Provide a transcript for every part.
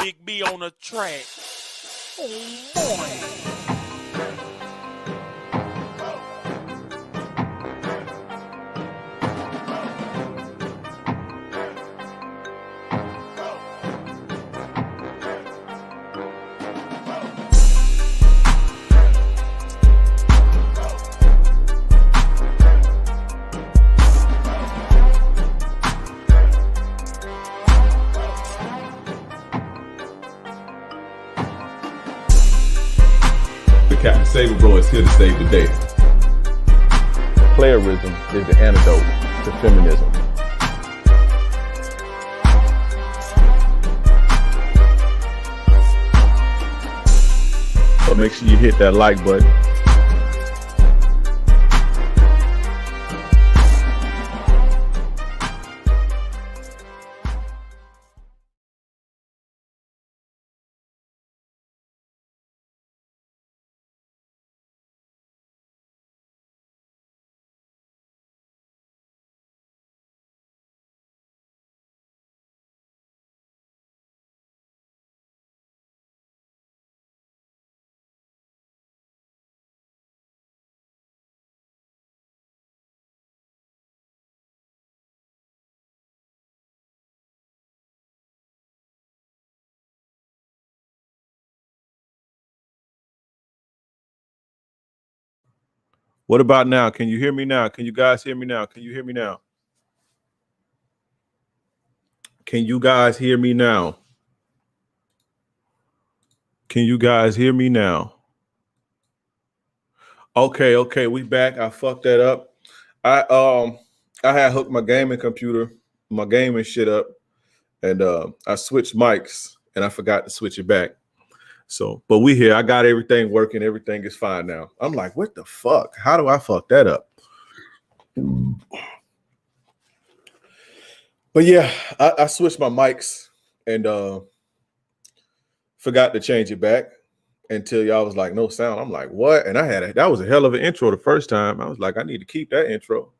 Big B on the track. Oh boy. Captain Saber Bro is here to save the day. Playerism is the antidote to feminism. So make sure you hit that like button. What about now? Can you hear me now? Can you guys hear me now? Can you hear me now? Can you guys hear me now? Can you guys hear me now? Okay, we back. I fucked that up. I had hooked my gaming computer, my gaming shit up, and I switched mics and I forgot to switch it back. So, but we here. I got everything working. Everything is fine now. I'm like, what the fuck? How do I fuck that up? But yeah, I switched my mics and forgot to change it back until y'all was like, no sound. I'm like, what? And that was a hell of an intro the first time. I was like, I need to keep that intro.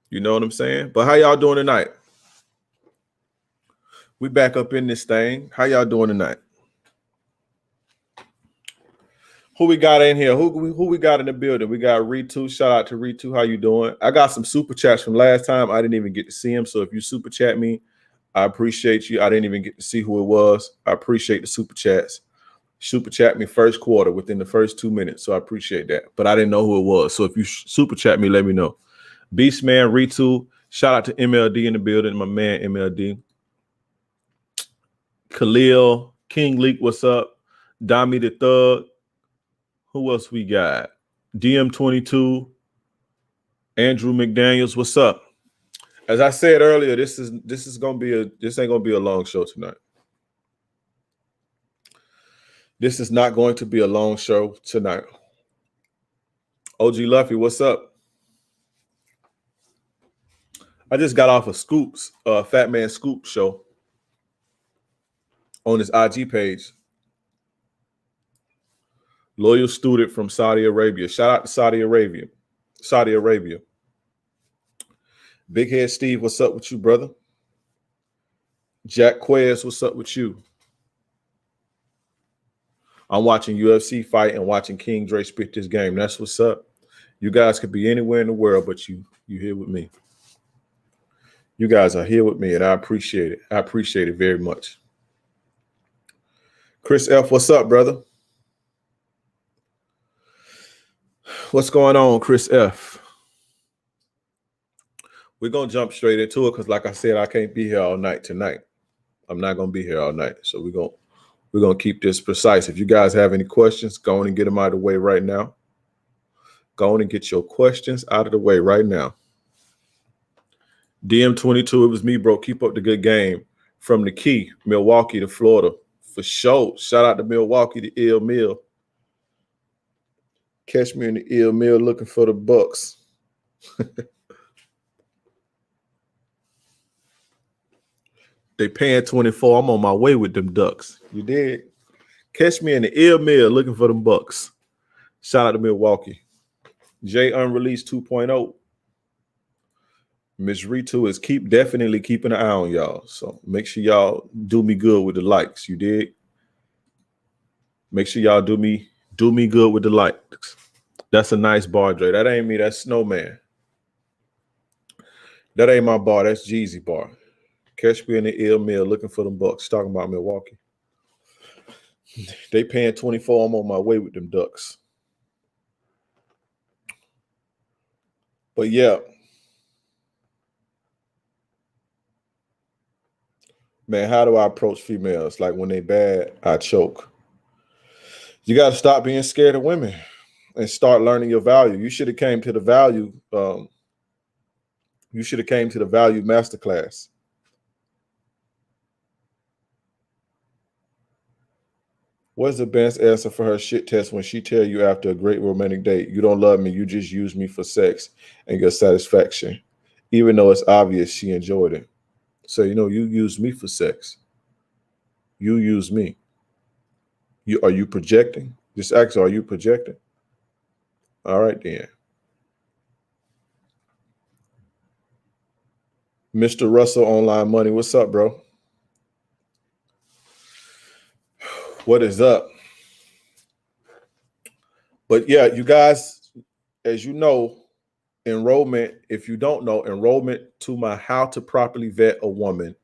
You know what I'm saying? But how y'all doing tonight? We back up in this thing. How y'all doing tonight? Who we got in here? Who we got in the building? We got Ritu. Shout out to Ritu. How you doing? I got some super chats from last time. I didn't even get to see them. So if you super chat me, I appreciate you. I didn't even get to see who it was. I appreciate the super chats. Super chat me first quarter within the first 2 minutes. So I appreciate that. But I didn't know who it was. So if you super chat me, let me know. Beastman, Ritu. Shout out to MLD in the building. My man MLD. Khalil, King Leak, what's up? Dami the Thug. Who else we got? DM22, Andrew McDaniels, what's up? As I said earlier, this ain't gonna be a long show tonight. This is not going to be a long show tonight. OG Luffy, what's up? I just got off of Scoop's Fat Man Scoop show on his IG page. Loyal student from Saudi Arabia. Shout out to Saudi Arabia. Big Head Steve, what's up with you, brother? Jack Quez, what's up with you? I'm watching UFC fight and watching King Dre spit this game. That's what's up. You guys could be anywhere in the world, but you here with me. You guys are here with me, and I appreciate it. I appreciate it very much. Chris F., what's up, brother? What's going on, Chris F.? We're going to jump straight into it because, like I said, I can't be here all night tonight. I'm not going to be here all night. So we're going to keep this precise. If you guys have any questions, go on and get them out of the way right now. Go on and get your questions out of the way right now. DM22, it was me, bro. Keep up the good game. From the Key, Milwaukee to Florida. For sure. Shout out to Milwaukee, the Ill Mill. Catch me in the Ill Mill looking for the Bucks. They paying 24. I'm on my way with them Ducks. You did. Catch me in the Ill Mill looking for them Bucks. Shout out to Milwaukee. Jay Unreleased 2.0. Miss Ritu is definitely keeping an eye on y'all. So make sure y'all do me good with the likes. You dig? Make sure y'all do me good with the likes. That's a nice bar, Dre. That ain't me. That's Snowman. That ain't my bar. That's Jeezy bar. Catch me in the ill mill looking for them bucks. Talking about Milwaukee. They paying 24. I'm on my way with them ducks. But yeah. Man, how do I approach females? Like when they bad, I choke. You got to stop being scared of women and start learning your value. You should have came to the value. You should have came to the value masterclass. What's the best answer for her shit test when she tell you after a great romantic date, you don't love me, you just use me for sex and your satisfaction, even though it's obvious she enjoyed it? So, you use me for sex. You use me. Are you projecting? Just ask her, are you projecting? All right, then. Mr. Russell Online Money, what's up, bro? What is up? But yeah, you guys, as you know, enrollment, if you don't know, enrollment to my How to Properly Vet a Woman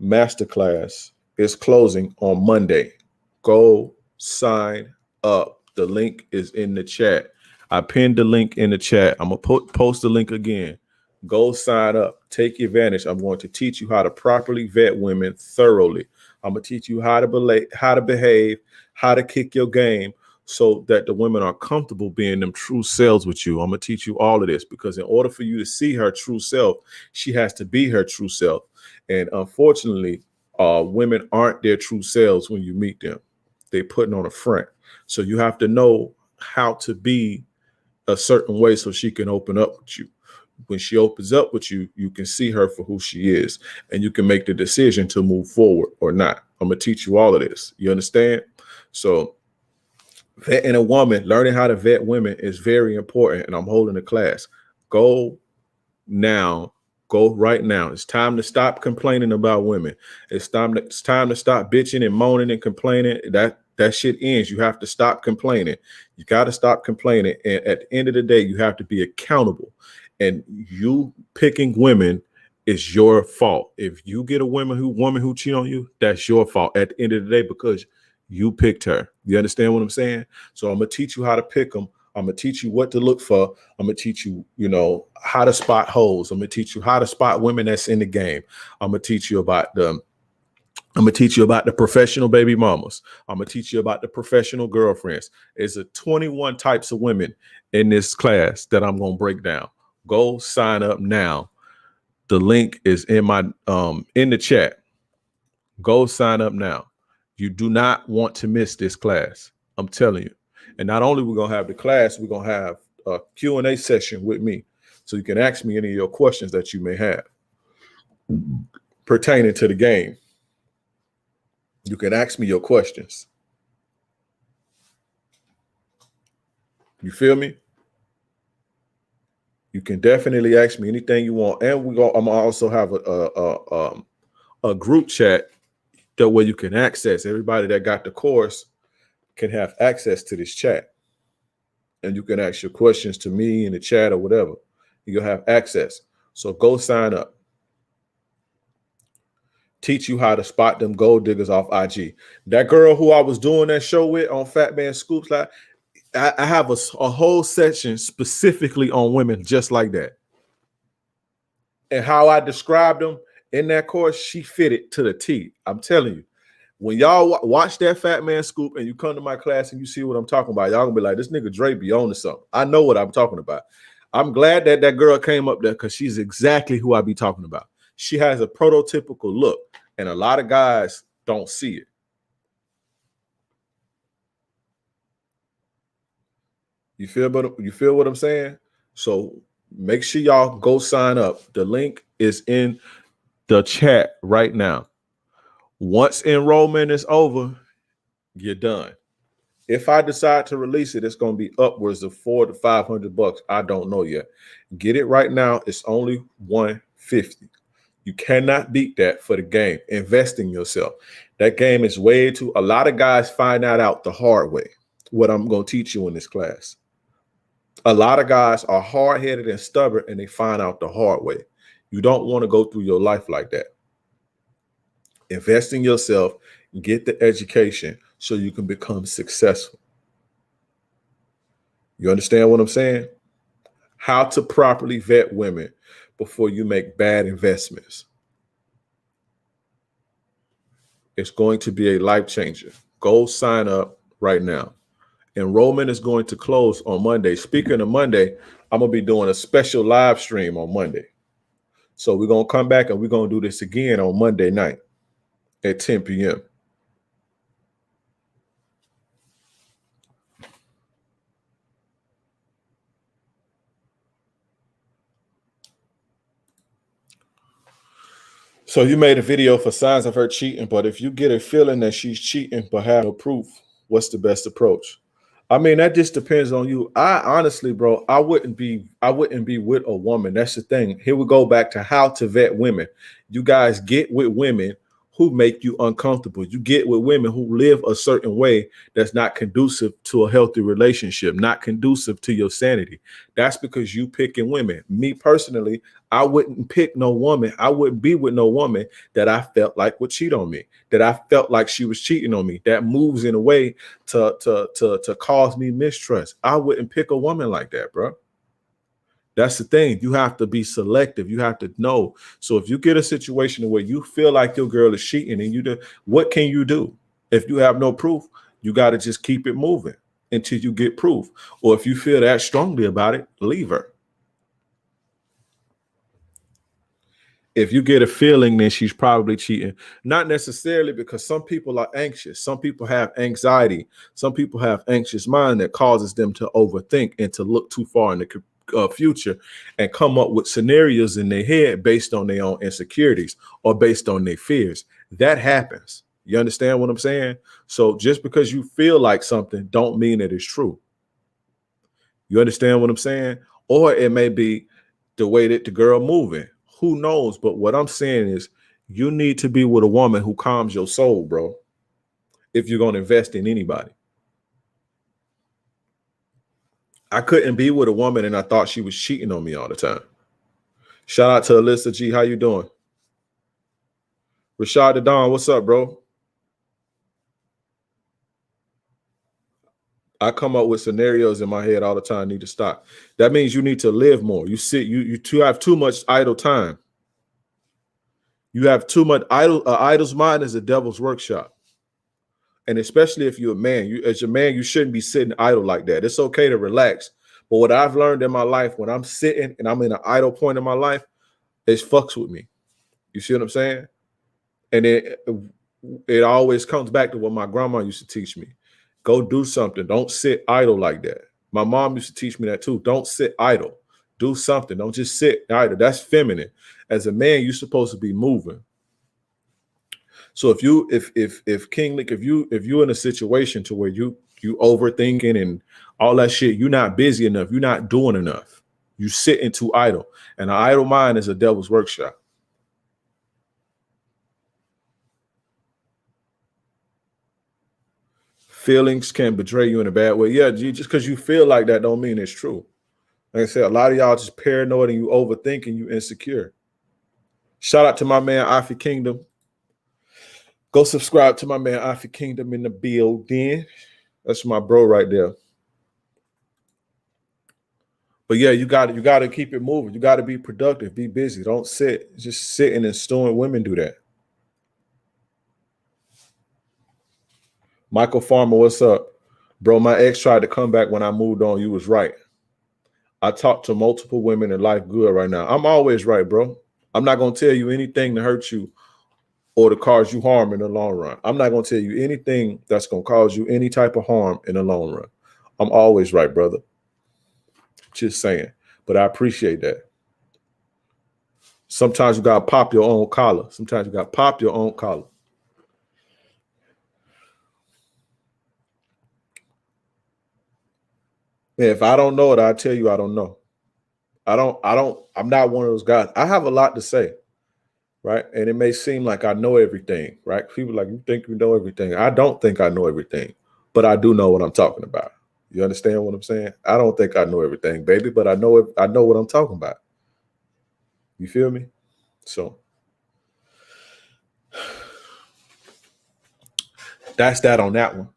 masterclass is closing on Monday. Go sign up. The link is in the chat. I pinned the link in the chat. I'm going to post the link again. Go sign up. Take advantage. I'm going to teach you how to properly vet women thoroughly. I'm going to teach you how to behave, how to kick your game so that the women are comfortable being them true selves with you. I'm going to teach you all of this because in order for you to see her true self, she has to be her true self. And unfortunately, women aren't their true selves when you meet them. They're putting on a front. So you have to know how to be a certain way so she can open up with you. When she opens up with you, you can see her for who she is, and you can make the decision to move forward or not. I'm going to teach you all of this. You understand? So vetting a woman, learning how to vet women is very important, and I'm holding a class. Go now. Go right now. It's time to stop complaining about women. It's time to stop bitching and moaning and complaining. That shit ends. You have to stop complaining. You got to stop complaining. And at the end of the day, you have to be accountable. And you picking women is your fault. If you get a woman who cheat on you, that's your fault at the end of the day because you picked her. You understand what I'm saying? So I'm going to teach you how to pick them. I'm going to teach you what to look for. I'm going to teach you, how to spot hoes. I'm going to teach you how to spot women that's in the game. I'm going to teach you about the professional baby mamas. I'm going to teach you about the professional girlfriends. There's 21 types of women in this class that I'm going to break down. Go sign up now. The link is in the chat. Go sign up now. You do not want to miss this class. I'm telling you. And not only we're going to have the class, we're going to have a Q&A session with me. So you can ask me any of your questions that you may have pertaining to the game. You can ask me your questions. You feel me? You can definitely ask me anything you want. And I'm gonna also have a group chat that way you can access. Everybody that got the course can have access to this chat. And you can ask your questions to me in the chat or whatever. You'll have access. So go sign up. Teach you how to spot them gold diggers off IG. That girl who I was doing that show with on Fat Man Scoops Live, I have a whole section specifically on women just like that. And how I described them in that course, she fit it to the T. I'm telling you, when y'all watch that Fat Man Scoop and you come to my class and you see what I'm talking about, y'all gonna be like, this nigga Dre be on to something. I know what I'm talking about. I'm glad that girl came up there because she's exactly who I be talking about. She has a prototypical look, and a lot of guys don't see it. You feel what I'm saying? So make sure y'all go sign up. The link is in the chat right now. Once enrollment is over, you're done. If I decide to release it, it's going to be upwards of $400 to $500. I don't know yet. Get it right now. It's only $150. You cannot beat that for the game. Invest in yourself. That game is way too. A lot of guys find that out the hard way. What I'm going to teach you in this class. A lot of guys are hard-headed and stubborn, and they find out the hard way. You don't want to go through your life like that. Invest in yourself. Get the education so you can become successful. You understand what I'm saying? How to properly vet women before you make bad investments. It's going to be a life changer. Go sign up right now. Enrollment is going to close on Monday. Speaking of Monday, I'm going to be doing a special live stream on Monday. So we're going to come back and we're going to do this again on Monday night at 10 p.m. So you made a video for signs of her cheating, but if you get a feeling that she's cheating but have no proof, what's the best approach? I mean, that just depends on you. I honestly, bro, I wouldn't be with a woman. That's the thing. Here we go back to how to vet women. You guys get with women who make you uncomfortable. You get with women who live a certain way that's not conducive to a healthy relationship, not conducive to your sanity. That's because you picking women. Me personally, I wouldn't pick no woman. I wouldn't be with no woman that I felt like would cheat on me, that I felt like she was cheating on me, that moves in a way to cause me mistrust. I wouldn't pick a woman like that, bro. That's the thing. You have to be selective. You have to know. So if you get a situation where you feel like your girl is cheating and you do, what can you do? If you have no proof, you got to just keep it moving until you get proof. Or if you feel that strongly about it, leave her. If you get a feeling, then she's probably cheating. Not necessarily, because some people are anxious. Some people have anxiety. Some people have anxious mind that causes them to overthink and to look too far in the future and come up with scenarios in their head based on their own insecurities or based on their fears. That happens. You understand what I'm saying? So just because you feel like something don't mean that it's true. You understand what I'm saying? Or it may be the way that the girl moving. Who knows? But what I'm saying is you need to be with a woman who calms your soul, bro, if you're going to invest in anybody. I couldn't be with a woman and I thought she was cheating on me all the time. Shout out to Alyssa G. How you doing? Rashad the Don, what's up, bro? I come up with scenarios in my head all the time. Need to stop. That means you need to live more. You have too much idle time. You have too much idle. Idle's mind is a devil's workshop. And especially if you're a man, as a man, you shouldn't be sitting idle like that. It's okay to relax. But what I've learned in my life, when I'm sitting and I'm in an idle point in my life, it fucks with me. You see what I'm saying? And it always comes back to what my grandma used to teach me. Go do something. Don't sit idle like that. My mom used to teach me that too. Don't sit idle. Do something. Don't just sit idle. That's feminine. As a man, you're supposed to be moving. So if King Lick, if you're in a situation to where you overthinking and all that shit, you're not busy enough, you're not doing enough. You sitting too idle. And an idle mind is a devil's workshop. Feelings can betray you in a bad way. Yeah, just because you feel like that don't mean it's true. Like I said, a lot of y'all just paranoid and you overthink and you insecure. Shout out to my man, Afi Kingdom. Go subscribe to my man, Afi Kingdom, in the building. That's my bro right there. But yeah, you got to keep it moving. You got to be productive, be busy. Don't sit. Just sitting and stewing. Women do that. Michael Farmer, what's up? Bro, my ex tried to come back when I moved on. You was right. I talked to multiple women in life good right now. I'm always right, bro. I'm not going to tell you anything to hurt you or to cause you harm in the long run. I'm not going to tell you anything that's going to cause you any type of harm in the long run. I'm always right, brother. Just saying. But I appreciate that. Sometimes you got to pop your own collar. Sometimes you got to pop your own collar. If I don't know it, I'll tell you I don't know. I'm not one of those guys. I have a lot to say, right? And it may seem like I know everything, right? People are like, you think you know everything. I don't think I know everything, but I do know what I'm talking about. You understand what I'm saying? I don't think I know everything, baby, but I know what I'm talking about. You feel me? So that's that on that one.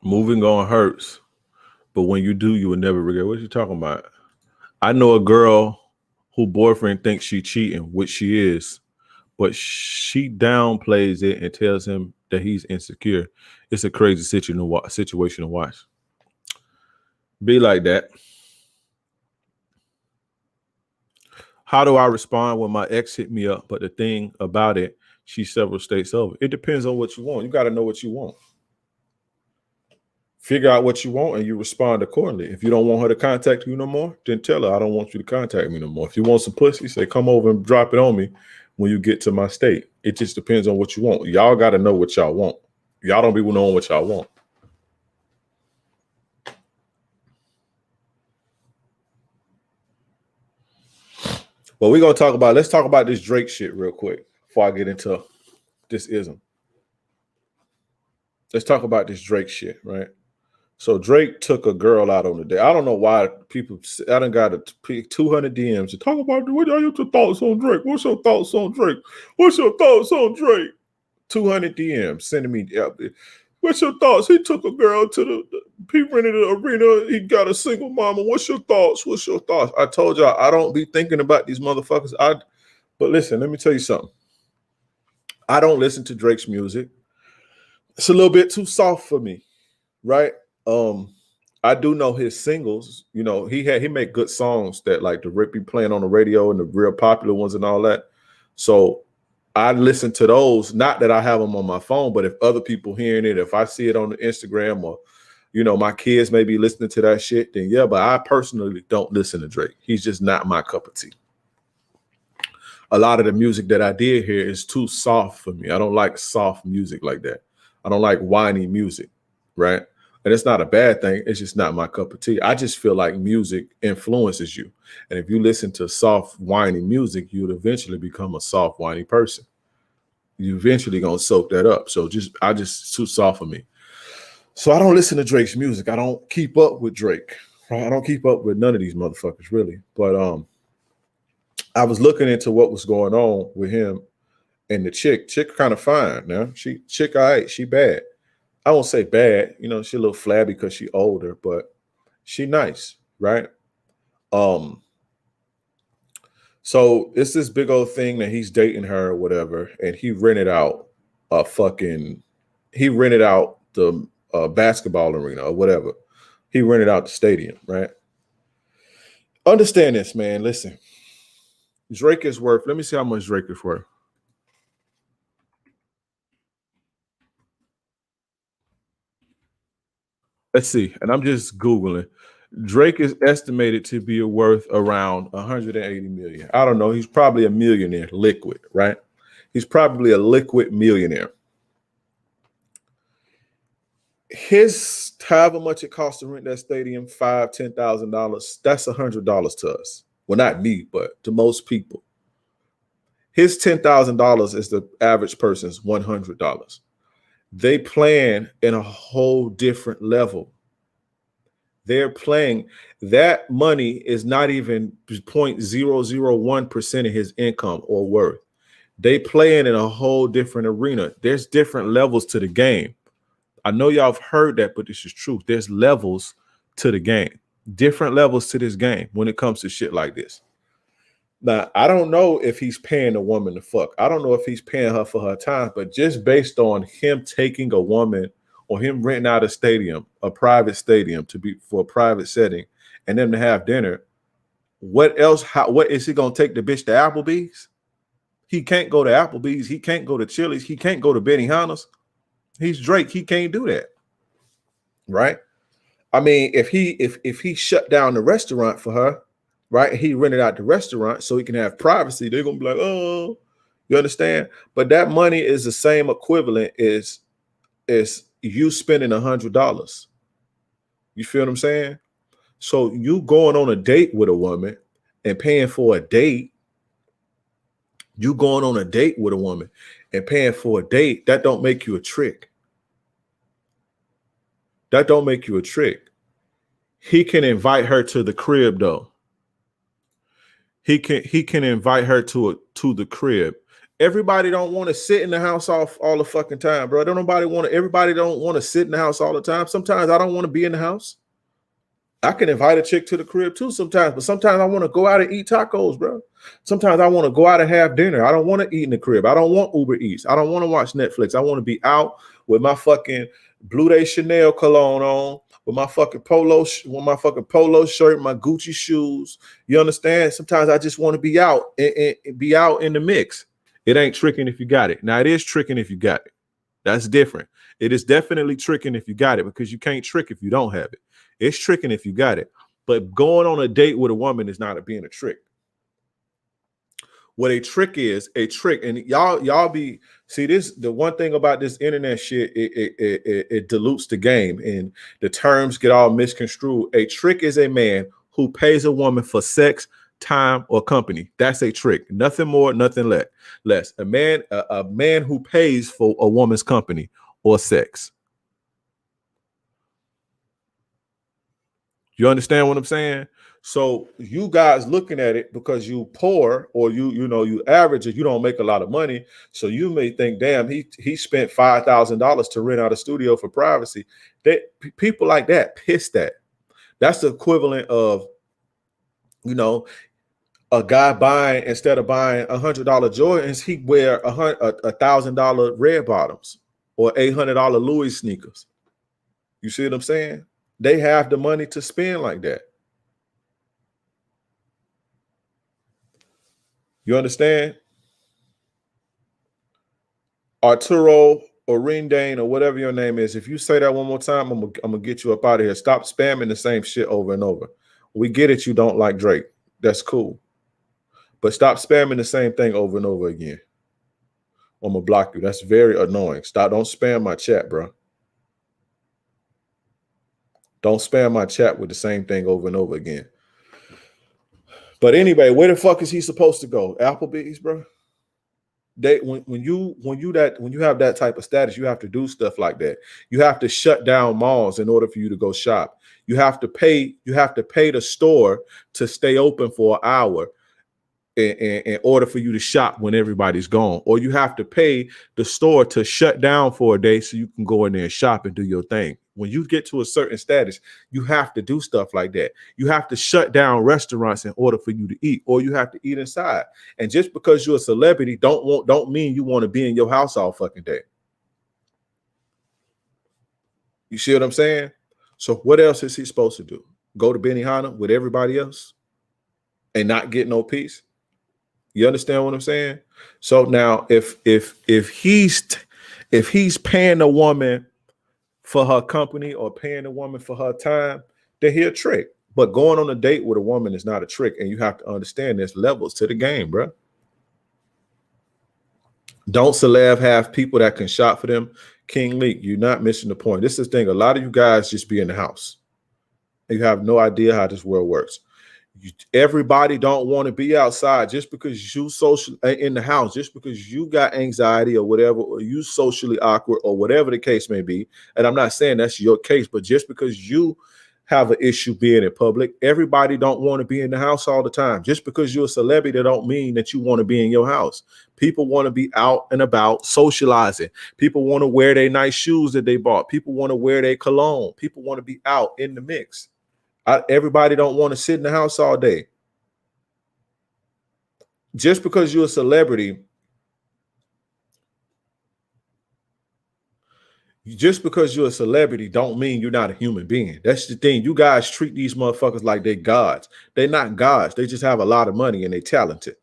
Moving on hurts, but when you do, you will never regret. What are you talking about? I know a girl who boyfriend thinks she cheating, which she is, but she downplays it and tells him that he's insecure. It's a crazy situation to watch. Be like that. How do I respond when my ex hit me up? But the thing about it, she's several states over. It depends on what you want. You got to know what you want. Figure out what you want and you respond accordingly. If you don't want her to contact you no more, then tell her I don't want you to contact me no more. If you want some pussy, say come over and drop it on me when you get to my state. It just depends on what you want. Y'all got to know what y'all want. Y'all don't be knowing what y'all want. Well, let's talk about this Drake shit real quick before I get into this ism. Let's talk about this Drake shit, right? So Drake took a girl out on the day. I don't know why I done got 200 DMs to talk about what are your thoughts on Drake? What's your thoughts on Drake? What's your thoughts on Drake? 200 DMs sending me, what's your thoughts? He took a girl he rented an arena. He got a single mama. What's your thoughts? What's your thoughts? I told y'all I don't be thinking about these motherfuckers. But listen, let me tell you something. I don't listen to Drake's music. It's a little bit too soft for me, right? I do know his singles. You know, he make good songs that like the Rick be playing on the radio and the real popular ones and all that. So I listen to those. Not that I have them on my phone, but if other people hearing it, if I see it on the Instagram or, you know, my kids may be listening to that shit, then yeah. But I personally don't listen to Drake. He's just not my cup of tea. A lot of the music that I did hear is too soft for me. I don't like soft music like that. I don't like whiny music, right? And it's not a bad thing. It's just not my cup of tea. I just feel like music influences you. And if you listen to soft, whiny music, you would eventually become a soft, whiny person. You eventually going to soak that up. So it's too soft for me. So I don't listen to Drake's music. I don't keep up with Drake. Right? I don't keep up with none of these motherfuckers, really. But I was looking into what was going on with him and the chick kind of fine now. Chick all right, she bad. I won't say bad, you know, she a little flabby because she older, but she nice, right? So it's this big old thing that he's dating her or whatever, and he rented out the basketball arena or whatever. He rented out the stadium, right? Understand this, man. Listen, Drake is worth, let me see how much Drake is worth. Let's see, and I'm just Googling. Drake is estimated to be worth around 180 million. I don't know. He's probably a millionaire, liquid, right? He's probably a liquid millionaire. His however much it costs to rent that stadium, $5,000-$10,000. That's $100 to us. Well, not me, but to most people. His $10,000 is the average person's $100. They playing in a whole different level. They're playing, that money is not even 0.001% of his income or worth. They playing in a whole different arena. There's different levels to the game. I know y'all have heard that, but this is true. There's levels to the game, different levels to this game when it comes to shit like this. Now, I don't know if he's paying a woman to fuck. I don't know if he's paying her for her time, but just based on him taking a woman or him renting out a private stadium for a private setting and them to have dinner, what else? What is he going to take the bitch to Applebee's? He can't go to Applebee's. He can't go to Chili's. He can't go to Benihana's. He's Drake. He can't do that, right? I mean, if he shut down the restaurant for her, right? He rented out the restaurant so he can have privacy. They're gonna be like, oh, you understand? But that money is the same equivalent as you spending $100. You feel what I'm saying? So you going on a date with a woman and paying for a date. You going on a date with a woman and paying for a date, that don't make you a trick. That don't make you a trick. He can invite her to the crib though. He can invite her to the crib. Everybody don't want to sit in the house all the fucking time, bro. Everybody don't want to sit in the house all the time. Sometimes I don't want to be in the house. I can invite a chick to the crib too sometimes, but sometimes I want to go out and eat tacos, bro. Sometimes I want to go out and have dinner. I don't want to eat in the crib. I don't want Uber Eats. I don't want to watch Netflix. I want to be out with my fucking Blue Day Chanel cologne on, with my fucking polo shirt, my Gucci shoes. You understand? Sometimes I just want to be out and be out in the mix. It ain't tricking if you got it. Now it is tricking if you got it. That's different. It is definitely tricking if you got it, because you can't trick if you don't have it. It's tricking if you got it. But going on a date with a woman is not being a trick. What a trick is, and y'all be see this. The one thing about this internet shit, it dilutes the game and the terms get all misconstrued. A trick is a man who pays a woman for sex, time, or company. That's a trick. Nothing more, nothing less. A man who pays for a woman's company or sex. You understand what I'm saying? So you guys looking at it because you poor or you average or you don't make a lot of money. So you may think, damn, he spent $5,000 to rent out a studio for privacy. People like that pissed at. That's the equivalent of, a guy buying, instead of buying $100 Jordans, he wear $1,000 red bottoms or $800 Louis sneakers. You see what I'm saying? They have the money to spend like that. You understand? Arturo or Rindane or whatever your name is, if you say that one more time, I'm gonna get you up out of here. Stop spamming the same shit over and over. We get it, you don't like Drake. That's cool. But stop spamming the same thing over and over again. I'm gonna block you. That's very annoying. Don't spam my chat, bro. Don't spam my chat with the same thing over and over again. But anyway, where the fuck is he supposed to go? Applebee's, bro. When you have that type of status, you have to do stuff like that. You have to shut down malls in order for you to go shop. You have to pay the store to stay open for an hour in order for you to shop when everybody's gone. Or you have to pay the store to shut down for a day so you can go in there and shop and do your thing. When you get to a certain status, you have to do stuff like that. You have to shut down restaurants in order for you to eat, or you have to eat inside. And just because you're a celebrity don't mean you want to be in your house all fucking day. You see what I'm saying? So what else is he supposed to do? Go to Benihana with everybody else and not get no peace? You understand what I'm saying? So now if he's paying a woman for her company or paying a woman for her time, then he a trick. But going on a date with a woman is not a trick, and you have to understand there's levels to the game, bro. Don't celeb have people that can shop for them? King Leak, you're not missing the point. This is the thing. A lot of you guys just be in the house. You have no idea how this world works. Everybody don't want to be outside just because you social in the house, just because you got anxiety or whatever, or you socially awkward or whatever the case may be. And I'm not saying that's your case, but just because you have an issue being in public, everybody don't want to be in the house all the time. Just because you're a celebrity, that don't mean that you want to be in your house. People want to be out and about socializing. People want to wear their nice shoes that they bought. People want to wear their cologne. People want to be out in the mix. Everybody don't want to sit in the house all day. Just because you're a celebrity, don't mean you're not a human being. That's the thing. You guys treat these motherfuckers like they're gods. They're not gods. They just have a lot of money and they're talented.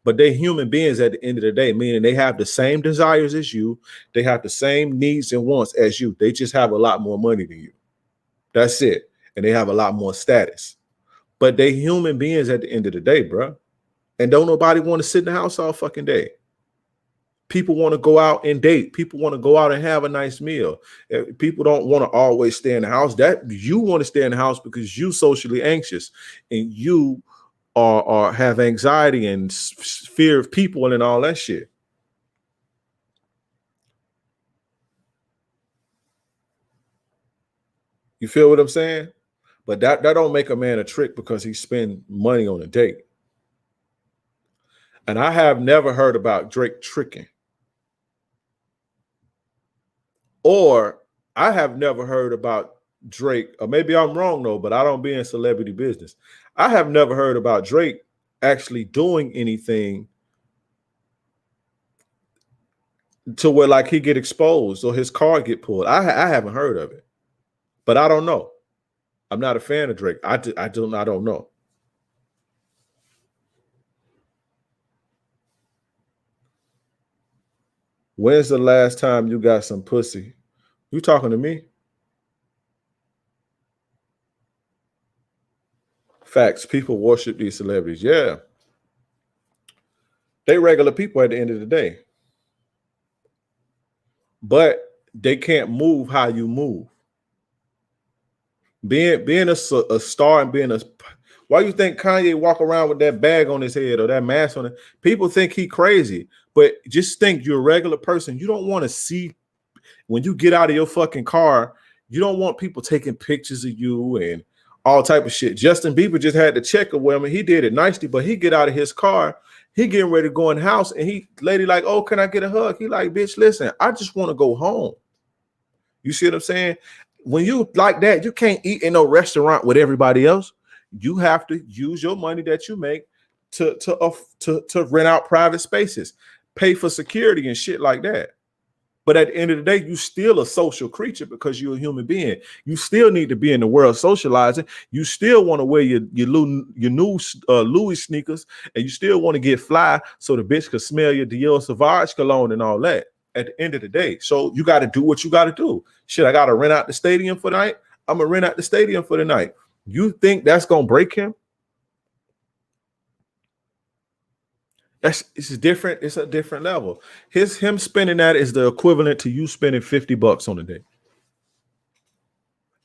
but they're human beings at the end of the day, meaning they have the same desires as you. They have the same needs and wants as you. They just have a lot more money than you. That's it. And they have a lot more status. But they human beings at the end of the day, bro. And don't nobody want to sit in the house all fucking day. People want to go out and date. People want to go out and have a nice meal. People don't want to always stay in the house. That you want to stay in the house because you socially anxious and you are have anxiety and fear of people and all that shit. You feel what I'm saying? But that don't make a man a trick because he spend money on a date. And I have never heard about Drake tricking. Or I have never heard about Drake, or maybe I'm wrong though, but I don't be in celebrity business. I have never heard about Drake actually doing anything to where like he get exposed or his car get pulled. I haven't heard of it, but I don't know. I'm not a fan of Drake. I don't know. When's the last time you got some pussy? You talking to me? Facts. People worship these celebrities. Yeah. They regular people at the end of the day. But they can't move how you move. Being a star and being a... Why you think Kanye walk around with that bag on his head or that mask on it? People think he crazy. But just think you're a regular person. You don't want to see... When you get out of your fucking car, you don't want people taking pictures of you and all type of shit. Justin Bieber just had to check a woman. He did it nicely, but he get out of his car. He getting ready to go in the house, and lady like, oh, can I get a hug? He like, bitch, listen, I just want to go home. You see what I'm saying? When you like that, you can't eat in no restaurant with everybody else. You have to use your money that you make to rent out private spaces, pay for security and shit like that. But at the end of the day, you still a social creature because you're a human being. You still need to be in the world socializing. You still want to wear your new Louis sneakers, and you still want to get fly so the bitch could smell your Dior Sauvage cologne and all that at the end of the day. So you got to do what you got to do. Shit, I got to rent out the stadium for the night. I'm going to rent out the stadium for the night. You think that's going to break him? It's different. It's a different level. Him spending that is the equivalent to you spending $50 on a day.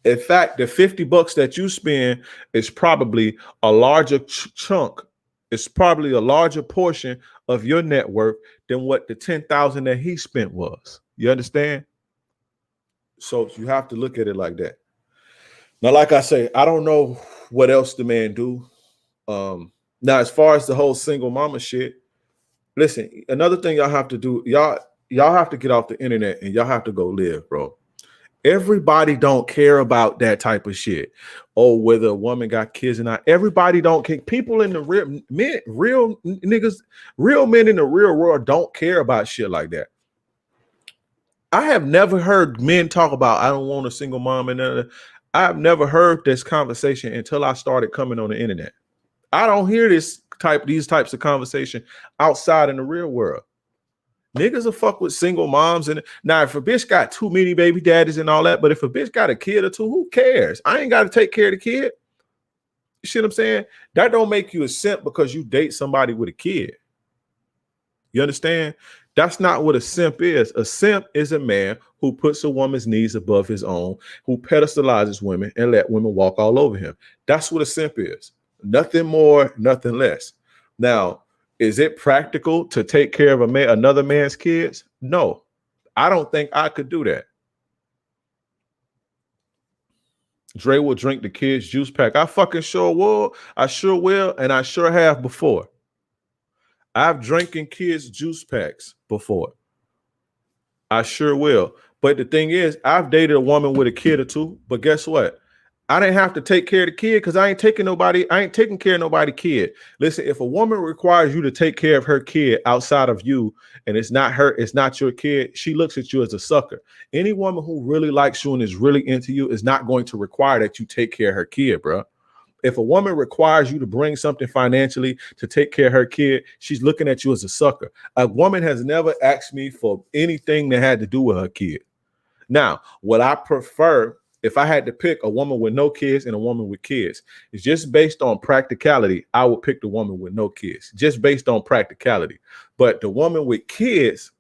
In fact, the $50 that you spend is probably a larger chunk. It's probably a larger portion of your net worth than what the $10,000 that he spent was. You understand? So you have to look at it like that. Now, like I say, I don't know what else the man do. Now, as far as the whole single mama shit, listen, another thing y'all have to do, y'all have to get off the internet and y'all have to go live, bro. Everybody don't care about that type of shit. Oh, whether a woman got kids or not. Everybody don't care. People in the real men in the real world don't care about shit like that. I have never heard men talk about, I don't want a single mom. And I've never heard this conversation until I started coming on the internet. I don't hear these types of conversation outside in the real world. Niggas will fuck with single moms. And now if a bitch got too many baby daddies and all that, but if a bitch got a kid or two, who cares? I ain't got to take care of the kid. You see what I'm saying? That don't make you a simp because you date somebody with a kid. You understand? That's not what a simp is. A simp is a man who puts a woman's needs above his own, who pedestalizes women and let women walk all over him. That's what a simp is. Nothing more, nothing less. Now, is it practical to take care of another man's kids? No, I don't think I could do that. Dre will drink the kids' juice pack. I fucking sure will. I sure will, and I sure have before. I've drinking kids' juice packs before. I sure will. But the thing is, I've dated a woman with a kid or two, but guess what? I didn't have to take care of the kid because I ain't taking care of nobody's kid. Listen, if a woman requires you to take care of her kid outside of you and it's not your kid, she looks at you as a sucker. Any woman who really likes you and is really into you is not going to require that you take care of her kid, bro. If a woman requires you to bring something financially to take care of her kid, she's looking at you as a sucker. A woman has never asked me for anything that had to do with her kid. Now, what I prefer, if I had to pick a woman with no kids and a woman with kids, is just based on practicality. I would pick the woman with no kids, just based on practicality. But the woman with kids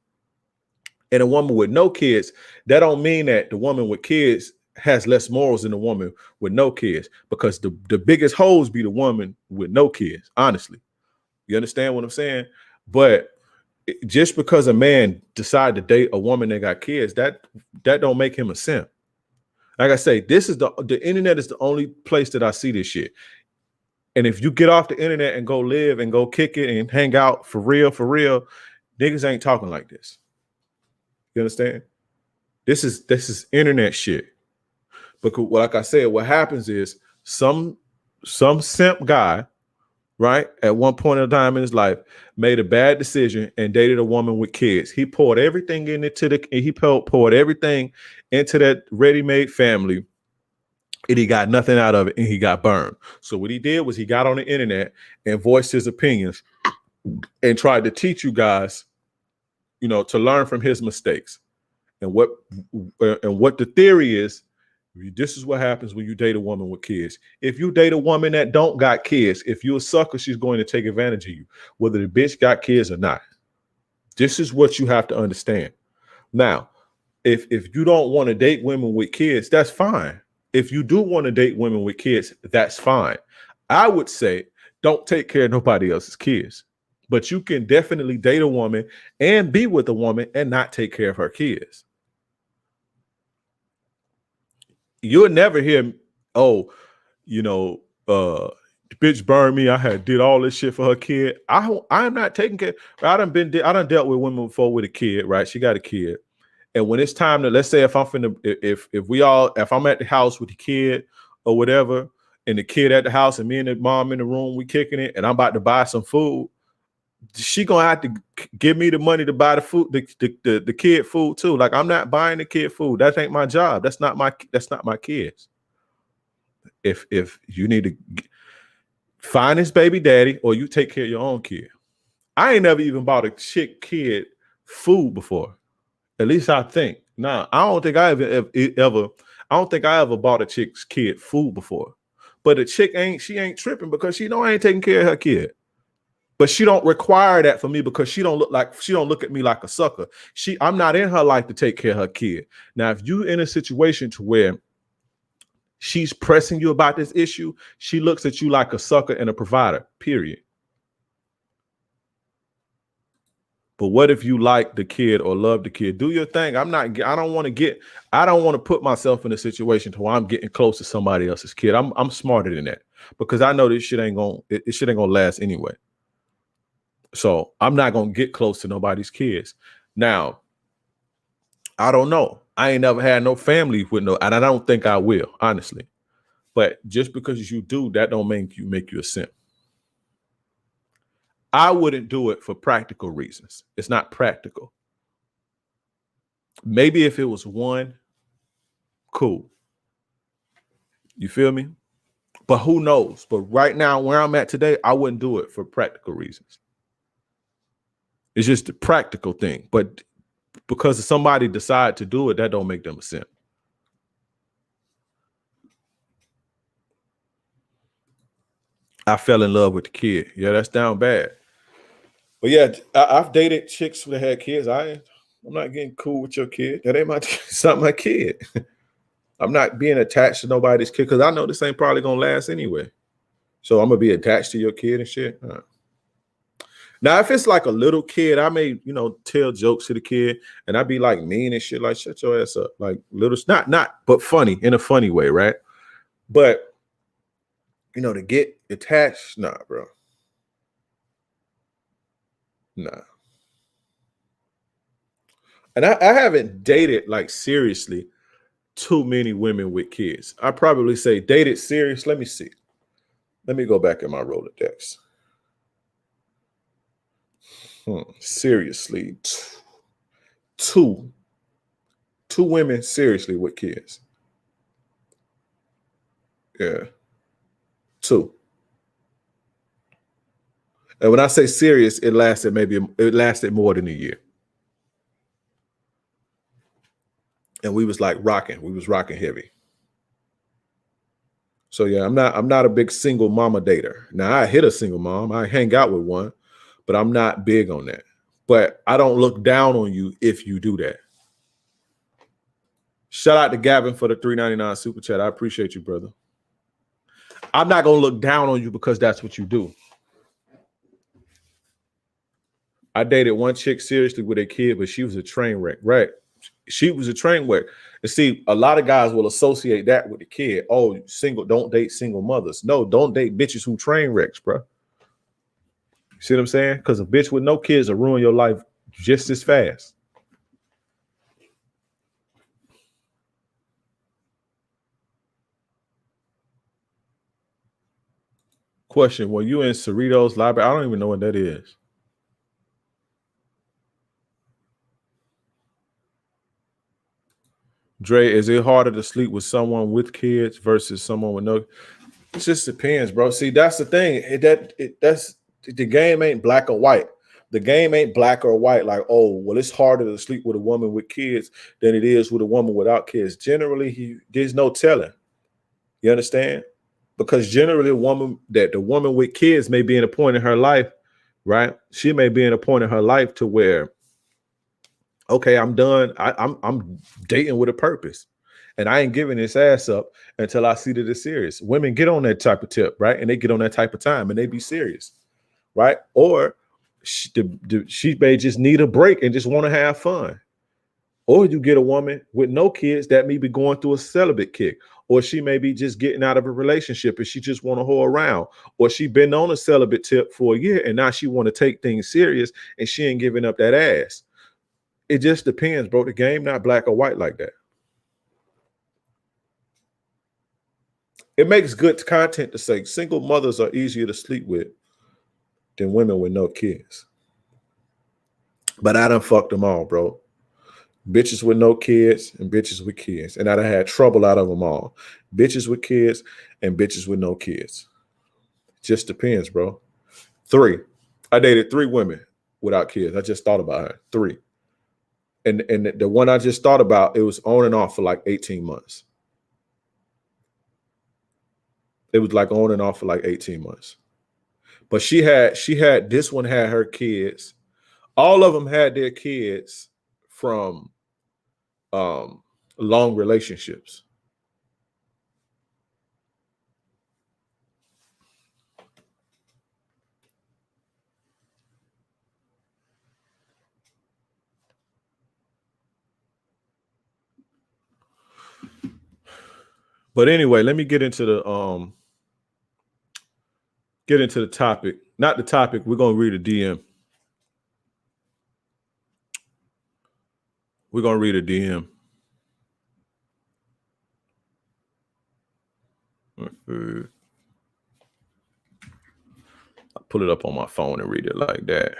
and a woman with no kids, that don't mean that the woman with kids has less morals than the woman with no kids, because the biggest hoes be the woman with no kids, honestly. You understand what I'm saying? But just because a man decided to date a woman that got kids, that don't make him a simp. Like I say, this is the internet is the only place that I see this shit. And if you get off the internet and go live and go kick it and hang out for real, niggas ain't talking like this. You understand? This is internet shit. Because like I said, what happens is some simp guy, right, at one point in time in his life, made a bad decision and dated a woman with kids. He poured everything poured everything into that ready-made family, and he got nothing out of it, and he got burned. So what he did was he got on the internet and voiced his opinions and tried to teach you guys, to learn from his mistakes. And what the theory is, this is what happens when you date a woman with kids. If you date a woman that don't got kids, if you're a sucker, she's going to take advantage of you, whether the bitch got kids or not. This is what you have to understand. Now, if you don't want to date women with kids, that's fine. If you do want to date women with kids, that's fine. I would say don't take care of nobody else's kids. But you can definitely date a woman and be with a woman and not take care of her kids. You'll never hear, the bitch burned me. I did all this shit for her kid. I'm not taking care. I done dealt with women before with a kid, right? She got a kid. And when it's time to, let's say if I'm at the house with the kid or whatever, and the kid at the house and me and the mom in the room, we kicking it, and I'm about to buy some food, she gonna have to give me the money to buy the food, the kid food too. Like, I'm not buying the kid food. That ain't my job. That's not my kids. If you need to find his baby daddy, or you take care of your own kid. I ain't never even bought a chick kid food before. At least I think. Nah, I don't think I ever bought a chick's kid food before. But the chick ain't tripping because she know I ain't taking care of her kid. But she don't require that for me because she don't look at me like a sucker. I'm not in her life to take care of her kid. Now, if you in a situation to where she's pressing you about this issue, she looks at you like a sucker and a provider, period. But what if you like the kid or love the kid? Do your thing. I don't want to put myself in a situation to where I'm getting close to somebody else's kid. I'm smarter than that, because I know this shit ain't gonna last anyway. So I'm not gonna get close to nobody's kids. Now, I don't know. I ain't never had no family with no, and I don't think I will, honestly. But just because you do, that don't make you a simp. I wouldn't do it for practical reasons. It's not practical. Maybe if it was one, cool. You feel me? But who knows? But right now, where I'm at today, I wouldn't do it for practical reasons. It's just a practical thing. But because somebody decided to do it, that don't make them a simp. I fell in love with the kid. Yeah, that's down bad. But yeah, I've dated chicks that had kids. I'm not getting cool with your kid. That ain't it's not my kid. I'm not being attached to nobody's kid because I know this ain't probably gonna last anyway. So I'm gonna be attached to your kid and shit. Now, if it's like a little kid, I may, tell jokes to the kid, and I'd be like mean and shit, like shut your ass up, like little, but funny, in a funny way, right? But to get attached, nah, bro. Nah. And I haven't dated, like, seriously, too many women with kids. I probably say dated serious. Let me see. Let me go back in my Rolodex. Seriously, two women seriously with kids. Yeah. 2. And when I say serious, it lasted more than a year. And we was like rocking. We was rocking heavy. So yeah, I'm not a big single mama dater. Now I hit a single mom. I hang out with one, but I'm not big on that. But I don't look down on you if you do that. Shout out to Gavin for the $3.99 super chat. I appreciate you, brother. I'm not gonna look down on you because that's what you do. I dated one chick seriously with a kid, but she was a train wreck, right? She was a train wreck. And see, a lot of guys will associate that with the kid. Oh, single, don't date single mothers. No, don't date bitches who train wrecks, bro. See what I'm saying? Because a bitch with no kids will ruin your life just as fast. Question, were you in Cerritos library? I don't even know what that is. Dre, is it harder to sleep with someone with kids versus someone with no? It just depends, bro. See, that's the thing. That's the game ain't black or white. The game ain't black or white. Like, oh, well, it's harder to sleep with a woman with kids than it is with a woman without kids. Generally, there's no telling. You understand? Because generally, the woman with kids may be in a point in her life, right? She may be in a point in her life to where, okay, I'm done. I'm dating with a purpose. And I ain't giving this ass up until I see that it's serious. Women get on that type of tip, right? And they get on that type of time and they be serious, right? Or she may just need a break and just want to have fun. Or you get a woman with no kids that may be going through a celibate kick. Or she may be just getting out of a relationship and she just want to whore around. Or she been on a celibate tip for a year and now she want to take things serious and she ain't giving up that ass. It just depends, bro. The game not black or white like that. It makes good content to say single mothers are easier to sleep with than women with no kids. But I done fucked them all, bro. Bitches with no kids and bitches with kids. And I done had trouble out of them all. Bitches with kids and bitches with no kids. Just depends, bro. 3. I dated 3 women without kids. I just thought about her. 3. And the one I just thought about, it was on and off for like 18 months. It was like on and off for like 18 months. But she had this one had her kids. All of them had their kids from long relationships. But anyway, let me get into the topic. Not the topic. We're gonna read a DM. We're gonna read a DM. I'll pull it up on my phone and read it like that.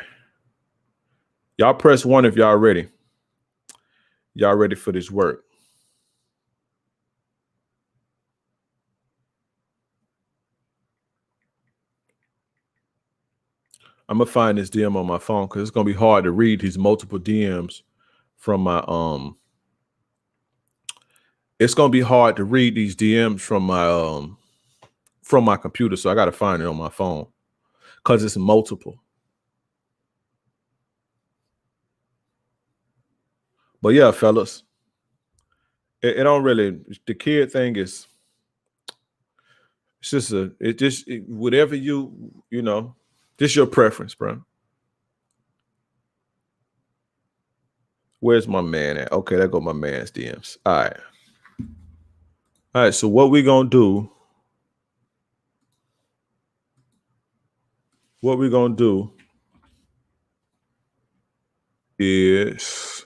Y'all press 1 if y'all ready. Y'all ready for this work? I'm gonna find this DM on my phone because it's gonna be hard to read these multiple DMs from my It's gonna be hard to read these DMs from my computer, so I gotta find it on my phone because it's multiple. But yeah, fellas, it don't really. The kid thing is, it's just whatever you know. This your preference, bro. Where's my man at? Okay, there go my man's DMs. All right. So what we gonna do? What we gonna do is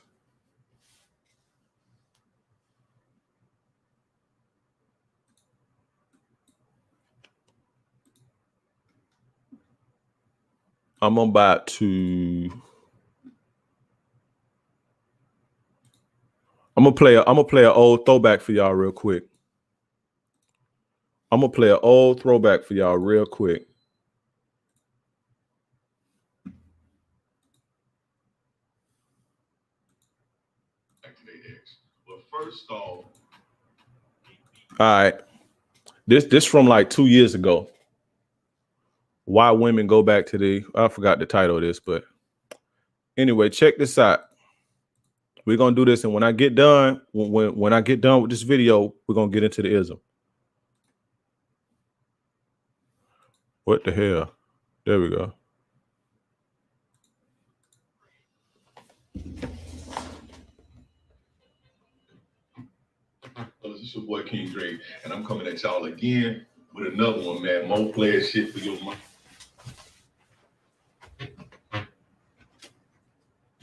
I'm gonna play an old throwback for y'all real quick. I'm gonna play an old throwback for y'all real quick. Well, first off, all right, this from like 2 years ago. Why women go back to I forgot the title of this, but anyway, check this out. We're gonna do this, and when I get done, when I get done with this video, we're gonna get into the ism. What the hell? There we go. This is your boy King Dre, and I'm coming at y'all again with another one, man. More player shit for your money.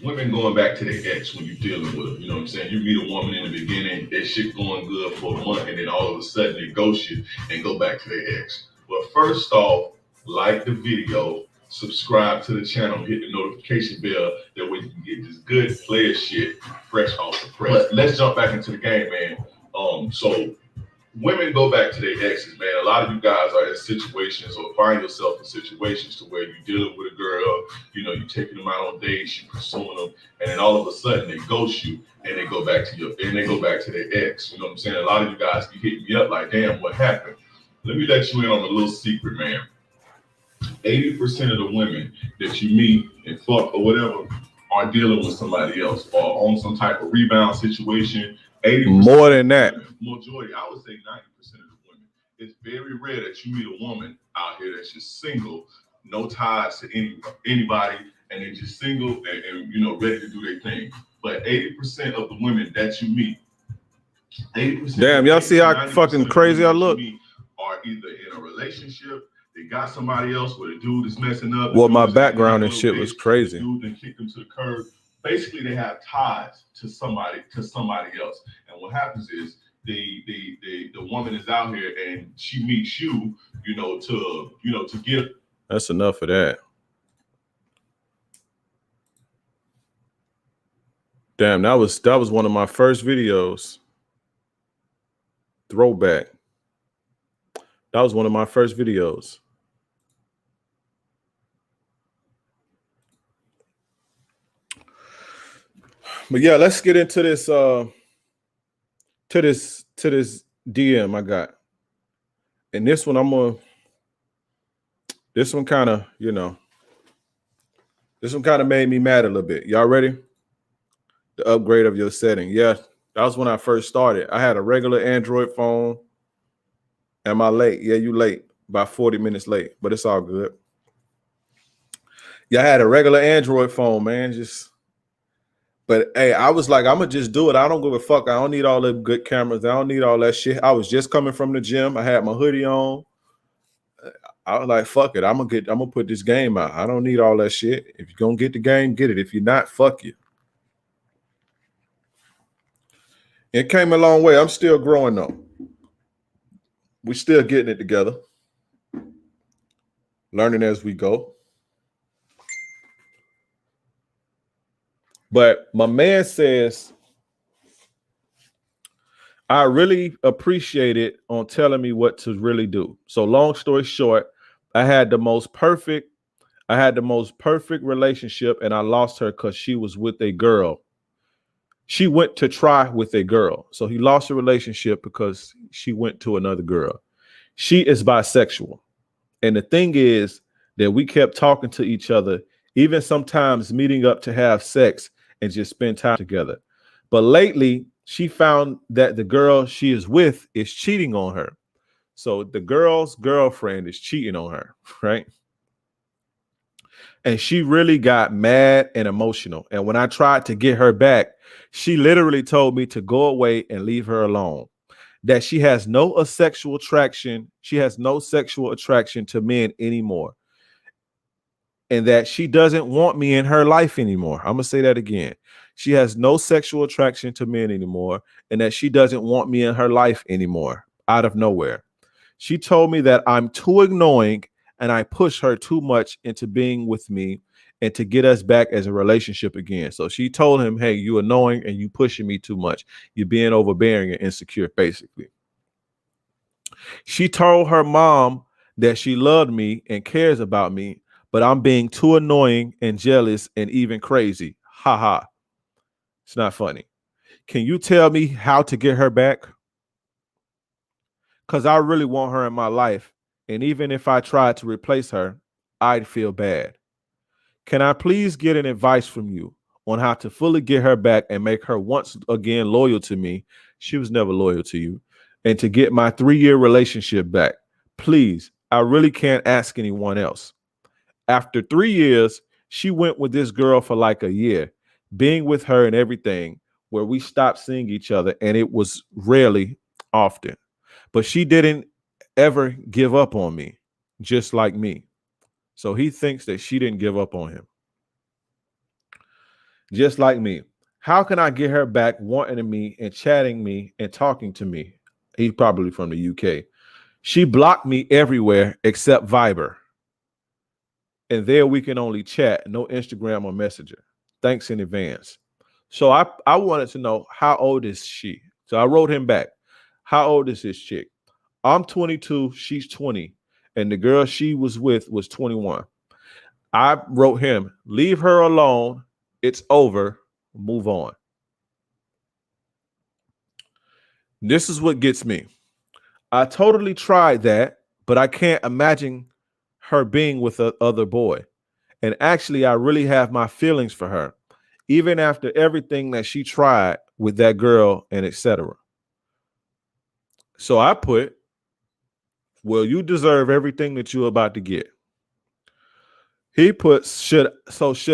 Women going back to their ex when you're dealing with them. You know what I'm saying? You meet a woman in the beginning, that shit going good for a month, and then all of a sudden they ghost you and go back to their ex. Well, first off, like the video, subscribe to the channel, hit the notification bell. That way you can get this good player shit fresh off the press. Let's jump back into the game, man. So women go back to their exes, man. A lot of you guys are in situations or find yourself in situations to where you're dealing with a girl, you know, you're taking them out on dates, you're pursuing them, and then all of a sudden they ghost you and they go back to their ex. You know what I'm saying? A lot of you guys be hitting me up like, damn, what happened? Let me let you in on a little secret, man. 80% of the women that you meet and fuck or whatever are dealing with somebody else or on some type of rebound situation. 80% more than that. Majority, I would say 90% of the women. It's very rare that you meet a woman out here that's just single, no ties to anybody, and they're just single and you know ready to do their thing. But 80% of the women that you meet, 80%. Damn, y'all see how fucking crazy I look? Are either in a relationship, they got somebody else where the dude is messing up. Well, my background and shit was crazy. The dude then kicked them to the curb. Basically, they have ties to somebody else. And what happens is the woman is out here and she meets you, to get. That's enough of that. Damn, that was one of my first videos. Throwback. That was one of my first videos. But yeah, let's get into this to this DM I got. And this one this one kind of made me mad a little bit. Y'all ready? The upgrade of your setting. Yeah, that was when I first started. I had a regular Android phone. Am I late? Yeah, you late. About 40 minutes late, but it's all good. Yeah, I had a regular Android phone, man. But hey, I was like, I'm gonna just do it. I don't give a fuck. I don't need all the good cameras. I don't need all that shit. I was just coming from the gym. I had my hoodie on. I was like, fuck it. I'm gonna put this game out. I don't need all that shit. If you're gonna get the game, get it. If you're not, fuck you. It came a long way. I'm still growing though. We're still getting it together. Learning as we go. But my man says, I really appreciate it on telling me what to really do. So long story short, I had the most perfect relationship and I lost her because she was with a girl. She went to try with a girl. So he lost the relationship because she went to another girl. She is bisexual. And the thing is that we kept talking to each other, even sometimes meeting up to have sex and just spend time together. But lately, she found that the girl she is with is cheating on her. So the girl's girlfriend is cheating on her, right? And she really got mad and emotional. And when I tried to get her back, she literally told me to go away and leave her alone. That she has no sexual attraction. She has no sexual attraction to men anymore. And that she doesn't want me in her life anymore. I'm going to say that again. She has no sexual attraction to men anymore. And that she doesn't want me in her life anymore. Out of nowhere. She told me that I'm too annoying and I push her too much into being with me and to get us back as a relationship again. So she told him, hey, you annoying and you pushing me too much. You're being overbearing and insecure, basically. She told her mom that she loved me and cares about me, but I'm being too annoying and jealous and even crazy. Ha ha. It's not funny. Can you tell me how to get her back? Because I really want her in my life. And even if I tried to replace her, I'd feel bad. Can I please get an advice from you on how to fully get her back and make her once again loyal to me? She was never loyal to you. And to get my 3-year relationship back. Please, I really can't ask anyone else. After 3 years, she went with this girl for like a year, being with her and everything, where we stopped seeing each other, and it was rarely often. But she didn't ever give up on me, just like me. So he thinks that she didn't give up on him. Just like me. How can I get her back wanting me and chatting me and talking to me? He's probably from the UK. She blocked me everywhere except Viber. And there we can only chat, no Instagram or Messenger. Thanks in advance. So I wanted to know, how old is she? So I wrote him back. How old is this chick? I'm 22, she's 20, and the girl she was with was 21. I wrote him, leave her alone. It's over. Move on. This is what gets me. I totally tried that, but I can't imagine her being with a other boy. And actually, I really have my feelings for her, even after everything that she tried with that girl and etc. So I put, well, you deserve everything that you're about to get. He puts, should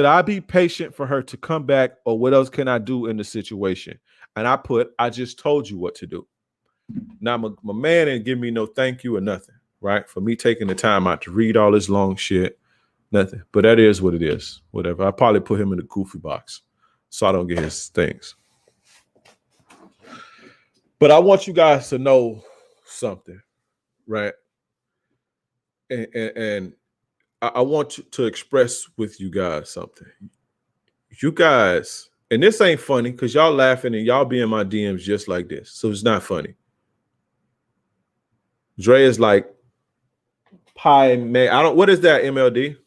I be patient for her to come back, or what else can I do in the situation? And I put, I just told you what to do. Now, my man didn't give me no thank you or nothing, right? For me taking the time out to read all this long shit, nothing. But that is what it is, whatever. I probably put him in the goofy box so I don't get his things. But I want you guys to know something, right? And I want to express with you guys something. You guys, and this ain't funny because y'all laughing and y'all be in my DMs just like this. So it's not funny. Dre is like, pie man. What is that, MLD?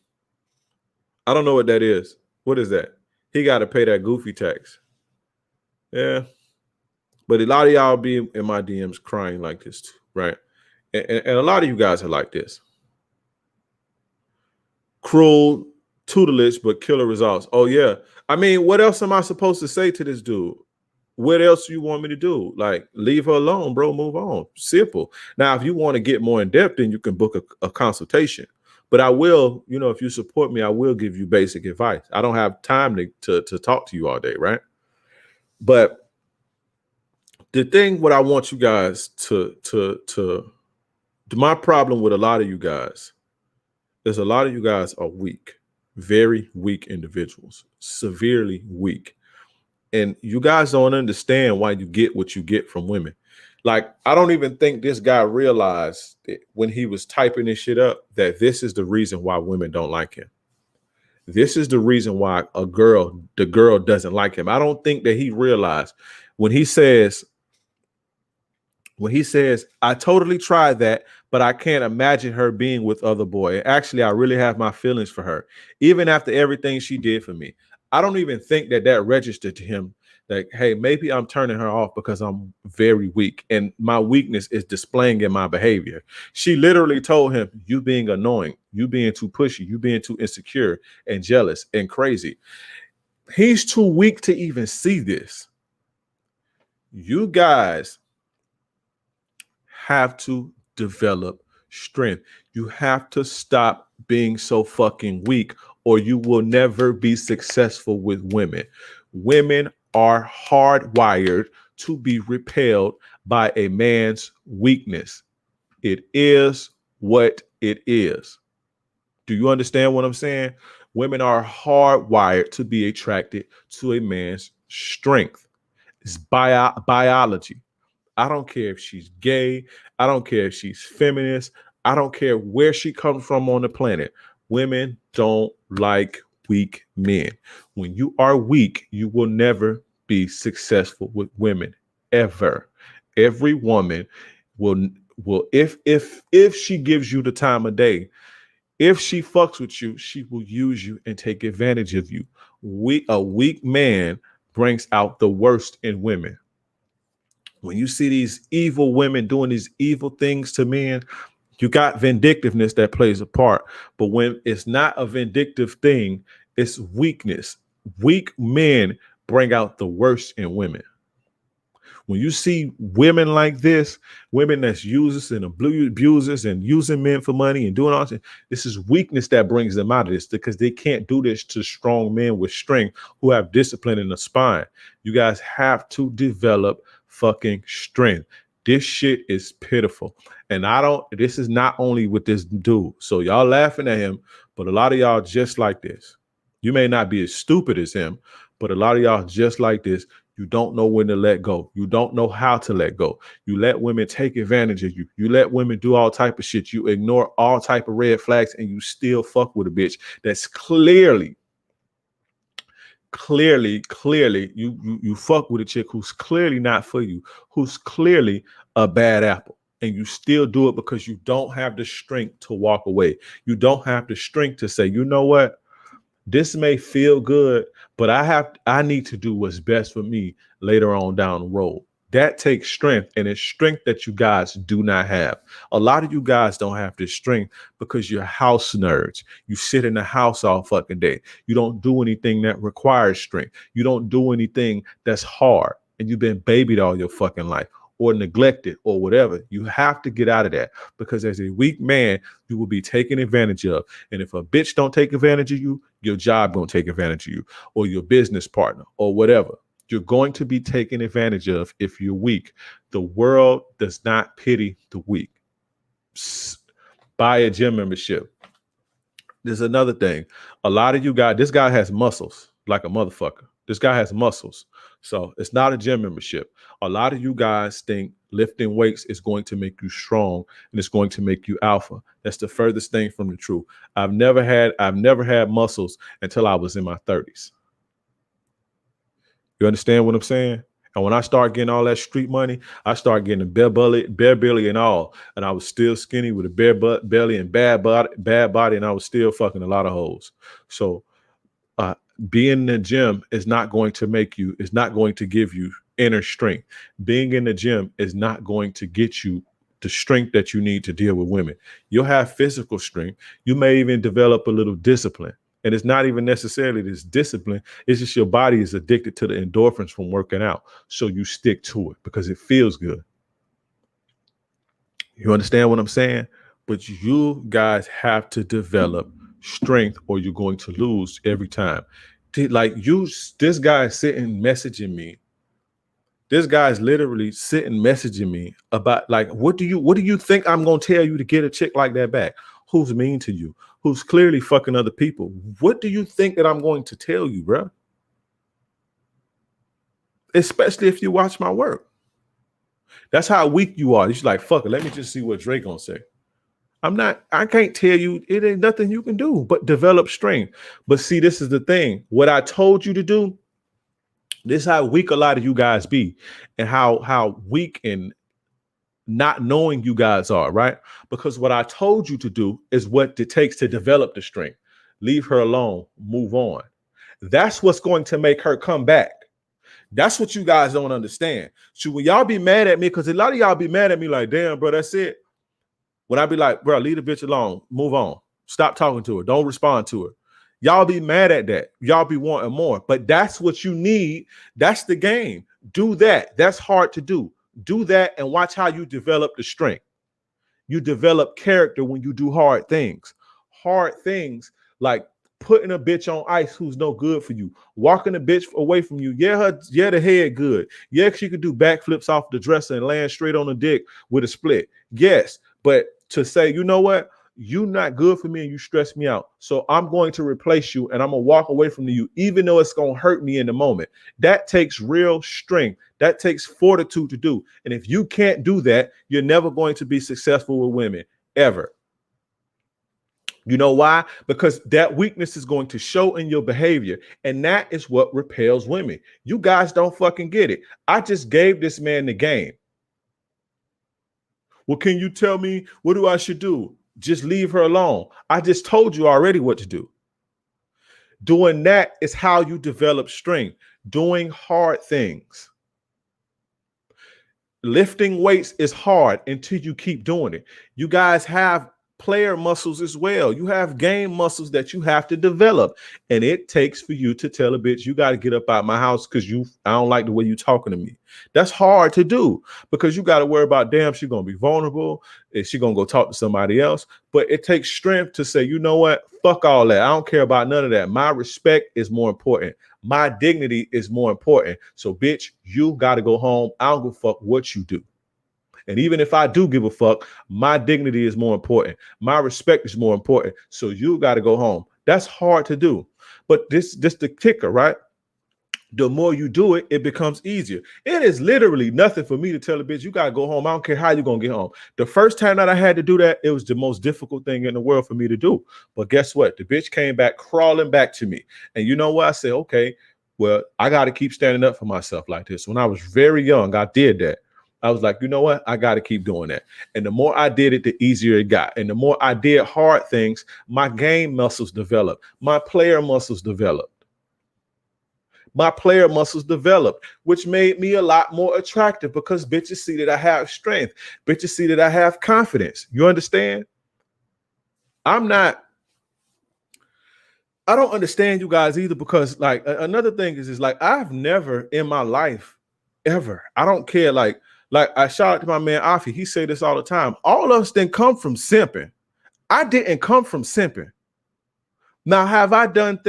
I don't know what that is. What is that? He got to pay that goofy tax. Yeah. But a lot of y'all be in my DMs crying like this too, right? And a lot of you guys are like this. Cruel tutelage, but killer results. Oh, yeah. I mean, what else am I supposed to say to this dude? What else do you want me to do? Like, leave her alone, bro. Move on. Simple. Now, if you want to get more in depth, then you can book a consultation. But I will, if you support me, I will give you basic advice. I don't have time to talk to you all day, right? But the thing, what I want you guys my problem with a lot of you guys is a lot of you guys are weak, very weak individuals, severely weak. And you guys don't understand why you get what you get from women. Like, I don't even think this guy realized that when he was typing this shit up, that this is the reason why women don't like him. This is the reason why the girl doesn't like him. I don't think that he realized when he says, I totally tried that, but I can't imagine her being with other boy. Actually, I really have my feelings for her, even after everything she did for me. I don't even think that registered to him. Like, hey, maybe I'm turning her off because I'm very weak and my weakness is displaying in my behavior. She literally told him, you being annoying, you being too pushy, you being too insecure and jealous and crazy. He's too weak to even see this. You guys have to develop strength. You have to stop being so fucking weak, or you will never be successful with women. Women are hardwired to be repelled by a man's weakness. It is what it is. Do you understand what I'm saying? Women are hardwired to be attracted to a man's strength. It's biology. I don't care if she's gay. I don't care if she's feminist. I don't care where she comes from on the planet. Women don't like weak men. When you are weak, you will never be successful with women, ever. Every woman will will, if she gives you the time of day, if she fucks with you, she will use you and take advantage of you. A weak man brings out the worst in women. When you see these evil women doing these evil things to men, you got vindictiveness that plays a part. But when it's not a vindictive thing, it's weakness. Weak men bring out the worst in women. When you see women like this, women that's users and abusers and using men for money and doing all this, this is weakness that brings them out of this, because they can't do this to strong men with strength who have discipline in the spine. You guys have to develop fucking strength. This shit is pitiful. And this is not only with this dude. So y'all laughing at him, but a lot of y'all just like this. You may not be as stupid as him, but a lot of y'all just like this. You don't know when to let go. You don't know how to let go. You let women take advantage of you. You let women do all type of shit. You ignore all type of red flags, and you still fuck with a bitch that's clearly you fuck with a chick who's clearly not for you, who's clearly a bad apple, and you still do it because you don't have the strength to walk away. You don't have the strength to say, you know what? This may feel good, but I need to do what's best for me later on down the road. That takes strength, and it's strength that you guys do not have. A lot of you guys don't have this strength because you're house nerds. You sit in the house all fucking day. You don't do anything that requires strength. You don't do anything that's hard, and you've been babied all your fucking life or neglected or whatever. You have to get out of that, because as a weak man, you will be taken advantage of. And if a bitch don't take advantage of you, your job gonna take advantage of you, or your business partner or whatever. You're going to be taken advantage of if you're weak. The world does not pity the weak. Buy a gym membership. There's another thing. A lot of you guys, this guy has muscles like a motherfucker. This guy has muscles. So it's not a gym membership. A lot of you guys think lifting weights is going to make you strong and it's going to make you alpha. That's the furthest thing from the truth. I've never had muscles until I was in my 30s. You understand what I'm saying? And when I start getting all that street money, I start getting a bare belly and all. And I was still skinny with a bare belly and bad body, and I was still fucking a lot of hoes. So being in the gym is not going to give you inner strength. Being in the gym is not going to get you the strength that you need to deal with women. You'll have physical strength. You may even develop a little discipline. And it's not even necessarily this discipline. It's just your body is addicted to the endorphins from working out. So you stick to it because it feels good. You understand what I'm saying? But you guys have to develop strength or you're going to lose every time. This guy is sitting messaging me. This guy's literally sitting messaging me about what do you think I'm going to tell you to get a chick like that back? Who's mean to you? Who's clearly fucking other people? What do you think that I'm going to tell you, bro? Especially if you watch my work. That's how weak you are. You're like, fuck it, let me just see what Drake gonna say. I can't tell you, it ain't nothing you can do but develop strength. But see, this is the thing. What I told you to do, this is how weak a lot of you guys be, and how weak and not knowing you guys are, right? Because what I told you to do is what it takes to develop the strength. Leave her alone, move on. That's what's going to make her come back. That's what you guys don't understand. So when y'all be mad at me, because a lot of y'all be mad at me like, damn, bro, that's it. When I be like, bro, leave the bitch alone, move on. Stop talking to her. Don't respond to her. Y'all be mad at that. Y'all be wanting more. But that's what you need. That's the game. Do that. That's hard to do. Do that and watch how you develop the strength. You develop character when you do hard things. Hard things like putting a bitch on ice who's no good for you. Walking a bitch away from you. Yeah, the head good. Yeah, she could do backflips off the dresser and land straight on the dick with a split. Yes, but to say, you know what? You're not good for me and you stress me out. So I'm going to replace you and I'm going to walk away from you, even though it's going to hurt me in the moment. That takes real strength. That takes fortitude to do. And if you can't do that, you're never going to be successful with women, ever. You know why? Because that weakness is going to show in your behavior. And that is what repels women. You guys don't fucking get it. I just gave this man the game. Well, can you tell me what do I should do? Just leave her alone. I just told you already what to do. Doing that is how you develop strength. Doing hard things. Lifting weights is hard until you keep doing it. You guys have player muscles as well. You have game muscles that you have to develop. And it takes for you to tell a bitch, you got to get up out my house because I don't like the way you talking to me. That's hard to do because you got to worry about, damn, she's going to be vulnerable. Is she going to go talk to somebody else? But it takes strength to say, you know what? Fuck all that. I don't care about none of that. My respect is more important. My dignity is more important. So, bitch, you got to go home. I don't give a fuck what you do. And even if I do give a fuck, my dignity is more important. My respect is more important. So you got to go home. That's hard to do. But this the kicker, right? The more you do it, it becomes easier. It is literally nothing for me to tell a bitch, you got to go home. I don't care how you're going to get home. The first time that I had to do that, it was the most difficult thing in the world for me to do. But guess what? The bitch came back crawling back to me. And you know what? I said, okay, well, I got to keep standing up for myself like this. When I was very young, I did that. I was like, you know what? I got to keep doing that. And the more I did it, the easier it got. And the more I did hard things, my game muscles developed. My player muscles developed. My player muscles developed, which made me a lot more attractive because bitches see that I have strength. Bitches see that I have confidence. You understand? I don't understand you guys either because like another thing is like I've never in my life ever, I don't care, like I shout out to my man Afi. He say this all the time. All of us didn't come from simping. I didn't come from simping. Now, have I done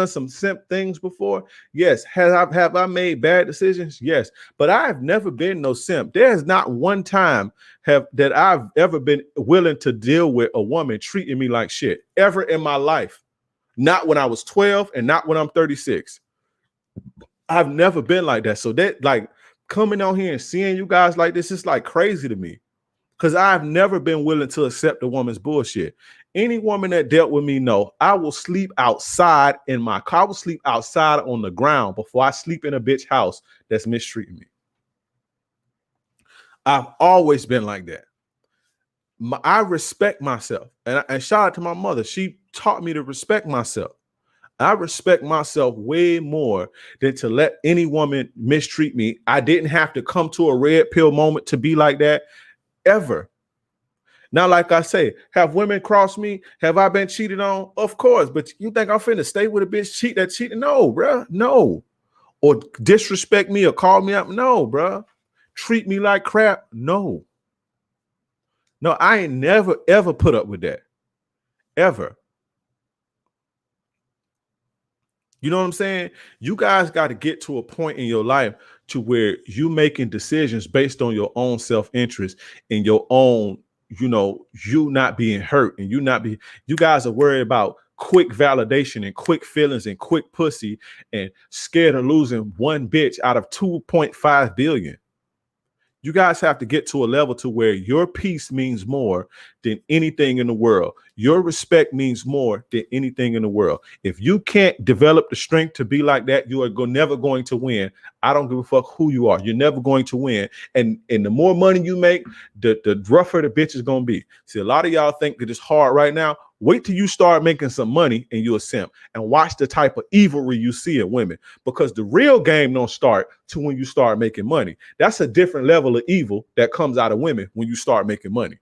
some simp things before? Yes. Have I made bad decisions? Yes. But I've never been no simp. There's not one time that I've ever been willing to deal with a woman treating me like shit ever in my life. Not when I was 12 and not when I'm 36. I've never been like that. So that like coming on here and seeing you guys like this is like crazy to me because I've never been willing to accept a woman's bullshit. Any woman that dealt with me know I will sleep outside in my car. I will sleep outside on the ground before I sleep in a bitch house that's mistreating me. I've always been like that. I respect myself. And shout out to my mother. She taught me to respect myself. I respect myself way more than to let any woman mistreat me. I didn't have to come to a red pill moment to be like that ever. Now, like I say, have women crossed me? Have I been cheated on? Of course. But you think I'm finna stay with a bitch cheating? No, bruh. No. Or disrespect me or call me up? No, bruh. Treat me like crap? No. No, I ain't never, ever put up with that. Ever. You know what I'm saying? You guys got to get to a point in your life to where you making decisions based on your own self-interest and your own, you know, you not being hurt and you guys are worried about quick validation and quick feelings and quick pussy and scared of losing one bitch out of 2.5 billion. You guys have to get to a level to where your peace means more than anything in the world. Your respect means more than anything in the world. If you can't develop the strength to be like that, you are never going to win. I don't give a fuck who you are. You're never going to win. And the more money you make, the rougher the bitch is going to be. See, a lot of y'all think that it's hard right now. Wait till you start making some money and you're a simp and watch the type of evilry you see in women, because the real game don't start to when you start making money. That's a different level of evil that comes out of women when you start making money.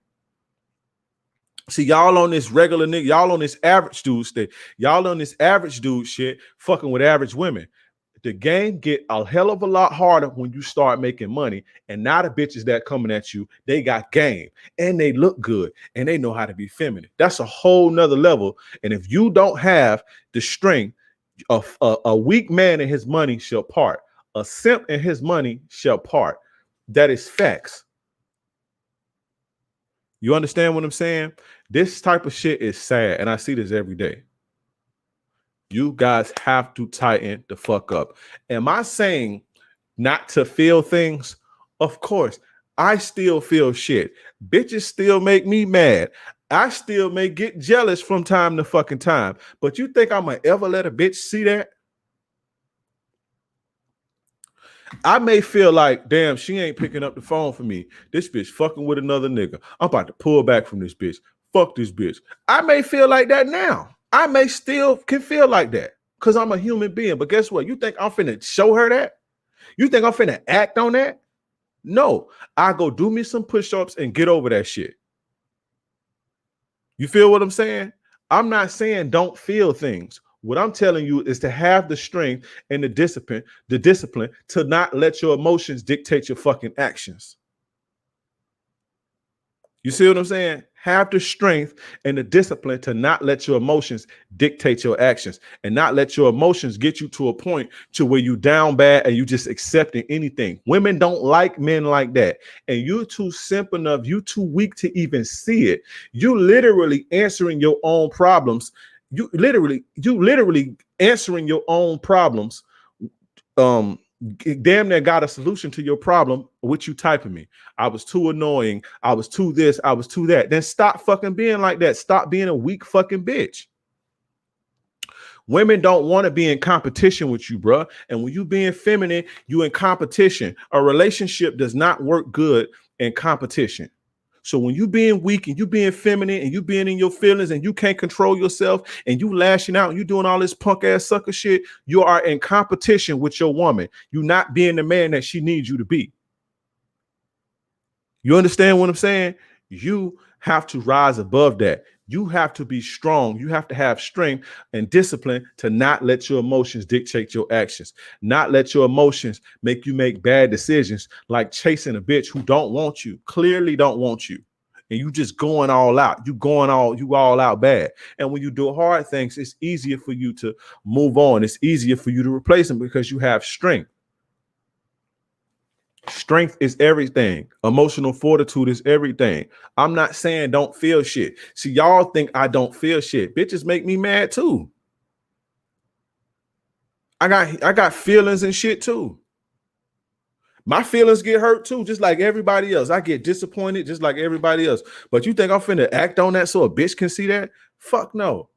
See, y'all on this regular nigga, y'all on this average dude shit, y'all on this average dude shit, fucking with average women. The game get a hell of a lot harder when you start making money. And now the bitches that coming at you, they got game and they look good and they know how to be feminine. That's a whole nother level. And if you don't have the strength of a weak man and his money shall part, a simp and his money shall part. That is facts. You understand what I'm saying? This type of shit is sad. And I see this every day. You guys have to tighten the fuck up. Am I saying not to feel things? Of course, I still feel shit. Bitches still make me mad. I still may get jealous from time to fucking time. But you think I'm gonna ever let a bitch see that? I may feel like, damn, she ain't picking up the phone for me. This bitch fucking with another nigga. I'm about to pull back from this bitch. Fuck this bitch. I may feel like that now. I may still can feel like that because I'm a human being. But guess what? You think I'm finna show her that? You think I'm finna act on that? No. I go do me some push-ups and get over that shit. You feel what I'm saying? I'm not saying don't feel things. What I'm telling you is to have the strength and the discipline to not let your emotions dictate your fucking actions. You see what I'm saying? Have the strength and the discipline to not let your emotions dictate your actions and not let your emotions get you to a point to where you down bad and you just accepting anything. Women don't like men like that. And you're too simple enough, you too weak to even see it. You literally answering your own problems. You literally answering your own problems. Damn near got a solution to your problem with you typing me. I was too annoying. I was too this. I was too that. Then stop fucking being like that. Stop being a weak fucking bitch. Women don't want to be in competition with you, bro. And when you being feminine, you in competition. A relationship does not work good in competition. So when you being weak and you being feminine and you being in your feelings and you can't control yourself and you lashing out and you doing all this punk ass sucker shit, you are in competition with your woman. You're not being the man that she needs you to be. You understand what I'm saying? You have to rise above that. You have to be strong. You have to have strength and discipline to not let your emotions dictate your actions, not let your emotions make you make bad decisions like chasing a bitch who don't want you, clearly don't want you. And you just going all out. You all out bad. And when you do hard things, it's easier for you to move on. It's easier for you to replace them because you have strength. Strength is everything. Emotional fortitude is everything. I'm not saying don't feel shit. See, y'all think I don't feel shit. Bitches make me mad too. I got feelings and shit too. My feelings get hurt too, just like everybody else. I get disappointed just like everybody else. But you think I'm finna act on that so a bitch can see that? Fuck no.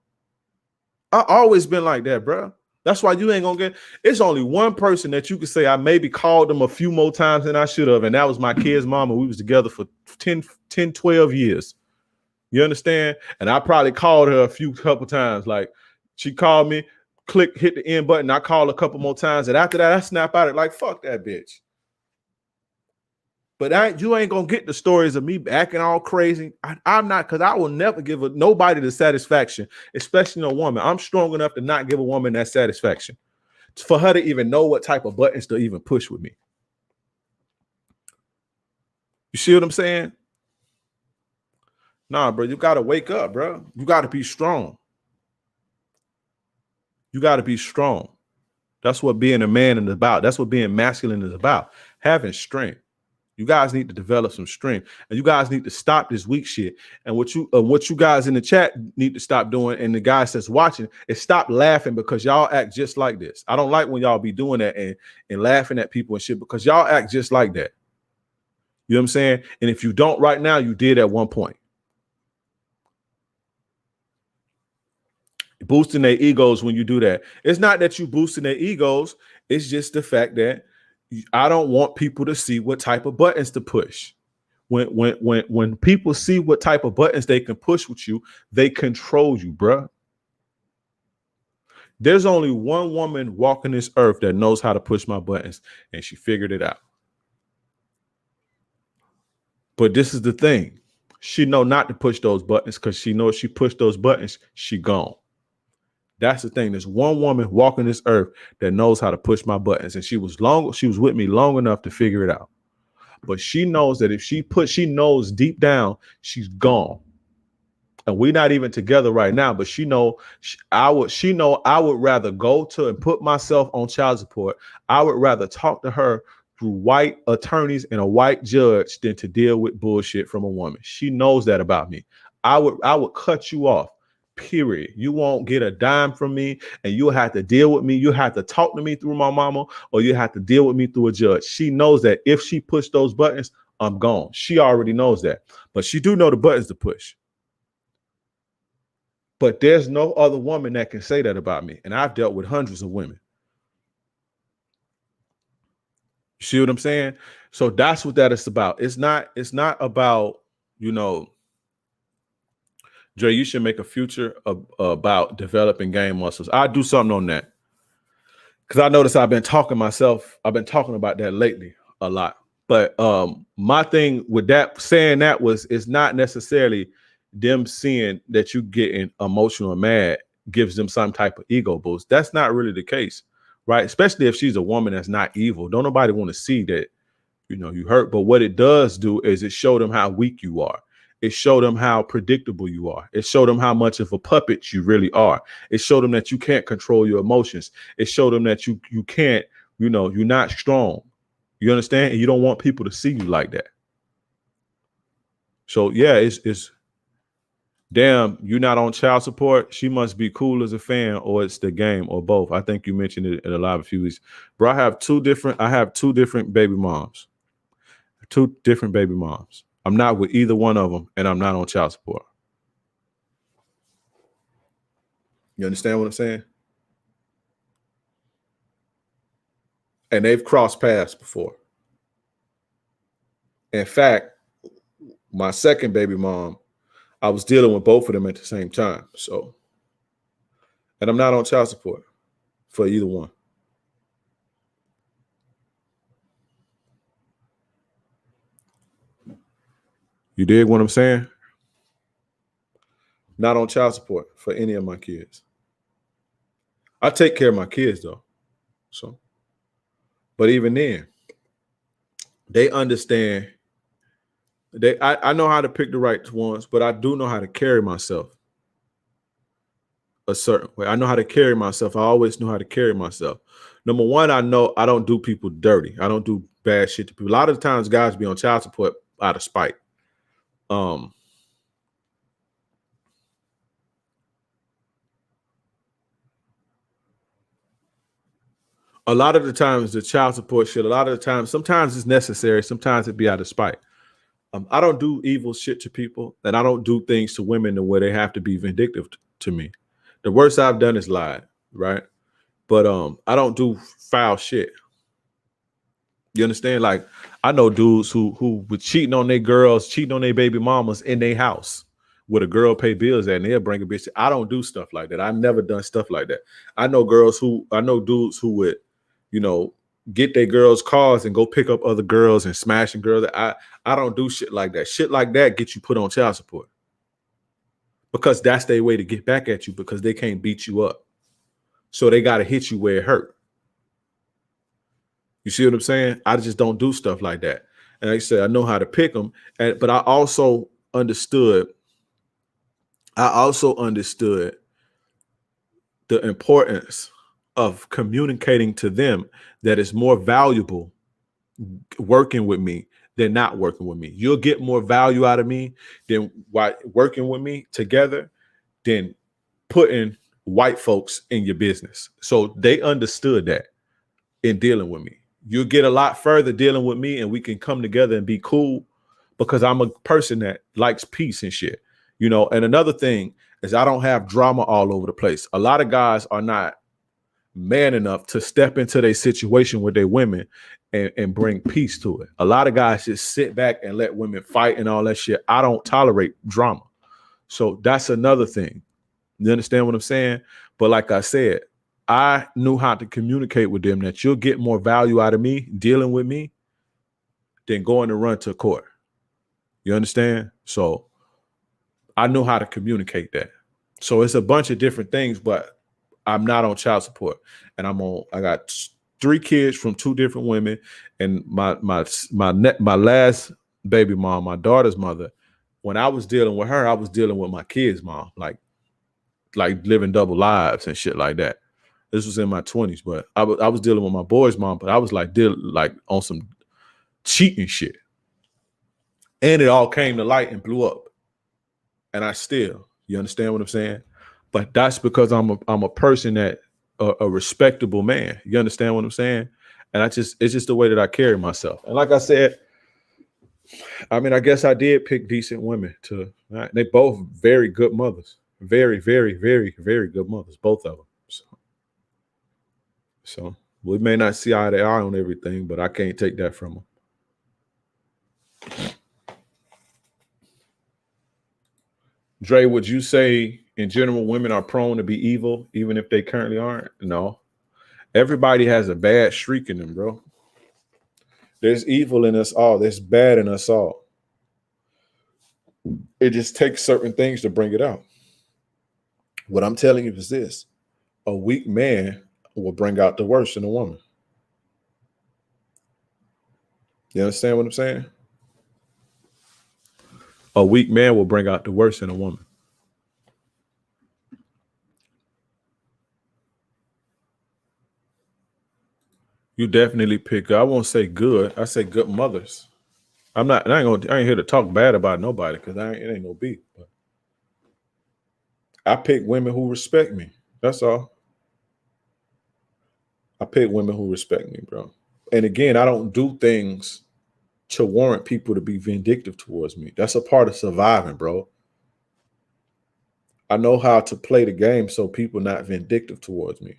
I always been like that, bro. That's why you ain't gonna get. It's only one person that you could say I maybe called them a few more times than I should have, and that was my kid's mama. We was together for 10, 12 years. You understand? And I probably called her a couple times. Like she called me, hit the end button. I called a couple more times, and after that, I snap out it like fuck that bitch. But you ain't gonna get the stories of me acting all crazy. I'm not, because I will never give nobody the satisfaction, especially a woman. I'm strong enough to not give a woman that satisfaction for her to even know what type of buttons to even push with me. You see what I'm saying? Nah, bro, you gotta wake up, bro. You gotta be strong. You gotta be strong. That's what being a man is about. That's what being masculine is about. Having strength. You guys need to develop some strength, and you guys need to stop this weak shit. And what you guys in the chat need to stop doing, and the guys that's watching, is stop laughing because y'all act just like this. I don't like when y'all be doing that and laughing at people and shit because y'all act just like that. You know what I'm saying? And if you don't right now, you did at one point. Boosting their egos when you do that. It's not that you boosting their egos. It's just the fact that I don't want people to see what type of buttons to push. When people see what type of buttons they can push with you, they control you, bruh. There's only one woman walking this earth that knows how to push my buttons, and she figured it out. But this is the thing. She know not to push those buttons because she knows she pushed those buttons, she gone. That's the thing. There's one woman walking this earth that knows how to push my buttons, and she was with me long enough to figure it out. But she knows that if she knows deep down she's gone, and we're not even together right now. But I would rather go to and put myself on child support. I would rather talk to her through white attorneys and a white judge than to deal with bullshit from a woman. She knows that about me. I would cut you off. Period. You won't get a dime from me, and you'll have to deal with me. You have to talk to me through my mama, or you have to deal with me through a judge. She knows that if she pushed those buttons, I'm gone. She already knows that, but she do know the buttons to push. But there's no other woman that can say that about me, and I've dealt with hundreds of women. See what I'm saying? So that's what that is about. It's not about, Dre, you should make a future about developing game muscles. I do something on that. Because I noticed I've been talking about that lately a lot. But my thing with that, saying that it's not necessarily them seeing that you getting emotional and mad gives them some type of ego boost. That's not really the case, right? Especially if she's a woman that's not evil. Don't nobody want to see that, you hurt. But what it does do is it show them how weak you are. It showed them how predictable you are. It showed them how much of a puppet you really are. It showed them that you can't control your emotions. It showed them that you can't, you're not strong. You understand? And you don't want people to see you like that. So yeah, it's damn, you're not on child support. She must be cool as a fan, or it's the game, or both. I think you mentioned it in a live a few weeks. Bro, I have two different baby moms. Two different baby moms. I'm not with either one of them, and I'm not on child support. You understand what I'm saying? And they've crossed paths before. In fact, my second baby mom, I was dealing with both of them at the same time. So, and I'm not on child support for either one. You dig what I'm saying? Not on child support for any of my kids. I take care of my kids though. So, but even then, they understand. I know how to pick the right ones, but I do know how to carry myself a certain way. I know how to carry myself. I always know how to carry myself. Number one, I know I don't do people dirty. I don't do bad shit to people. A lot of the times guys be on child support out of spite. A lot of the times the child support shit, sometimes it's necessary. Sometimes it be out of spite. I don't do evil shit to people, and I don't do things to women the way they have to be vindictive to me. The worst I've done is lied, right? But I don't do foul shit. You understand? Like, I know dudes who were cheating on their girls, cheating on their baby mamas in their house where the girl pay bills at, and they'll bring a bitch. I don't do stuff like that. I've never done stuff like that. I know dudes who would, get their girls' cars and go pick up other girls and smashing girls. I don't do shit like that. Shit like that gets you put on child support. Because that's their way to get back at you, because they can't beat you up. So they got to hit you where it hurt. You see what I'm saying? I just don't do stuff like that. And like I said, I know how to pick them. But I also understood the importance of communicating to them that it's more valuable working with me than not working with me. You'll get more value out of me than working with me together than putting white folks in your business. So they understood that in dealing with me. You'll get a lot further dealing with me, and we can come together and be cool, because I'm a person that likes peace and shit. And another thing is I don't have drama all over the place. A lot of guys are not man enough to step into their situation with their women and bring peace to it. A lot of guys just sit back and let women fight and all that shit. I don't tolerate drama. So that's another thing. You understand what I'm saying? But like I said, I knew how to communicate with them that you'll get more value out of me dealing with me than going to run to court. You understand? So I know how to communicate that. So it's a bunch of different things, but I'm not on child support, and I got 3 kids from 2 different women, and my last baby mom, my daughter's mother. When I was dealing with her, I was dealing with my kids' mom, like living double lives and shit like that. This was in my 20s, but I was dealing with my boy's mom, but I was like on some cheating shit, and it all came to light and blew up. And you understand what I'm saying? But that's because I'm a person that a respectable man. You understand what I'm saying? And it's just the way that I carry myself. And like I said, I mean, I guess I did pick decent women they both very good mothers. Very, very, very, very good mothers, both of them. So We may not see eye to eye on everything, but I can't take that from them. Dre, would you say in general women are prone to be evil even if they currently aren't? No. Everybody has a bad streak in them, bro. There's evil in us all. There's bad in us all. It just takes certain things to bring it out. What I'm telling you is this: a weak man will bring out the worst in a woman. You understand what I'm saying? A weak man will bring out the worst in a woman. You definitely pick. I won't say good. I say good mothers. I ain't here to talk bad about nobody because it ain't no beef. But I pick women who respect me. That's all. I pick women who respect me, bro. And again, I don't do things to warrant people to be vindictive towards me. That's a part of surviving, bro. I know how to play the game so people not vindictive towards me.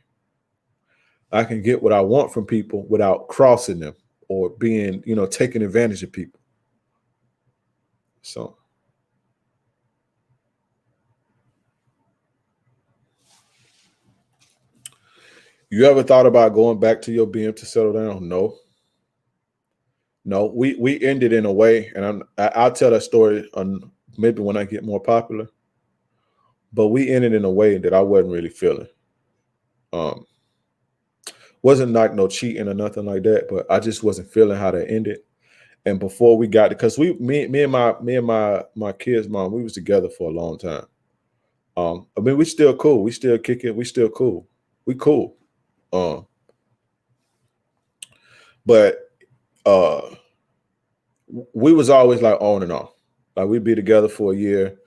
I can get what I want from people without crossing them or being, taking advantage of people. So you ever thought about going back to your BM to settle down? No. We ended in a way, and I'll tell that story on maybe when I get more popular. But we ended in a way that I wasn't really feeling. Wasn't like no cheating or nothing like that, but I just wasn't feeling how that ended. And before we got, because me and my kids' mom, we was together for a long time. I mean, we still cool. We still kick it. We still cool. We cool. But we was always like on and off. Like we'd be together for a year.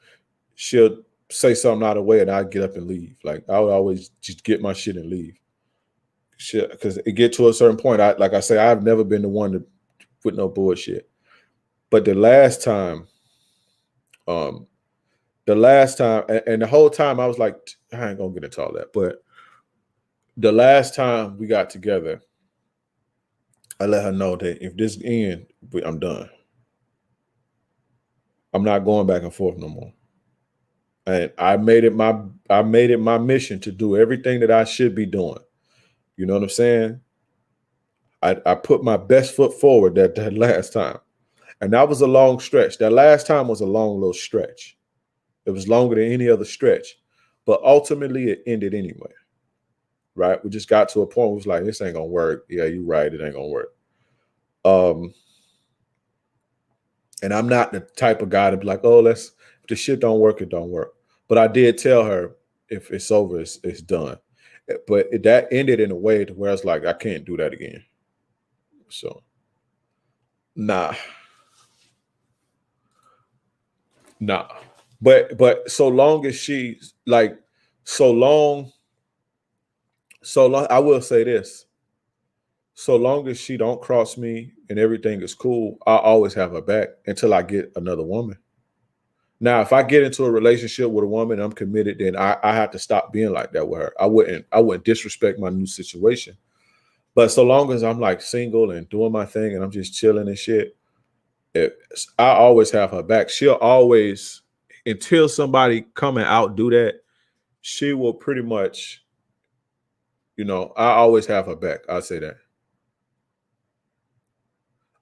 She'll say something out of the way and I'd get up and leave. Like I would always just get my shit and leave. Shit, because it get to a certain point. Like I say, I've never been the one to put no bullshit. But the last time, and the whole time I was like, I ain't gonna get into all that. But the last time we got together, I let her know that if this ends, I'm done. I'm not going back and forth no more. And I made it my mission to do everything that I should be doing. You know what I'm saying? I put my best foot forward that last time. And that was a long stretch. That last time was a long little stretch. It was longer than any other stretch. But ultimately, it ended anyway. Right? We just got to a point where it was like, this ain't going to work. Yeah, you're right. It ain't going to work. And I'm not the type of guy to be like, oh, if the shit don't work, it don't work. But I did tell her, if it's over, it's done. But that ended in a way to where it's like, I can't do that again. So, nah. But so long as she's like, so long, I will say this. So long as she don't cross me and everything is cool, I always have her back until I get another woman. Now, if I get into a relationship with a woman, I'm committed, then I have to stop being like that with her. I wouldn't disrespect my new situation. But so long as I'm like single and doing my thing and I'm just chilling and shit, I always have her back. She'll always, until somebody come and outdo that, she will pretty much, I always have her back. I'll say that.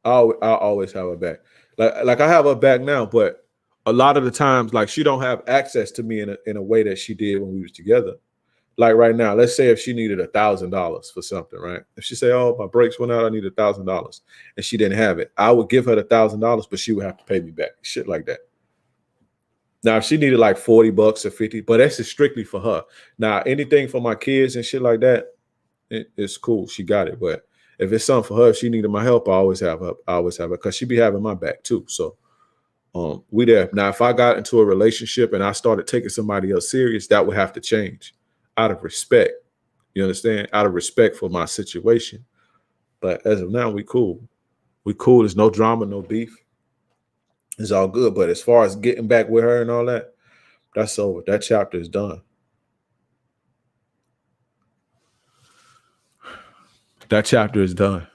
I'll always have her back. Like I have her back now, but a lot of the times, like she don't have access to me in a way that she did when we was together. Like right now, let's say if she needed $1,000 for something, right? If she say, "Oh, my brakes went out, I need $1,000," and she didn't have it, I would give her the $1,000, but she would have to pay me back. Shit like that. Now, if she needed like $40 or 50, but that's just strictly for her. Now, anything for my kids and shit like that, it's cool. She got it. But if it's something for her, if she needed my help, I always have her. Because she be having my back too. So we there. Now, if I got into a relationship and I started taking somebody else serious, that would have to change out of respect. You understand? Out of respect for my situation. But as of now, we cool. We cool. There's no drama, no beef. It's all good. But as far as getting back with her and all that, that's over. That chapter is done. That chapter is done.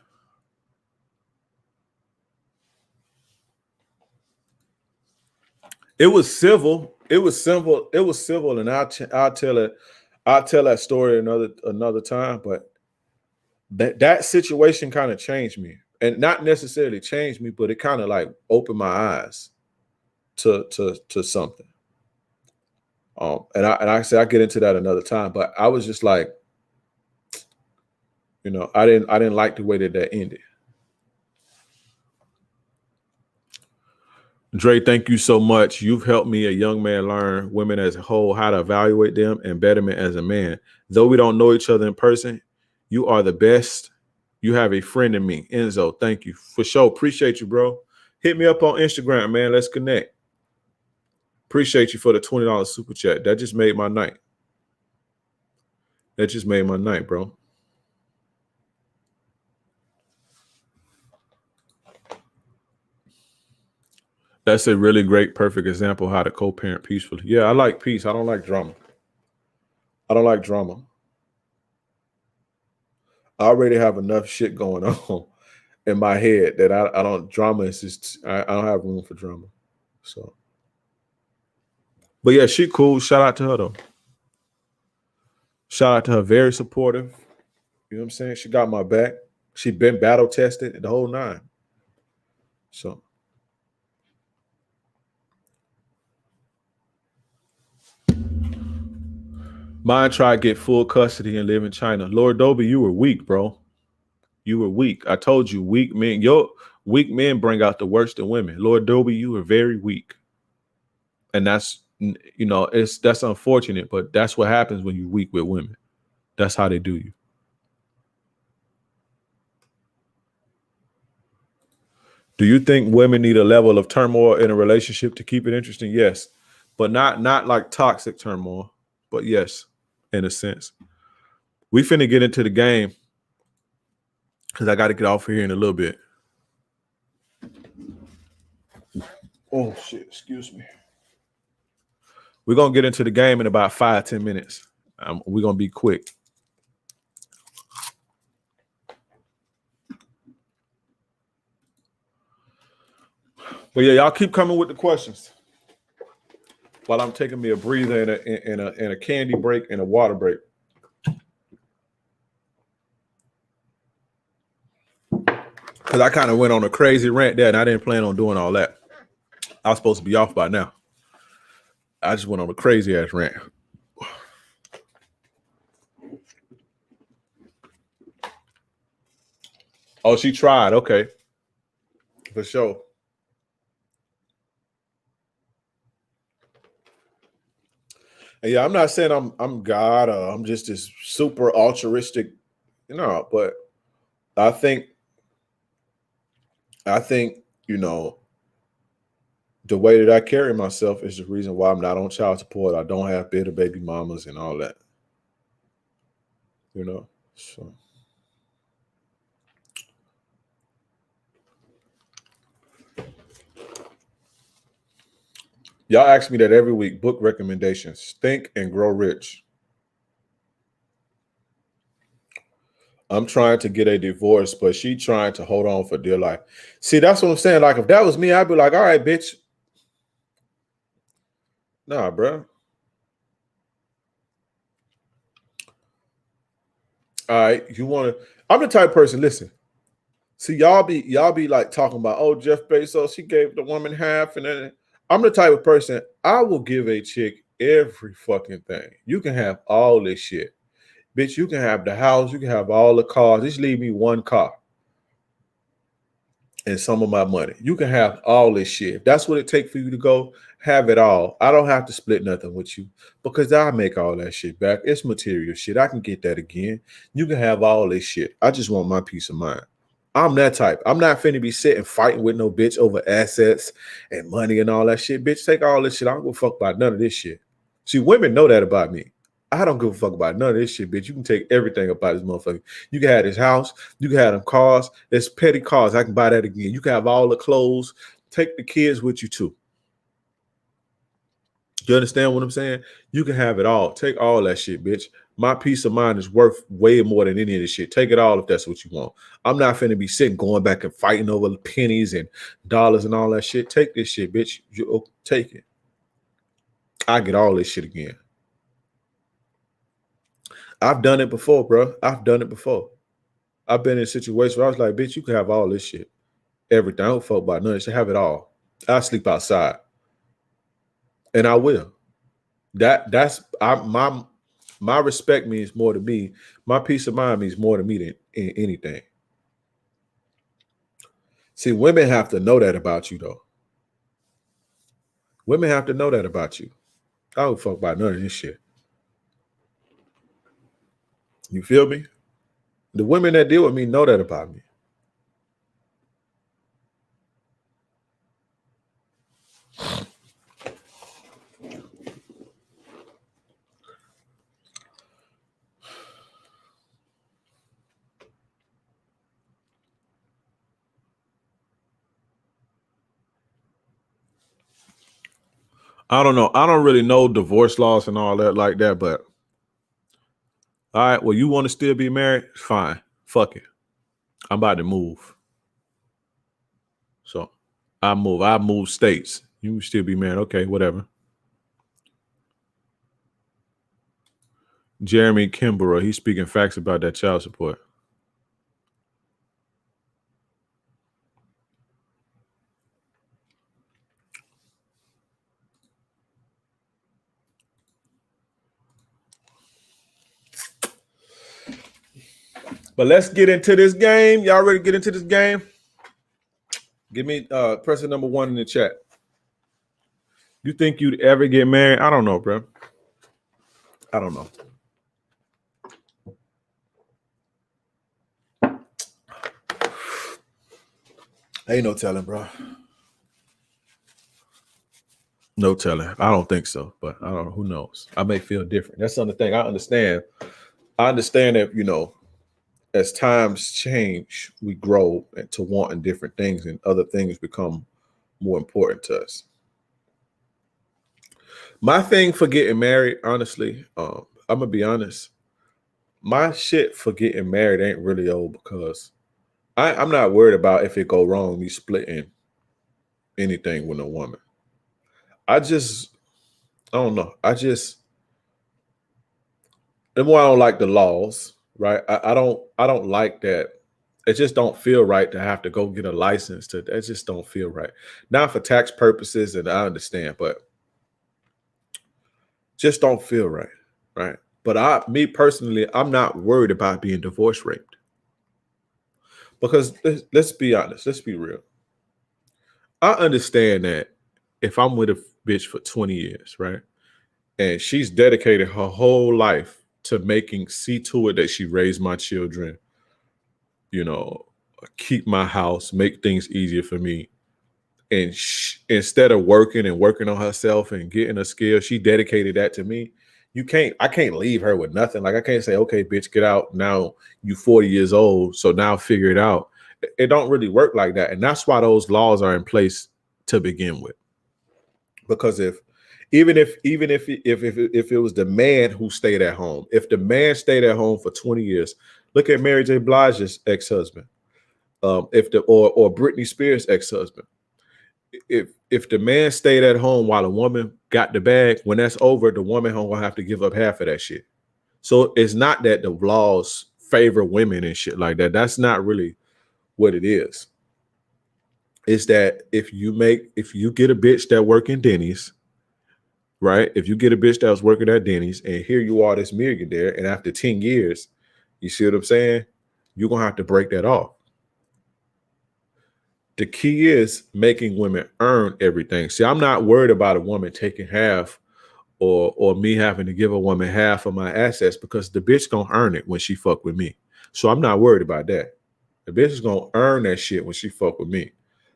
It was civil. It was civil. It was civil, and I'll tell it. I'll tell that story another time. But that situation kind of changed me, and not necessarily changed me, but it kind of like opened my eyes to something. And I say I get into that another time. But I was just like, you know, I didn't like the way that ended. Dre, thank you so much. You've helped me, a young man, learn women as a whole, how to evaluate them and betterment as a man. Though we don't know each other in person, you are the best. You have a friend in me. Enzo, thank you. For sure. Appreciate you, bro. Hit me up on Instagram, man. Let's connect. Appreciate you for the $20 super chat. That just made my night. That just made my night, bro. That's a really great, perfect example of how to co-parent peacefully. Yeah, I like peace. I don't like drama. I don't like drama. I already have enough shit going on in my head that I don't, drama is just, I don't have room for drama. So, but yeah, she cool. Shout out to her though. Shout out to her. Very supportive. You know what I'm saying? She got my back. She been battle tested the whole nine. So. Mine tried to get full custody and live in China. Lord Dobie, you were weak, bro. You were weak. I told you, weak men. Your weak men bring out the worst in women. Lord Dobie, you were very weak. And that's, you know, that's unfortunate, but that's what happens when you're weak with women. That's how they do you. Do you think women need a level of turmoil in a relationship to keep it interesting? Yes, but not like toxic turmoil, but yes, in a sense. We finna get into the game because I got to get off here in a little bit. Oh, shit. Excuse me. We're going to get into the game in about 5-10 minutes. We're going to be quick. But yeah, y'all keep coming with the questions while I'm taking me a breather and a candy break and a water break. Because I kind of went on a crazy rant there, and I didn't plan on doing all that. I was supposed to be off by now. I just went on a crazy ass rant. Oh, she tried. Okay. For sure. And yeah, I'm not saying I'm God or I'm just this super altruistic, you know, but I think, you know, the way that I carry myself is the reason why I'm not on child support. I don't have bitter baby mamas and all that. You know, so. Y'all ask me that every week. Book recommendations. Think and Grow Rich. I'm trying to get a divorce, but she trying to hold on for dear life. See, that's what I'm saying. Like, if that was me, I'd be like, all right, bitch. Nah, bro. All right, you want to? I'm the type of person. Listen, see, y'all be like talking about, oh, Jeff Bezos, he gave the woman half, and then I'm the type of person, I will give a chick every fucking thing. You can have all this shit. Bitch, you can have the house, you can have all the cars. Just leave me one car and some of my money. You can have all this shit. If that's what it takes for you to go, have it all. I don't have to split nothing with you because I make all that shit back. It's material shit. I can get that again. You can have all this shit. I just want my peace of mind. I'm that type. I'm not finna be sitting fighting with no bitch over assets and money and all that shit. Bitch, take all this shit. I don't give a fuck about none of this shit. See, women know that about me. I don't give a fuck about none of this shit, bitch. You can take everything about this motherfucker. You can have this house. You can have them cars. There's petty cars. I can buy that again. You can have all the clothes. Take the kids with you too. You understand what I'm saying? You can have it all. Take all that shit, bitch. My peace of mind is worth way more than any of this shit. Take it all if that's what you want. I'm not finna be sitting going back and fighting over pennies and dollars and all that shit. Take this shit, bitch. Take it. I get all this shit again. I've done it before, bro. I've done it before. I've been in situations where I was like, bitch, you can have all this shit. Everything. I don't fuck about none. You should have it all. I sleep outside. And I will. My respect means more to me. My peace of mind means more to me than anything. See, women have to know that about you, though. Women have to know that about you. I don't fuck about none of this shit. You feel me? The women that deal with me know that about me. I don't know. I don't really know divorce laws and all that like that, but all right, well, you want to still be married? Fine. Fuck it. I'm about to move. So I move states. You can still be married. Okay, whatever. Jeremy Kimbrough, he's speaking facts about that child support. But let's get into this game. Y'all ready to get into this game? Give me person number 1 in the chat. You think you'd ever get married? I don't know, bro. I don't know. Ain't no telling, bro. No telling. I don't think so, but I don't know. Who knows? I may feel different. That's another thing. I understand that, you know, as times change, we grow into wanting different things and other things become more important to us. My thing for getting married, honestly, I'm going to be honest. My shit for getting married ain't really old because I'm not worried about if it go wrong, me splitting anything with a woman. I don't know. Number one, I don't like the laws, right? I don't like that. It just don't feel right to have to go get a license it just don't feel right. Not for tax purposes, and I understand, but just don't feel right, right? But me personally, I'm not worried about being divorce raped. Because let's be honest, let's be real. I understand that if I'm with a bitch for 20 years, right? And she's dedicated her whole life to see to it that she raised my children, you know, keep my house, make things easier for me. And instead of working on herself and getting a skill, she dedicated that to me. I can't leave her with nothing. Like I can't say, okay, bitch, get out. Now you 40 years old. So now figure it out. It don't really work like that. And that's why those laws are in place to begin with. Because if it was the man who stayed at home, if the man stayed at home for 20 years, look at Mary J. Blige's ex-husband, or Britney Spears' ex-husband. If the man stayed at home while a woman got the bag, when that's over, the woman gonna have to give up half of that shit. So it's not that the laws favor women and shit like that. That's not really what it is. It's that if you get a bitch that work in Denny's, right? If you get a bitch that was working at Denny's and here you are, this millionaire, and after 10 years, you see what I'm saying? You're gonna have to break that off. The key is making women earn everything. See, I'm not worried about a woman taking half or me having to give a woman half of my assets because the bitch gonna earn it when she fuck with me. So I'm not worried about that. The bitch is gonna earn that shit when she fuck with me.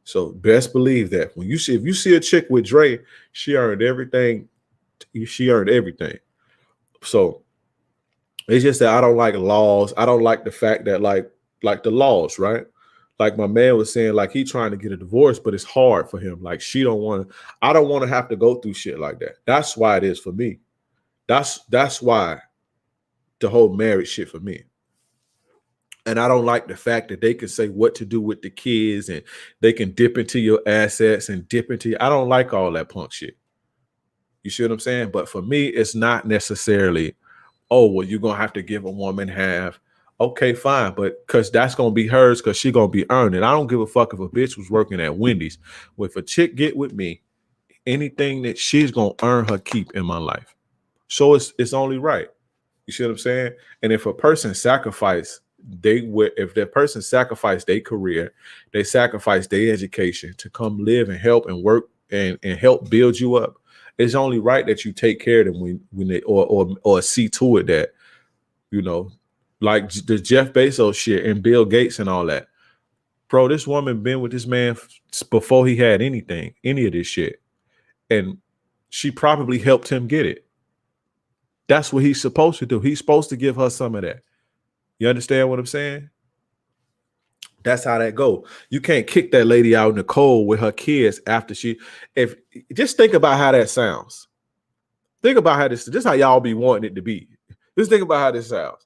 So best believe that if you see a chick with Dre, she earned everything. She earned everything. So it's just that I don't like laws. I don't like the fact that like the laws, right? Like my man was saying, like he trying to get a divorce, but it's hard for him. Like I don't want to have to go through shit like that. That's why it is for me. That's why the whole marriage shit for me. And I don't like the fact that they can say what to do with the kids and they can dip into your assets and dip into I don't like all that punk shit. You see what I'm saying? But for me, it's not necessarily, oh, well, you're going to have to give a woman half. Okay, fine. But because that's going to be hers because she's going to be earning. I don't give a fuck if a bitch was working at Wendy's. Well, if a chick get with me, anything that she's going to earn her keep in my life. So it's only right. You see what I'm saying? And if a person sacrifice, if that person sacrificed their career, they sacrifice their education to come live and help and work and help build you up, it's only right that you take care of them when they or see to it that, you know, like the Jeff Bezos shit and Bill Gates and all that. Bro, this woman been with this man before he had any of this shit. And she probably helped him get it. That's what he's supposed to do. He's supposed to give her some of that. You understand what I'm saying? That's how that go. You can't kick that lady out in the cold with her kids after just think about how that sounds. Think about how this is how y'all be wanting it to be. Just think about how this sounds.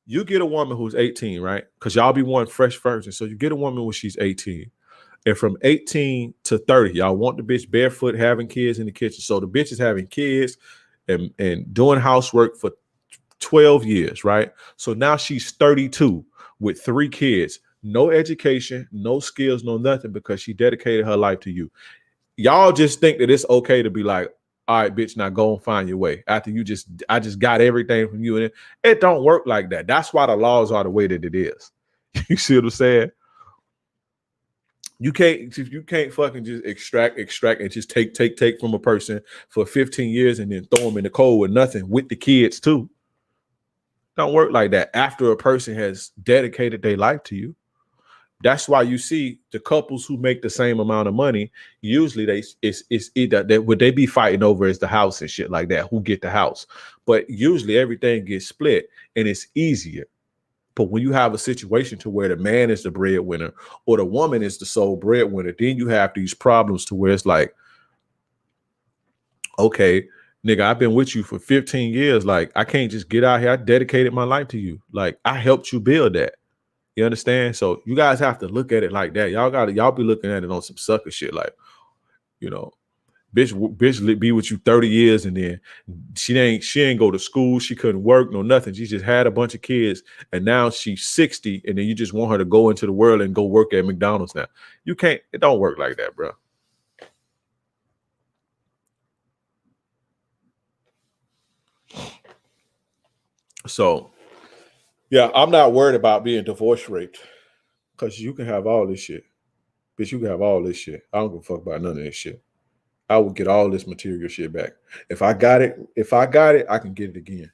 You get a woman who's 18, right? Because y'all be wanting fresh virgin. So you get a woman when she's 18. And from 18 to 30, y'all want the bitch barefoot having kids in the kitchen. So the bitch is having kids and doing housework for 12 years, right? So now she's 32 with 3 kids, no education, no skills, no nothing, because she dedicated her life to you. Y'all just think that it's okay to be like, all right, bitch, now go and find your way. After I just got everything from you. And it don't work like that. That's why the laws are the way that it is. You see what I'm saying? You can't fucking just extract and just take from a person for 15 years and then throw them in the cold with nothing with the kids too. Don't work like that after a person has dedicated their life to you. That's why you see the couples who make the same amount of money, usually it's either that what they be fighting over is the house and shit like that, who get the house. But usually everything gets split and it's easier. But when you have a situation to where the man is the breadwinner or the woman is the sole breadwinner, then you have these problems to where it's like, okay, nigga, I've been with you for 15 years. Like, I can't just get out here. I dedicated my life to you. Like, I helped you build that. You understand? So you guys have to look at it like that. Y'all be looking at it on some sucker shit. Like, you know, bitch be with you 30 years and then she ain't go to school. She couldn't work, no nothing. She just had a bunch of kids and now she's 60 and then you just want her to go into the world and go work at McDonald's now. You can't, it don't work like that, bro. So, yeah, I'm not worried about being divorce raped because you can have all this shit. Bitch, you can have all this shit. I don't give a fuck about none of this shit. I will get all this material shit back. If I got it, I can get it again.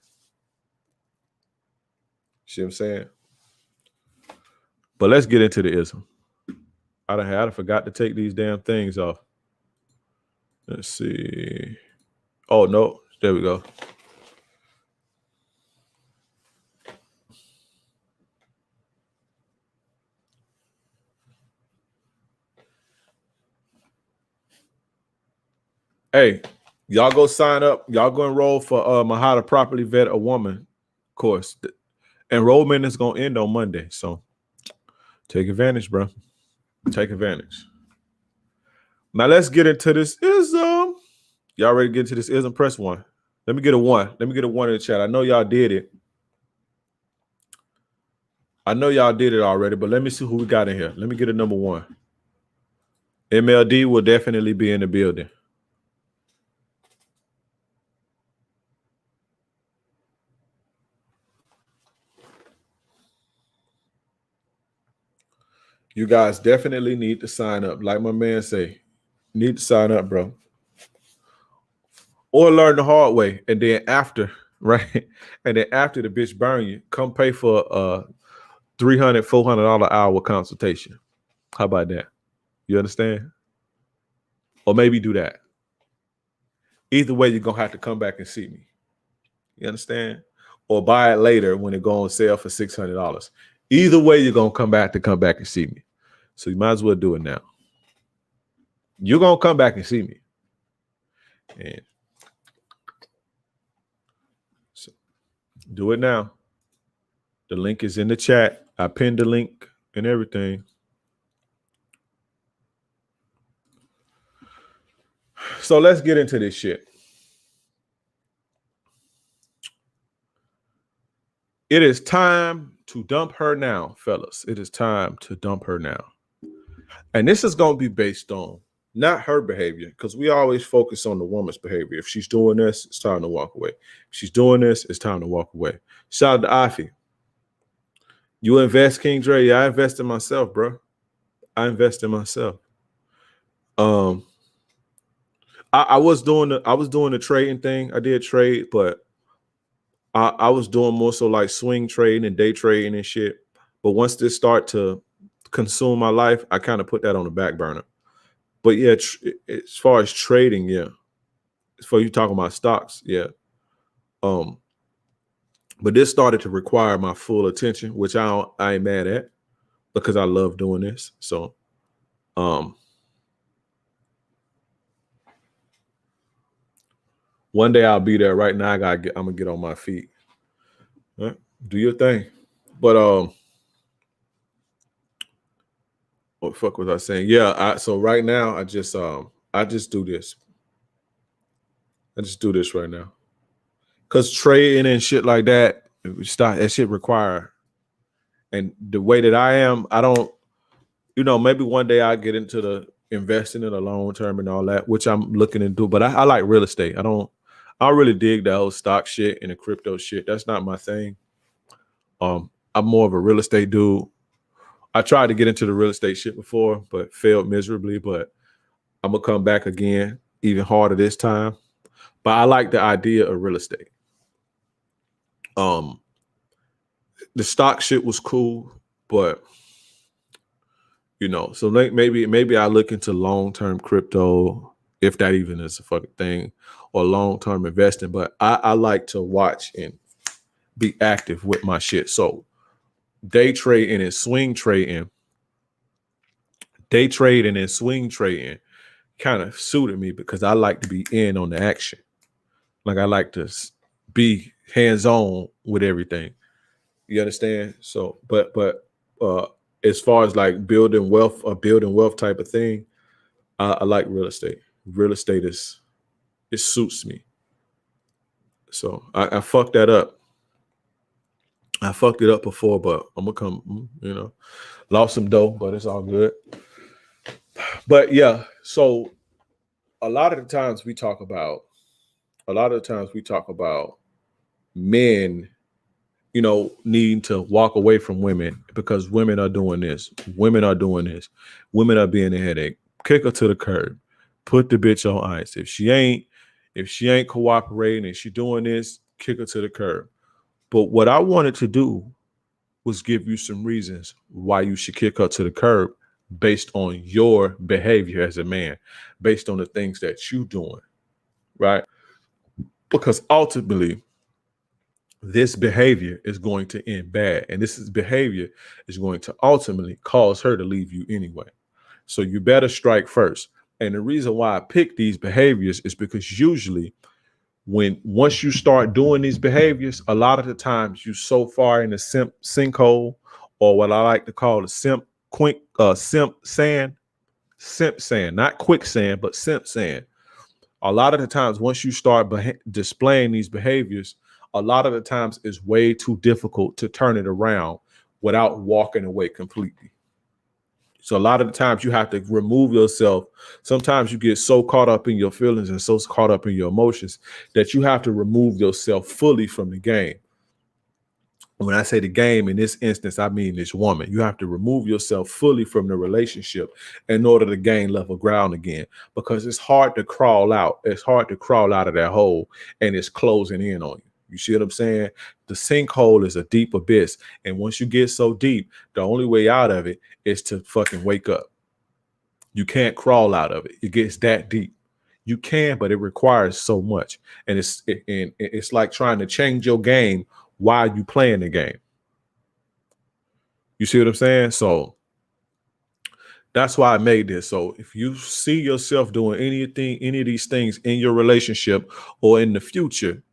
See what I'm saying? But let's get into the ism. I forgot to take these damn things off. Let's see. Oh, no. There we go. Hey, y'all go sign up. Y'all go enroll for How to Properly Vet a Woman course. The enrollment is going to end on Monday. So take advantage, bro. Take advantage. Now let's get into this ism. Y'all ready to get into this ism? Press 1. Let me get a 1. Let me get a 1 in the chat. I know y'all did it. I know y'all did it already, but let me see who we got in here. Let me get a number 1. MLD will definitely be in the building. You guys definitely need to sign up. Like my man say, need to sign up, bro. Or learn the hard way. And then after, right? And then after the bitch burn you, come pay for a $300, $400 hour consultation. How about that? You understand? Or maybe do that. Either way, you're going to have to come back and see me. You understand? Or buy it later when it go on sale for $600. Either way, you're going to come back and see me. So you might as well do it now. You're going to come back and see me. And so Do it now. The link is in the chat. I pinned the link and everything. So let's get into this shit. It is time to dump her now, fellas. It is time to dump her now. And this is going to be based on not her behavior, because we always focus on the woman's behavior. If she's doing this, it's time to walk away. If she's doing this, it's time to walk away. Shout out to Afi. You invest, King Dre? Yeah, I invest in myself, bro. I invest in myself. I was doing the trading thing. I did trade, but I was doing more so like swing trading and day trading and shit. But once this start to consume my life, I kind of put that on the back burner. But yeah, as far as trading, yeah. As far as you talking about stocks, yeah. But this started to require my full attention, which I ain't mad at because I love doing this. So, one day I'll be there. Right now, I'm gonna get on my feet. Right? Do your thing. But what the fuck was I saying? Yeah. So right now, I just do this. I just do this right now. Cause trading and shit like that, that shit require. And the way that I am, I don't, maybe one day I get into the investing in the long term and all that, which I'm looking into. But I like real estate. I don't really dig the whole stock shit and the crypto shit. That's not my thing. I'm more of a real estate dude. I tried to get into the real estate shit before, but failed miserably. But I'm gonna come back again, even harder this time. But I like the idea of real estate. The stock shit was cool, but so maybe I look into long-term crypto, if that even is a fucking thing, or long-term investing. But I like to watch and be active with my shit. So day trading and swing trading kind of suited me because I like to be in on the action. Like I like to be hands-on with everything. You understand? So, but as far as like building wealth type of thing, I like real estate. Real estate it suits me. So I fucked that up. I fucked it up before, but I'm gonna come, lost some dough, but it's all good. But yeah, so a lot of the times we talk about men, needing to walk away from women because women are doing this. Women are being a headache. Kick her to the curb. Put the bitch on ice. If she ain't cooperating and she doing this, kick her to the curb. But what I wanted to do was give you some reasons why you should kick her to the curb based on your behavior as a man, based on the things that you doing, right? Because ultimately, this behavior is going to end bad. And behavior is going to ultimately cause her to leave you anyway. So you better strike first. And the reason why I pick these behaviors is because usually once you start doing these behaviors, a lot of the times you so far in the sinkhole, or what I like to call the simp sand, not quicksand, but simp sand. A lot of the times, once you start displaying these behaviors, a lot of the times it's way too difficult to turn it around without walking away completely. So a lot of the times you have to remove yourself. Sometimes you get so caught up in your feelings and so caught up in your emotions that you have to remove yourself fully from the game. When I say the game, in this instance, I mean this woman. You have to remove yourself fully from the relationship in order to gain level ground again, because it's hard to crawl out. It's hard to crawl out of that hole, and it's closing in on you. You see what I'm saying? The sinkhole is a deep abyss. And once you get so deep, the only way out of it is to fucking wake up. You can't crawl out of it. It gets that deep. You can, but it requires so much. And it's like trying to change your game while you playing the game. You see what I'm saying? So that's why I made this. So if you see yourself doing any of these things in your relationship or in the future,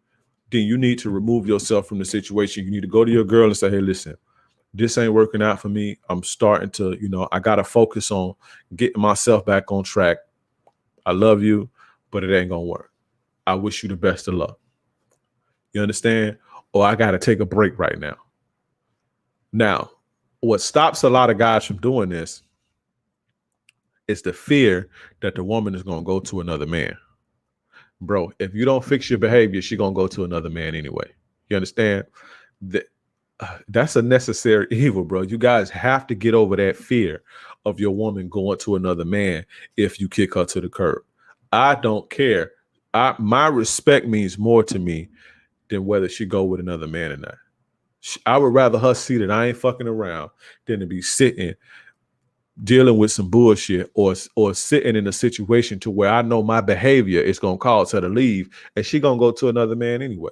then you need to remove yourself from the situation. You need to go to your girl and say, hey, listen, this ain't working out for me. I'm starting to, I got to focus on getting myself back on track. I love you, but it ain't going to work. I wish you the best of luck. You understand? Or I got to take a break right now. Now, what stops a lot of guys from doing this is the fear that the woman is going to go to another man. Bro, if you don't fix your behavior, she's going to go to another man anyway. You understand? That's a necessary evil, bro. You guys have to get over that fear of your woman going to another man if you kick her to the curb. I don't care. My respect means more to me than whether she go with another man or not. I would rather her see that I ain't fucking around than to be sitting dealing with some bullshit or sitting in a situation to where I know my behavior is going to cause her to leave and she going to go to another man anyway.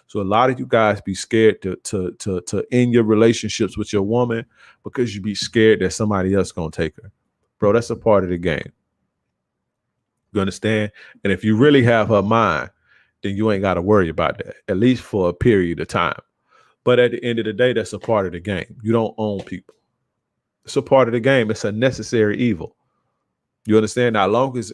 So a lot of you guys be scared to end your relationships with your woman because you be scared that somebody else going to take her. Bro, that's a part of the game. You understand? And if you really have her mind, then you ain't got to worry about that, at least for a period of time. But at the end of the day, that's a part of the game. You don't own people. It's a part of the game. It's a necessary evil. You understand? Now, long as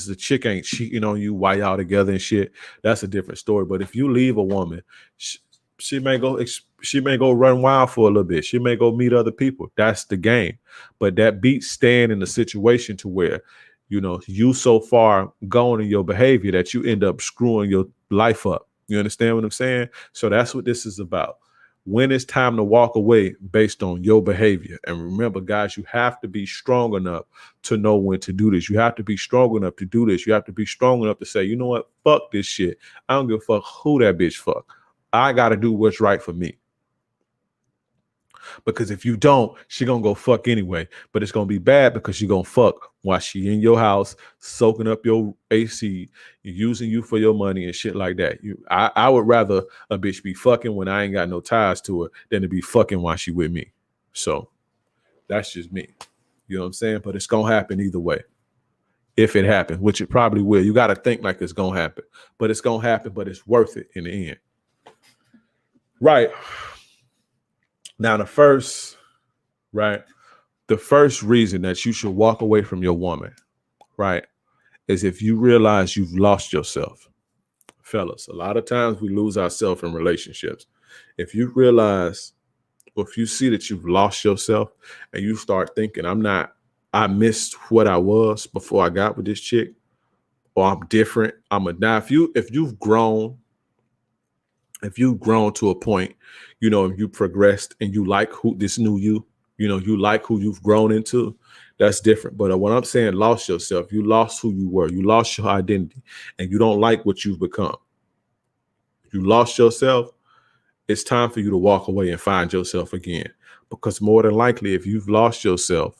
the chick ain't cheating on you while y'all together and shit, that's a different story. But if you leave a woman, she may go run wild for a little bit. She may go meet other people. That's the game. But that beats staying in a situation to where, you so far gone in your behavior that you end up screwing your life up. You understand what I'm saying? So that's what this is about. When it's time to walk away based on your behavior. And remember, guys, you have to be strong enough to know when to do this. You have to be strong enough to do this. You have to be strong enough to say, you know what? Fuck this shit. I don't give a fuck who that bitch fuck. I got to do what's right for me. Because if you don't, she going to go fuck anyway. But it's going to be bad because she going to fuck while she in your house, soaking up your AC, using you for your money and shit like that. I would rather a bitch be fucking when I ain't got no ties to her than to be fucking while she with me. So that's just me. You know what I'm saying? But it's going to happen either way. If it happens, which it probably will. You got to think like it's going to happen. But it's going to happen, but it's worth it in the end. Right. Now, the first reason that you should walk away from your woman, right, is if you realize you've lost yourself. Fellas, a lot of times we lose ourselves in relationships. If you realize, or if you see that you've lost yourself and you start thinking, I missed what I was before I got with this chick, or I'm different. Now, if you've grown to a point, if you progressed and you like this new you, you like who you've grown into, that's different. But when I'm saying lost yourself, you lost who you were, you lost your identity, and you don't like what you've become. You lost yourself. It's time for you to walk away and find yourself again. Because more than likely, if you've lost yourself,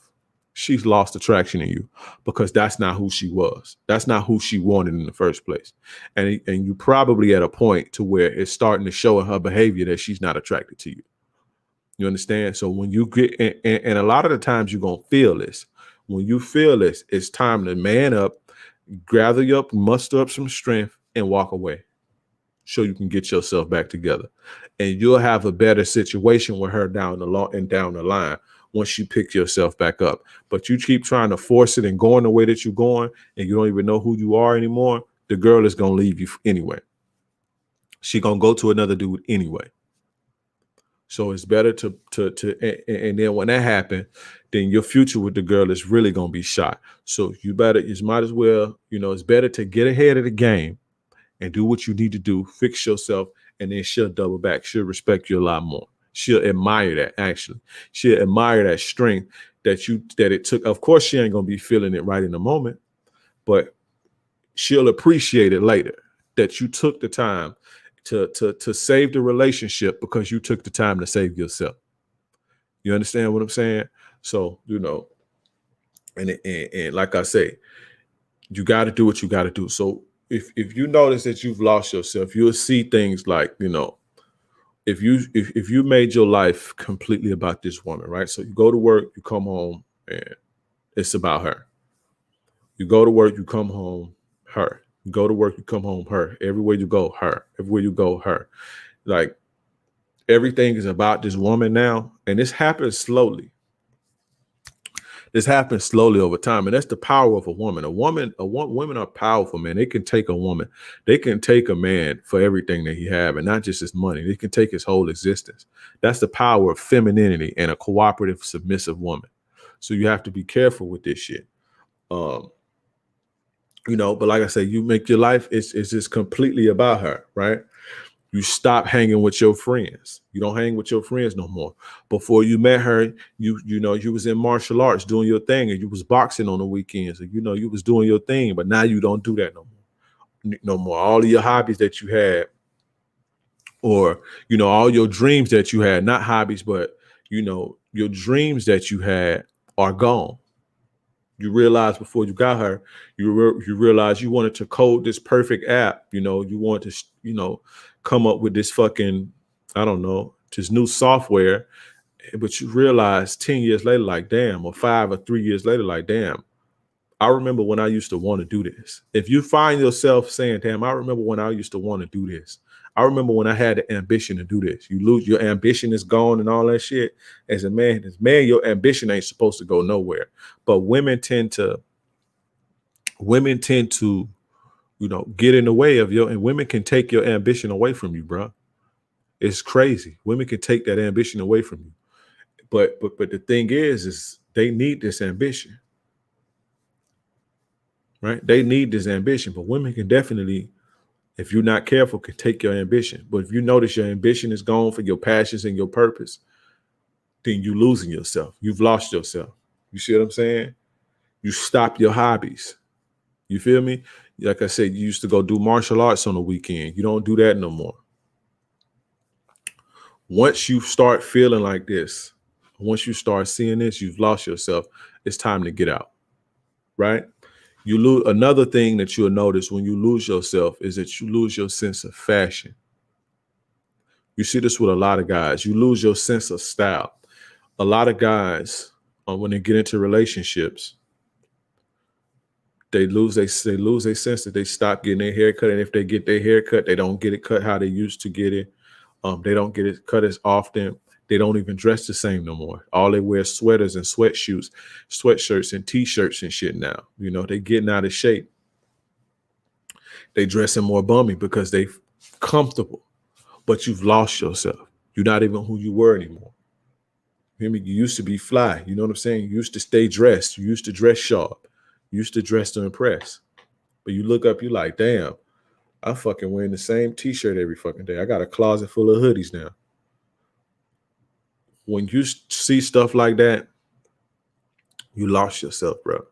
she's lost attraction in you because that's not who she was. That's not who she wanted in the first place. And you probably at a point to where it's starting to show in her behavior that she's not attracted to you. You understand? So when you get, and a lot of the times you're going to feel this. When you feel this, it's time to man up, gather you up, muster up some strength and walk away. So you can get yourself back together. And you'll have a better situation with her down the line once you pick yourself back up. But you keep trying to force it and going the way that you're going and you don't even know who you are anymore, the girl is going to leave you anyway. She going to go to another dude anyway. So it's better and then when that happens, then your future with the girl is really going to be shot. So you might as well, it's better to get ahead of the game and do what you need to do, fix yourself, and then she'll double back. She'll respect you a lot more. She'll admire that, actually. She'll admire that strength that it took. Of course, she ain't going to be feeling it right in the moment, but she'll appreciate it later that you took the time to save the relationship because you took the time to save yourself. You understand what I'm saying? So, and like I say, you got to do what you got to do. So if you notice that you've lost yourself, you'll see things like, if you made your life completely about this woman, right? So you go to work, you come home, and it's about her. You go to work, you come home, her. You go to work, you come home, her. Everywhere you go, her. Everywhere you go, her. Like everything is about this woman now, and this happens slowly. This happens slowly over time, and that's the power of a woman. Women are powerful, man. They can take a woman, they can take a man for everything that he have, and not just his money. They can take his whole existence. That's the power of femininity and a cooperative, submissive woman. So you have to be careful with this shit. But like I say, you make your life, it's just completely about her, right? You stop hanging with your friends. You don't hang with your friends no more. Before you met her, you was in martial arts doing your thing, and you was boxing on the weekends, and you was doing your thing. But now you don't do that no more. No more. All of your hobbies that you had, or all your dreams that you had, not hobbies, but your dreams that you had are gone. You realize before you got her, you realize you wanted to code this perfect app. You wanted to, come up with this fucking, I don't know, this new software. But you realize 10 years later, like, damn, or 5 or 3 years later, like, damn, I remember when I used to want to do this. If you find yourself saying, damn, I remember when I used to want to do this. I remember when I had the ambition to do this. You lose your ambition is gone and all that shit. As a man, your ambition ain't supposed to go nowhere. But women tend to, get in the way of and women can take your ambition away from you, bro. It's crazy. Women can take that ambition away from you. But the thing is they need this ambition, right? They need this ambition, but women can definitely, if you're not careful, can take your ambition. But if you notice your ambition is gone for your passions and your purpose, then you're losing yourself. You've lost yourself. You see what I'm saying? You stop your hobbies. You feel me? Like I said, you used to go do martial arts on the weekend. You don't do that no more. Once you start feeling like this, once you start seeing this, you've lost yourself. It's time to get out, right? You lose. Another thing that you'll notice when you lose yourself is that you lose your sense of fashion. You see this with a lot of guys. You lose your sense of style. A lot of guys, when they get into relationships, they lose their sense that they stop getting their hair cut. And if they get their hair cut, they don't get it cut how they used to get it. They don't get it cut as often. They don't even dress the same no more. All they wear is sweaters and sweatshirts and t-shirts and shit now. They getting out of shape. They dressing more bummy because they comfortable. But you've lost yourself. You're not even who you were anymore. You used to be fly. You know what I'm saying? You used to stay dressed. You used to dress sharp. You used to dress to impress. But you look up, you're like, damn, I'm fucking wearing the same t-shirt every fucking day. I got a closet full of hoodies now. When you see stuff like that, you lost yourself, bro.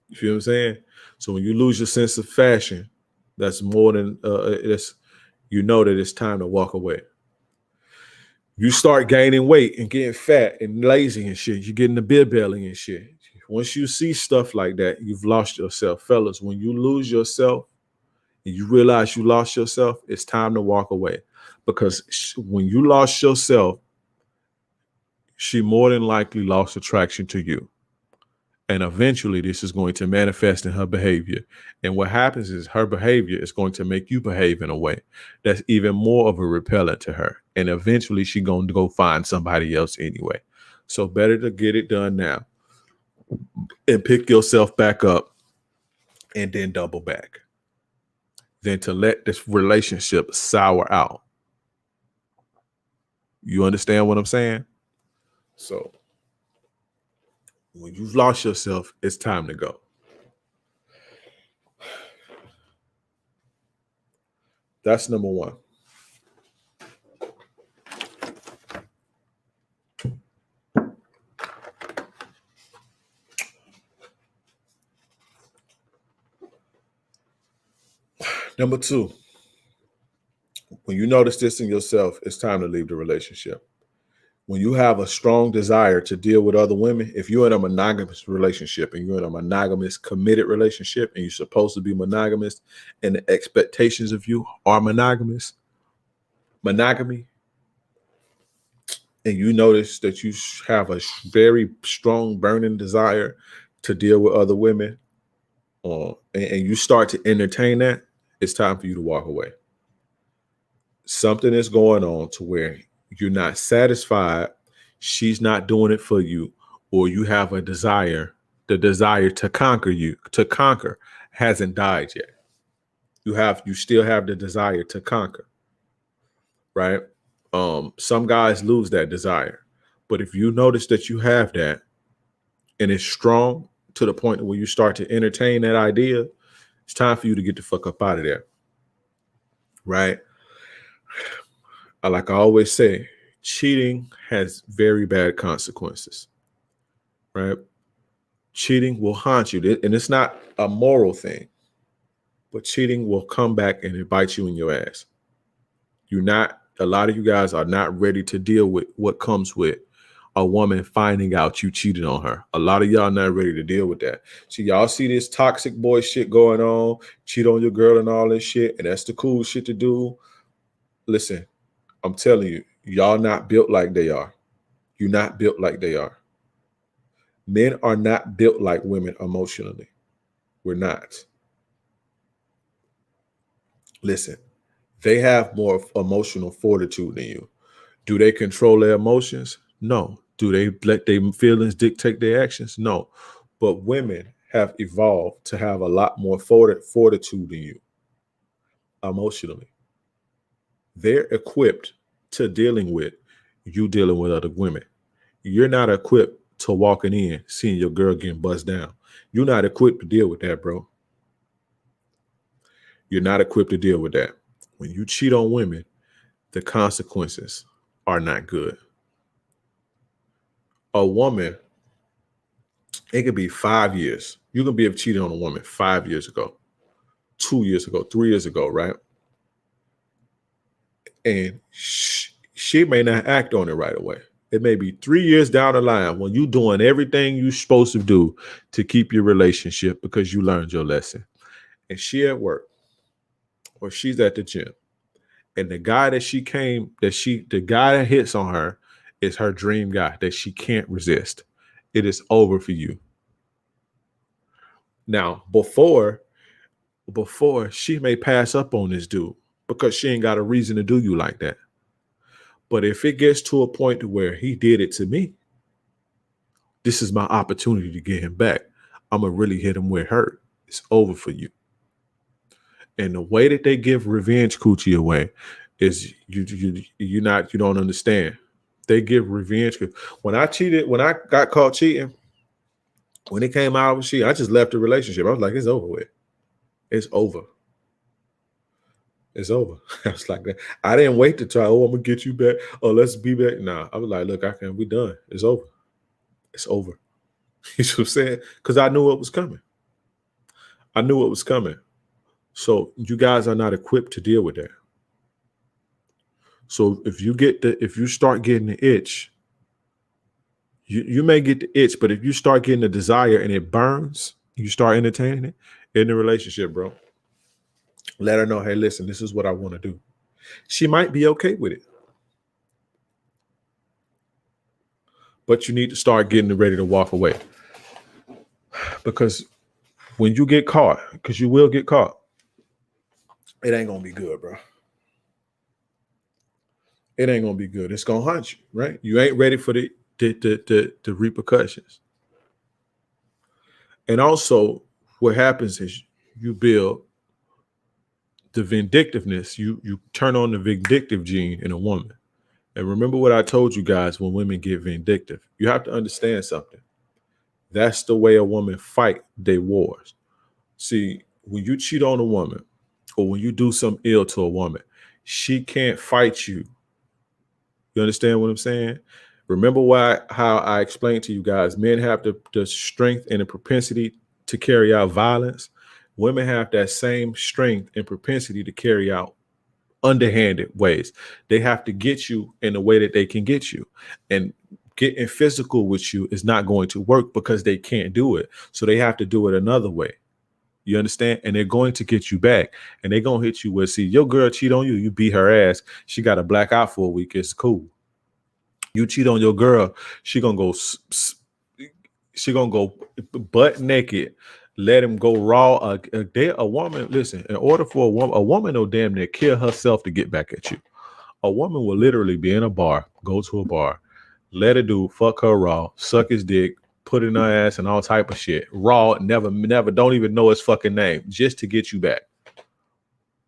You feel what I'm saying? So when you lose your sense of fashion, that's more than that it's time to walk away. You start gaining weight and getting fat and lazy and shit. You're getting the beer belly and shit. Once you see stuff like that, you've lost yourself. Fellas, when you lose yourself and you realize you lost yourself, it's time to walk away. Because when you lost yourself, she more than likely lost attraction to you. And eventually this is going to manifest in her behavior. And what happens is her behavior is going to make you behave in a way that's even more of a repellent to her. And eventually she's going to go find somebody else anyway. So better to get it done now and pick yourself back up and then double back than to let this relationship sour out. You understand what I'm saying? So when you've lost yourself, it's time to go. That's number one. Number two, when you notice this in yourself, it's time to leave the relationship. When you have a strong desire to deal with other women, if you're in a monogamous relationship and you're in a monogamous committed relationship and you're supposed to be monogamous and the expectations of you are monogamy, and you notice that you have a very strong burning desire to deal with other women, and you start to entertain that, it's time for you to walk away. Something is going on to where you're not satisfied. She's not doing it for you, or you have a desire. The desire to conquer hasn't died yet. You still have the desire to conquer, right? Some guys lose that desire, but if you notice that you have that and it's strong to the point where you start to entertain that idea, it's time for you to get the fuck up out of there, right? Like I always say, cheating has very bad consequences, right? Cheating will haunt you, and it's not a moral thing, but cheating will come back and it bites you in your ass. A lot of you guys are not ready to deal with what comes with a woman finding out you cheated on her. A lot of y'all not ready to deal with that. So y'all see this toxic boy shit going on, cheat on your girl and all this shit, and that's the cool shit to do. Listen, I'm telling you, y'all not built like they are. You're not built like they are. Men are not built like women emotionally. We're not. Listen, they have more emotional fortitude than you. Do they control their emotions? No. Do they let their feelings dictate their actions? No. But women have evolved to have a lot more fortitude than you emotionally. They're equipped to dealing with you dealing with other women. You're not equipped to walking in, seeing your girl getting buzzed down. You're not equipped to deal with that, bro. You're not equipped to deal with that. When you cheat on women, the consequences are not good. A woman, it could be 5 years. You can be cheated on a woman 5 years ago, 2 years ago, 3 years ago, right? And she may not act on it right away. It may be 3 years down the line when you're doing everything you're supposed to do to keep your relationship because you learned your lesson. And she at work or she's at the gym. And the guy the guy that hits on her is her dream guy that she can't resist. It is over for you. Now, before she may pass up on this dude because she ain't got a reason to do you like that. But if it gets to a point to where he did it to me, this is my opportunity to get him back. I'm going to really hit him where it hurt. It's over for you. And the way that they give revenge coochie away is you don't understand. They give revenge. When I got caught cheating, when it came out with cheating, I just left the relationship. I was like, it's over with. It's over. It's over. I was like, I didn't wait to try. Oh, I'm gonna get you back. Oh, let's be back. Nah, I was like, look, we done. It's over. It's over. You know what I'm saying? Because I knew what was coming. I knew what was coming. So you guys are not equipped to deal with that. So if you start getting the itch, you may get the itch, but if you start getting the desire and it burns, you start entertaining it in the relationship, bro. Let her know, hey, listen, this is what I want to do. She might be okay with it. But you need to start getting ready to walk away. Because when you get caught, because you will get caught, it ain't going to be good, bro. It ain't going to be good. It's going to haunt you, right? You ain't ready for the repercussions. And also, what happens is you build the vindictiveness. You turn on the vindictive gene in a woman. And remember what I told you guys when women get vindictive. You have to understand something. That's the way a woman fight their wars. See, when you cheat on a woman or when you do something ill to a woman, she can't fight you. You understand what I'm saying? Remember how I explained to you guys, men have the strength and the propensity to carry out violence. Women have that same strength and propensity to carry out underhanded ways. They have to get you in the way that they can get you. And getting physical with you is not going to work because they can't do it. So they have to do it another way. You understand? And they're going to get you back. And they're going to hit you with, see, your girl cheat on you, you beat her ass. She got a black eye for a week. It's cool. You cheat on your girl, she gonna go butt naked Let him go raw. A woman, listen, in order for a woman will damn near kill herself to get back at you. A woman will literally be in a bar, go to a bar, let a dude fuck her raw, suck his dick, put it in her ass and all type of shit. Raw, never, don't even know his fucking name, just to get you back.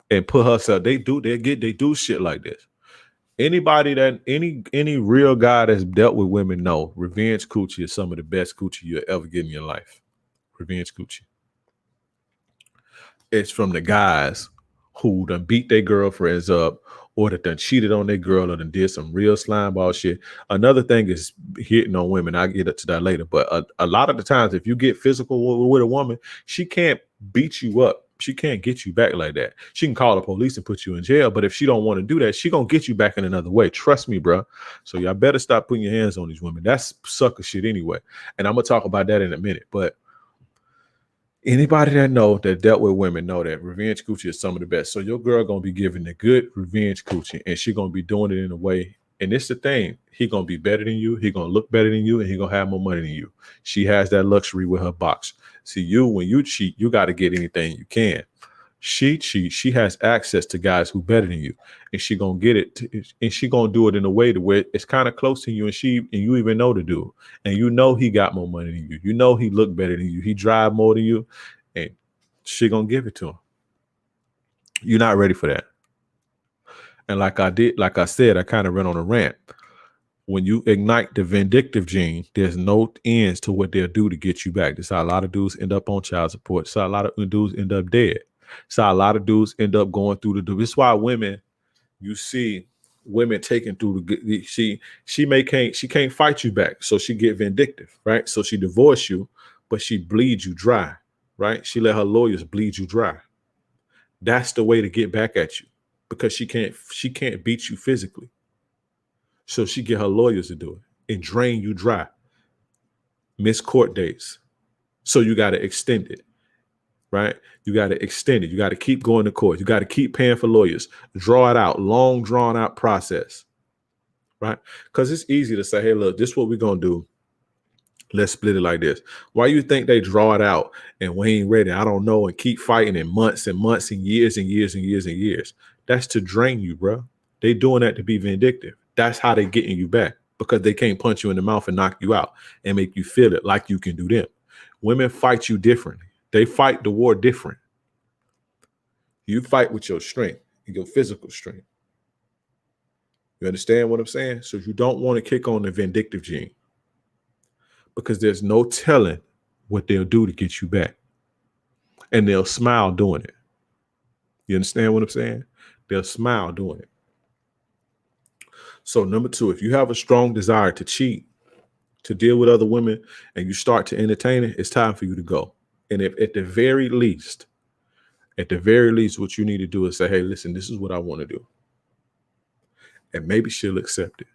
And put herself, they do shit like this. Anybody that any real guy that's dealt with women know revenge coochie is some of the best coochie you'll ever get in your life. Revenge coochie. It's from the guys who done beat their girlfriends up or that done cheated on their girl or done did some real slime ball shit. Another thing is hitting on women. I'll get to that later. But a lot of the times, if you get physical with a woman, she can't beat you up. She can't get you back like that. She can call the police and put you in jail. But if she don't want to do that, she gonna get you back in another way. Trust me, bro. So y'all better stop putting your hands on these women. That's sucker shit anyway. And I'm gonna talk about that in a minute. But anybody that dealt with women know that revenge coochie is some of the best. So your girl gonna be giving the good revenge coochie, and she gonna be doing it in a way. And it's the thing, he gonna be better than you. He gonna look better than you, and he gonna have more money than you. She has that luxury with her box. See, when you cheat, you got to get anything you can. She cheats. She has access to guys who better than you, and she gonna get it. And she gonna do it in a way to where it's kind of close to you, and you even know the dude, and you know he got more money than you. You know he look better than you. He drive more than you, and she gonna give it to him. You're not ready for that. And like I said, I kind of ran on a rant. When you ignite the vindictive gene, there's no ends to what they'll do to get you back. That's how a lot of dudes end up on child support. That's how a lot of dudes end up dead. That's how a lot of dudes end up going through the. This is why women, you see women taking through the. She can't fight you back, so she get vindictive, right? So she divorce you, but she bleeds you dry, right? She let her lawyers bleed you dry. That's the way to get back at you, because she can't beat you physically. So she get her lawyers to do it and drain you dry. Miss court dates. So you got to extend it, right? You got to extend it. You got to keep going to court. You got to keep paying for lawyers. Draw it out. Long drawn out process, right? Because it's easy to say, hey, look, this is what we're going to do. Let's split it like this. Why you think they draw it out and we ain't ready? I don't know. And keep fighting in months and months and years and years and years and years. That's to drain you, bro. They doing that to be vindictive. That's how they getting you back, because they can't punch you in the mouth and knock you out and make you feel it like you can do them. Women fight you differently. They fight the war different. You fight with your strength, your physical strength. You understand what I'm saying? So you don't want to kick on the vindictive gene, because there's no telling what they'll do to get you back. And they'll smile doing it. You understand what I'm saying? They'll smile doing it. So number 2, if you have a strong desire to cheat, to deal with other women, and you start to entertain it, it's time for you to go. And if at the very least, what you need to do is say, hey, listen, this is what I want to do. And maybe she'll accept it.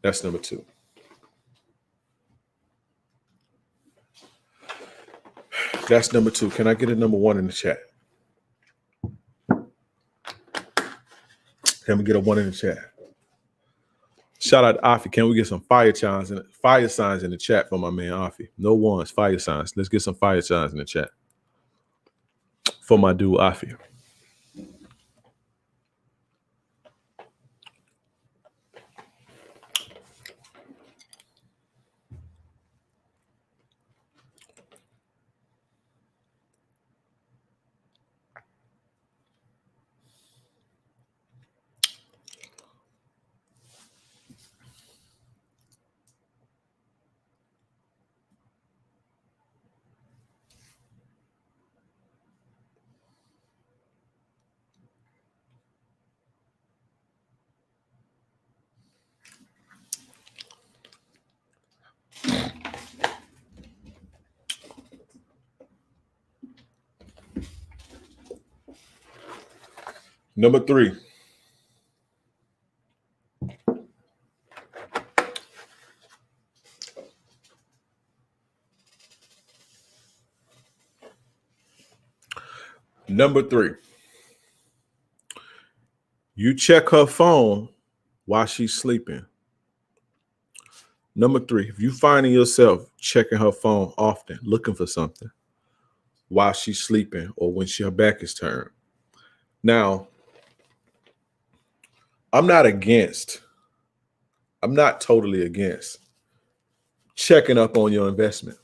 That's number 2. That's number 2. Can I get a number 1 in the chat? Can we get a 1 in the chat? Shout out to Afi. Can we get some fire signs in the chat for my man Afi? No ones, fire signs. Let's get some fire signs in the chat for my dude Afi. Number 3. Number 3. You check her phone while she's sleeping. Number 3, if you finding yourself checking her phone often, looking for something while she's sleeping or when her back is turned. Now, I'm not totally against checking up on your investment.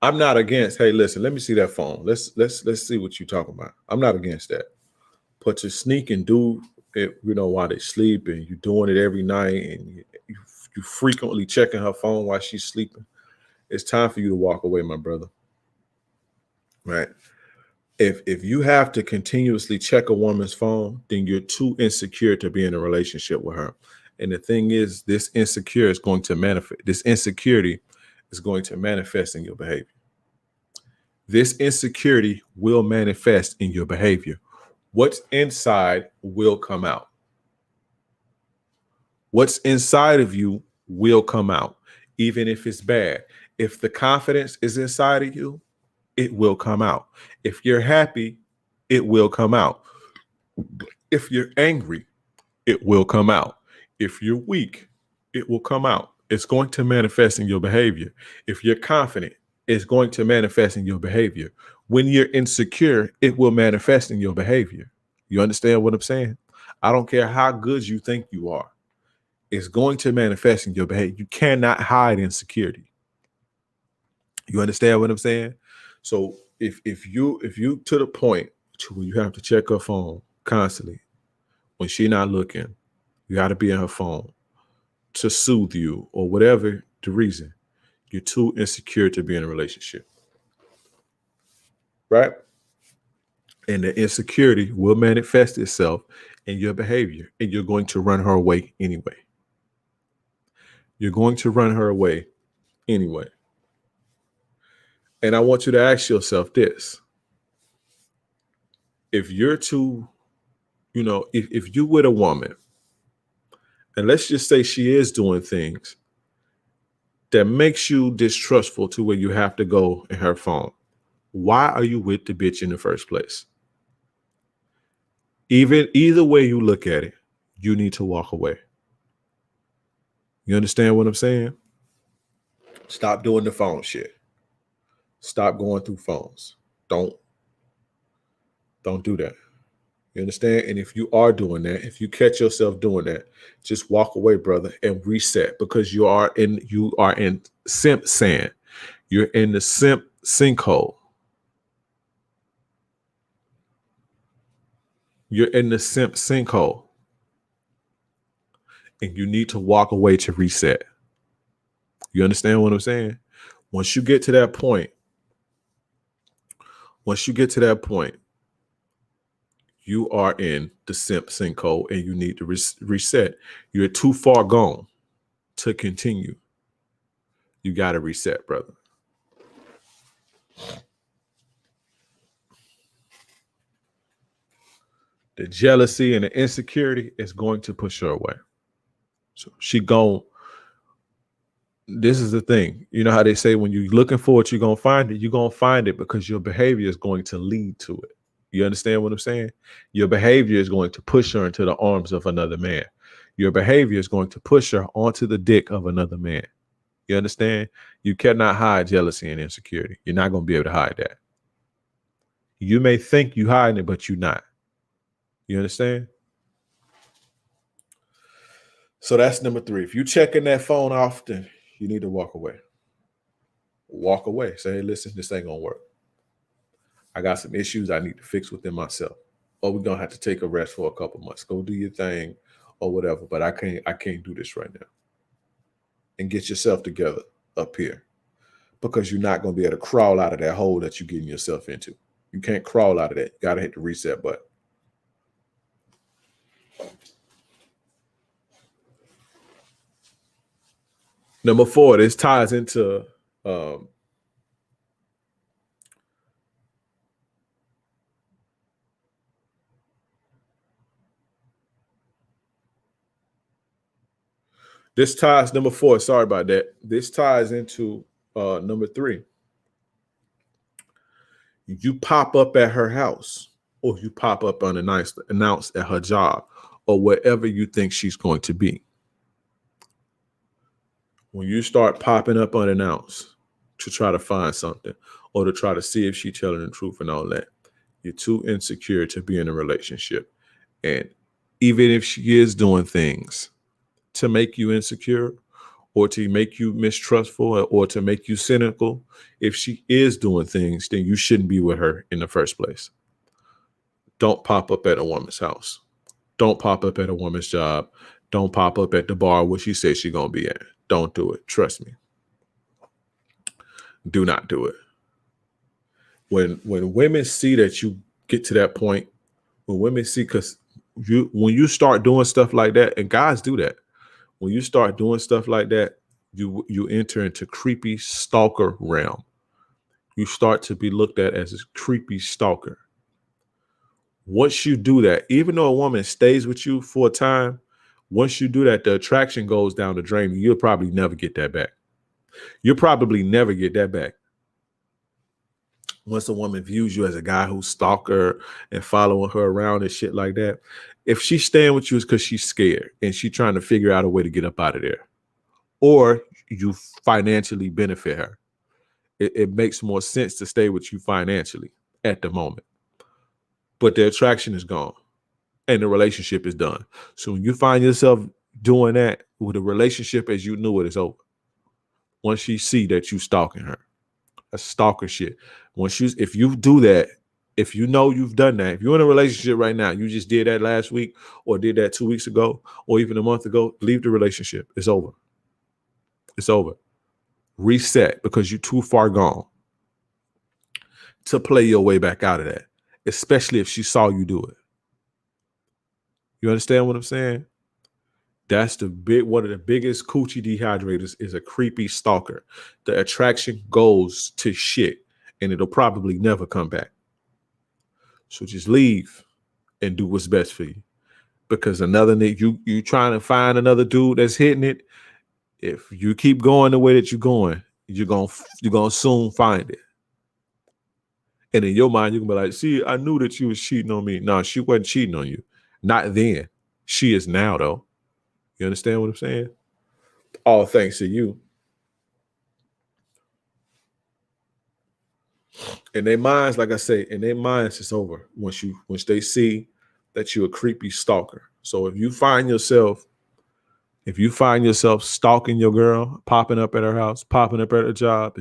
I'm not against, hey, listen, let me see that phone. Let's see what you're talking about. I'm not against that. But to sneak and do it, while they sleep, and you're doing it every night, and you frequently checking her phone while she's sleeping, it's time for you to walk away, my brother. Right? If you have to continuously check a woman's phone, then you're too insecure to be in a relationship with her. And the thing is, this insecurity is going to manifest in your behavior. This insecurity will manifest in your behavior. What's inside will come out. What's inside of you will come out, even if it's bad. If the confidence is inside of you, it will come out. If you're happy, it will come out. If you're angry, it will come out. If you're weak, it will come out. It's going to manifest in your behavior. If you're confident, it's going to manifest in your behavior. When you're insecure, it will manifest in your behavior. You understand what I'm saying? I don't care how good you think you are. It's going to manifest in your behavior. You cannot hide insecurity. You understand what I'm saying? So if you to the point to where you have to check her phone constantly when she's not looking, you got to be on her phone to soothe you or whatever the reason, you're too insecure to be in a relationship. Right? And the insecurity will manifest itself in your behavior, and you're going to run her away anyway. You're going to run her away anyway. And I want you to ask yourself this. If you're too, if you with a woman, and let's just say she is doing things that makes you distrustful to where you have to go in her phone, why are you with the bitch in the first place? Either way you look at it, you need to walk away. You understand what I'm saying? Stop doing the phone shit. Stop going through phones. Don't do that. You understand? And if you are doing that, if you catch yourself doing that, just walk away, brother, and reset, because you are in simp sand. You're in the simp sinkhole. You're in the simp sinkhole. And you need to walk away to reset. You understand what I'm saying? Once you get to that point, you are in the simp sinkhole and you need to reset. You're too far gone to continue. You got to reset, brother. The jealousy and the insecurity is going to push her away. So this is the thing. You know how they say when you're looking for it, you're going to find it. You're going to find it because your behavior is going to lead to it. You understand what I'm saying? Your behavior is going to push her into the arms of another man. Your behavior is going to push her onto the dick of another man. You understand? You cannot hide jealousy and insecurity. You're not going to be able to hide that. You may think you're hiding it, but you're not. You understand? So that's number 3. If you're checking that phone often, you need to walk away. Walk away. Say, hey, listen, this ain't going to work. I got some issues I need to fix within myself. Or we're going to have to take a rest for a couple months. Go do your thing or whatever. But I can't do this right now. And get yourself together up here. Because you're not going to be able to crawl out of that hole that you're getting yourself into. You can't crawl out of that. You got to hit the reset button. Number 4, this ties into number 4. Sorry about that. This ties into number 3. You pop up at her house, or you pop up unannounced at her job, or wherever you think she's going to be. When you start popping up unannounced to try to find something or to try to see if she's telling the truth and all that, you're too insecure to be in a relationship. And even if she is doing things to make you insecure or to make you mistrustful or to make you cynical, if she is doing things, then you shouldn't be with her in the first place. Don't pop up at a woman's house. Don't pop up at a woman's job. Don't pop up at the bar where she says she's going to be at. Don't do it. Trust me. Do not do it. When women see that you get to that point, when women see, because when you start doing stuff like that, and guys do that, when you start doing stuff like that, you enter into creepy stalker realm. You start to be looked at as a creepy stalker. Once you do that, even though a woman stays with you for a time, once you do that, the attraction goes down the drain. You'll probably never get that back. You'll probably never get that back. Once a woman views you as a guy who's stalker and following her around and shit like that, if she's staying with you, it's because she's scared and she's trying to figure out a way to get up out of there. Or you financially benefit her. It makes more sense to stay with you financially at the moment. But the attraction is gone and the relationship is done. So when you find yourself doing that with a relationship as you knew it is over, once she see that you stalking her, that's stalker shit. If you do that, if you know you've done that, if you're in a relationship right now, you just did that last week or did that 2 weeks ago or even a month ago, leave the relationship. It's over. It's over. Reset, because you're too far gone to play your way back out of that, especially if she saw you do it. You understand what I'm saying? That's one of the biggest coochie dehydrators is a creepy stalker. The attraction goes to shit and it'll probably never come back. So just leave and do what's best for you. Because another nigga, you trying to find another dude that's hitting it. If you keep going the way that you're going, you're gonna soon find it. And in your mind, you can be like, see, I knew that you was cheating on me. No, she wasn't cheating on you. Not then. She is now, though. You understand what I'm saying? All thanks to you. In their minds, like I say, in their minds, it's over once they see that you're a creepy stalker. So if you find yourself stalking your girl, popping up at her house, popping up at her job,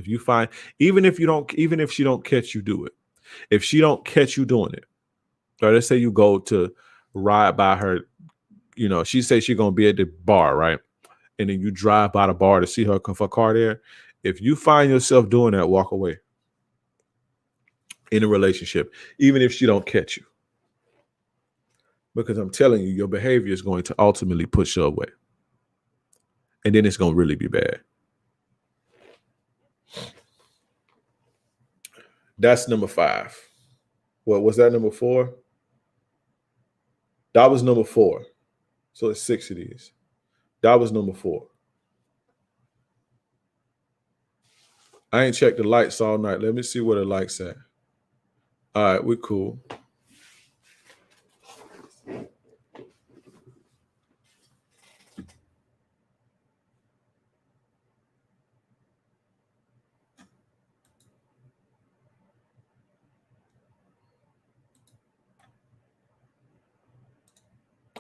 even if she don't catch you do it, if she don't catch you doing it, or let's say you go to ride by her, she says she's gonna be at the bar, right? And then you drive by the bar to see her car there. If you find yourself doing that, walk away. In a relationship, even if she don't catch you. Because I'm telling you, your behavior is going to ultimately push her away. And then it's going to really be bad. That's number 5. What was that, number 4? That was number 4. So it's 6 of these. That was number 4. I ain't checked the lights all night. Let me see where the lights at. All right, we're cool.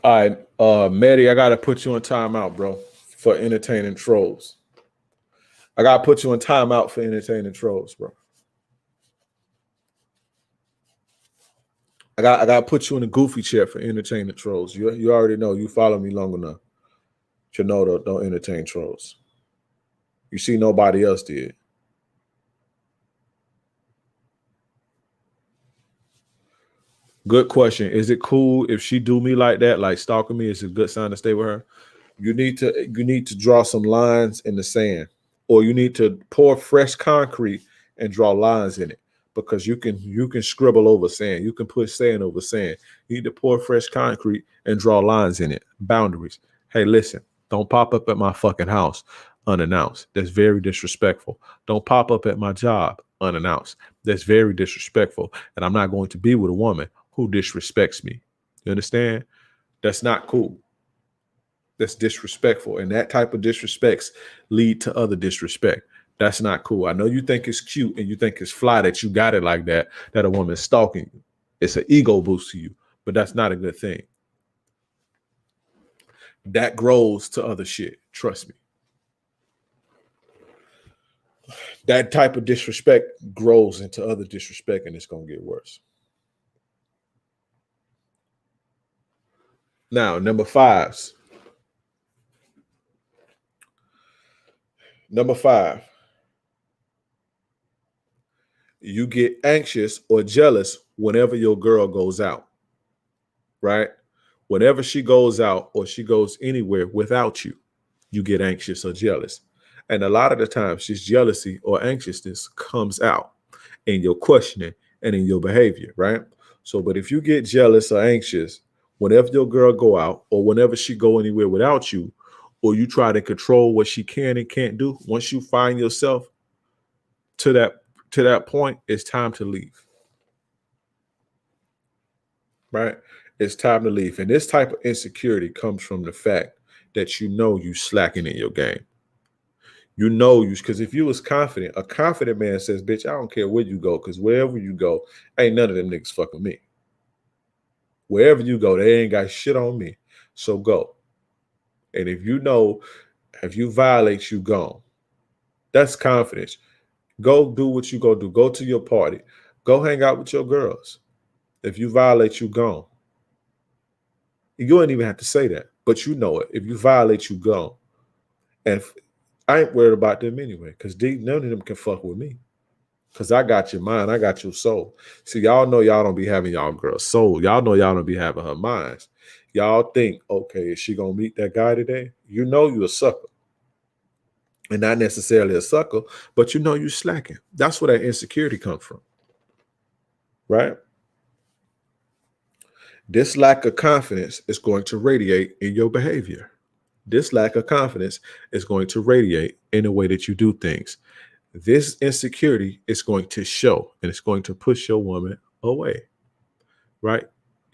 All right, Maddie, I gotta put you on timeout, bro, for entertaining trolls. I gotta put you on timeout for entertaining trolls, bro. I gotta put you in a goofy chair for entertaining trolls. You already know. You follow me long enough to know don't entertain trolls. You see, nobody else did. Good question. Is it cool if she do me like that, like stalking me? Is it a good sign to stay with her? You need to draw some lines in the sand, or you need to pour fresh concrete and draw lines in it, because you can scribble over sand. You can put sand over sand. You need to pour fresh concrete and draw lines in it. Boundaries. Hey, listen, don't pop up at my fucking house unannounced. That's very disrespectful. Don't pop up at my job unannounced. That's very disrespectful. And I'm not going to be with a woman who disrespects me. You understand? That's not cool. That's disrespectful. And that type of disrespects lead to other disrespect. That's not cool. I know you think it's cute and you think it's fly that you got it like that a woman's stalking you. It's an ego boost to you, but that's not a good thing. That grows to other shit. Trust me. That type of disrespect grows into other disrespect, and it's going to get worse. Now, number 5. Number 5. You get anxious or jealous whenever your girl goes out, right? Whenever she goes out or she goes anywhere without you, you get anxious or jealous. And a lot of the times, this jealousy or anxiousness comes out in your questioning and in your behavior, right? So, but if you get jealous or anxious whenever your girl go out or whenever she go anywhere without you, or you try to control what she can and can't do, once you find yourself to that point, it's time to leave. Right? It's time to leave. And this type of insecurity comes from the fact that you slacking in your game. Because if you was confident, a confident man says, bitch, I don't care where you go, because wherever you go, ain't none of them niggas fucking me. Wherever you go, they ain't got shit on me. So go. And if you violate, you gone. That's confidence. Go do what you go do. Go to your party. Go hang out with your girls. If you violate, you gone. You don't even have to say that, but you know it. If you violate, you gone. And I ain't worried about them anyway, because none of them can fuck with me. Because I got your mind. I got your soul. See, y'all know y'all don't be having y'all girl's soul. Y'all know y'all don't be having her minds. Y'all think, okay, is she going to meet that guy today? You know you a sucker. And not necessarily a sucker, but you know you slacking. That's where that insecurity comes from. Right? This lack of confidence is going to radiate in your behavior. This lack of confidence is going to radiate in the way that you do things. This insecurity is going to show, and it's going to push your woman away. Right?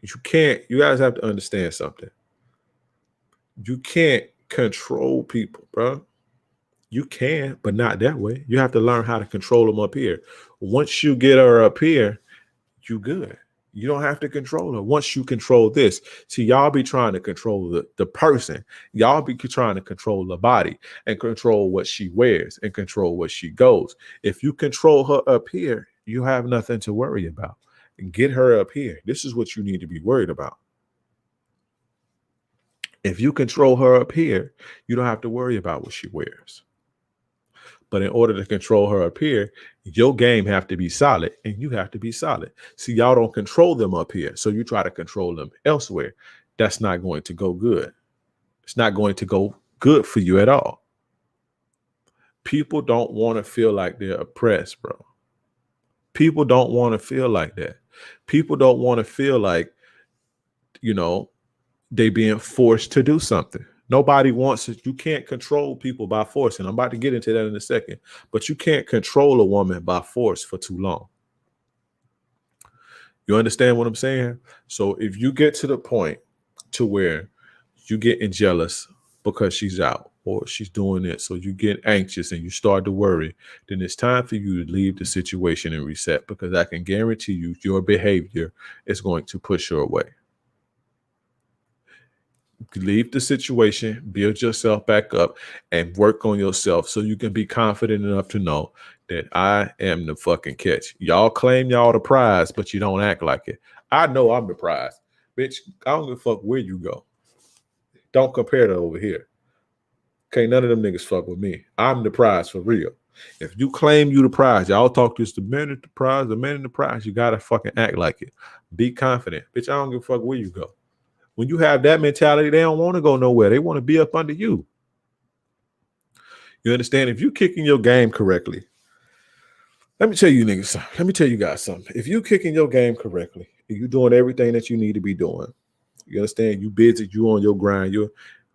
You guys have to understand something. You can't control people, bro. You can, but not that way. You have to learn how to control them up here. Once you get her up here, you good. You don't have to control her. Once you control this, see, y'all be trying to control the person. Y'all be trying to control the body and control what she wears and control where she goes. If you control her up here, you have nothing to worry about. Get her up here. This is what you need to be worried about. If you control her up here, you don't have to worry about what she wears. But in order to control her up here, your game have to be solid and you have to be solid. See, y'all don't control them up here. So you try to control them elsewhere. That's not going to go good. It's not going to go good for you at all. People don't want to feel like they're oppressed, bro. People don't want to feel like that. People don't want to feel like, they being forced to do something. Nobody wants it. You can't control people by force. And I'm about to get into that in a second. But you can't control a woman by force for too long. You understand what I'm saying? So if you get to the point to where you getting jealous because she's out or she's doing it, so you get anxious and you start to worry, then it's time for you to leave the situation and reset, because I can guarantee you your behavior is going to push her away. Leave the situation, build yourself back up, and work on yourself so you can be confident enough to know that I am the fucking catch. Y'all claim y'all the prize, but you don't act like it. I know I'm the prize. Bitch, I don't give a fuck where you go. Don't compare to over here. Okay, none of them niggas fuck with me. I'm the prize for real. If you claim you the prize, y'all talk to us, the man is the prize, the man in the prize, you gotta fucking act like it. Be confident. Bitch, I don't give a fuck where you go. When you have that mentality, they don't want to go nowhere. They want to be up under you. You understand? If you kicking your game correctly, let me tell you niggas, let me tell you guys something. If you kicking your game correctly, and you doing everything that you need to be doing, you understand? You busy, you on your grind.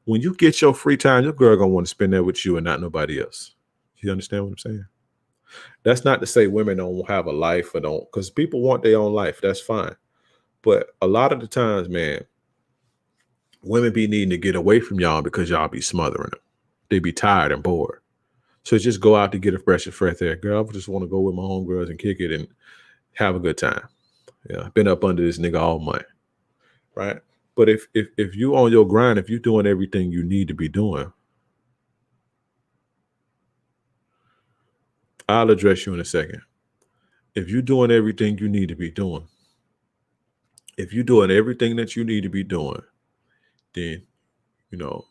When you get your free time, your girl gonna want to spend that with you and not nobody else. You understand what I'm saying? That's not to say women don't have a life or don't, because people want their own life. That's fine. But a lot of the times, man, Women be needing to get away from y'all because y'all be smothering them. They be tired and bored. So just go out to get a fresh and fresh air. Girl, I just want to go with my homegirls and kick it and have a good time. Yeah, been up under this nigga all month, right? But if you on your grind, if you doing everything you need to be doing, I'll address you in a second. If you're doing everything you need to be doing, if you're doing everything that you need to be doing, then, you know,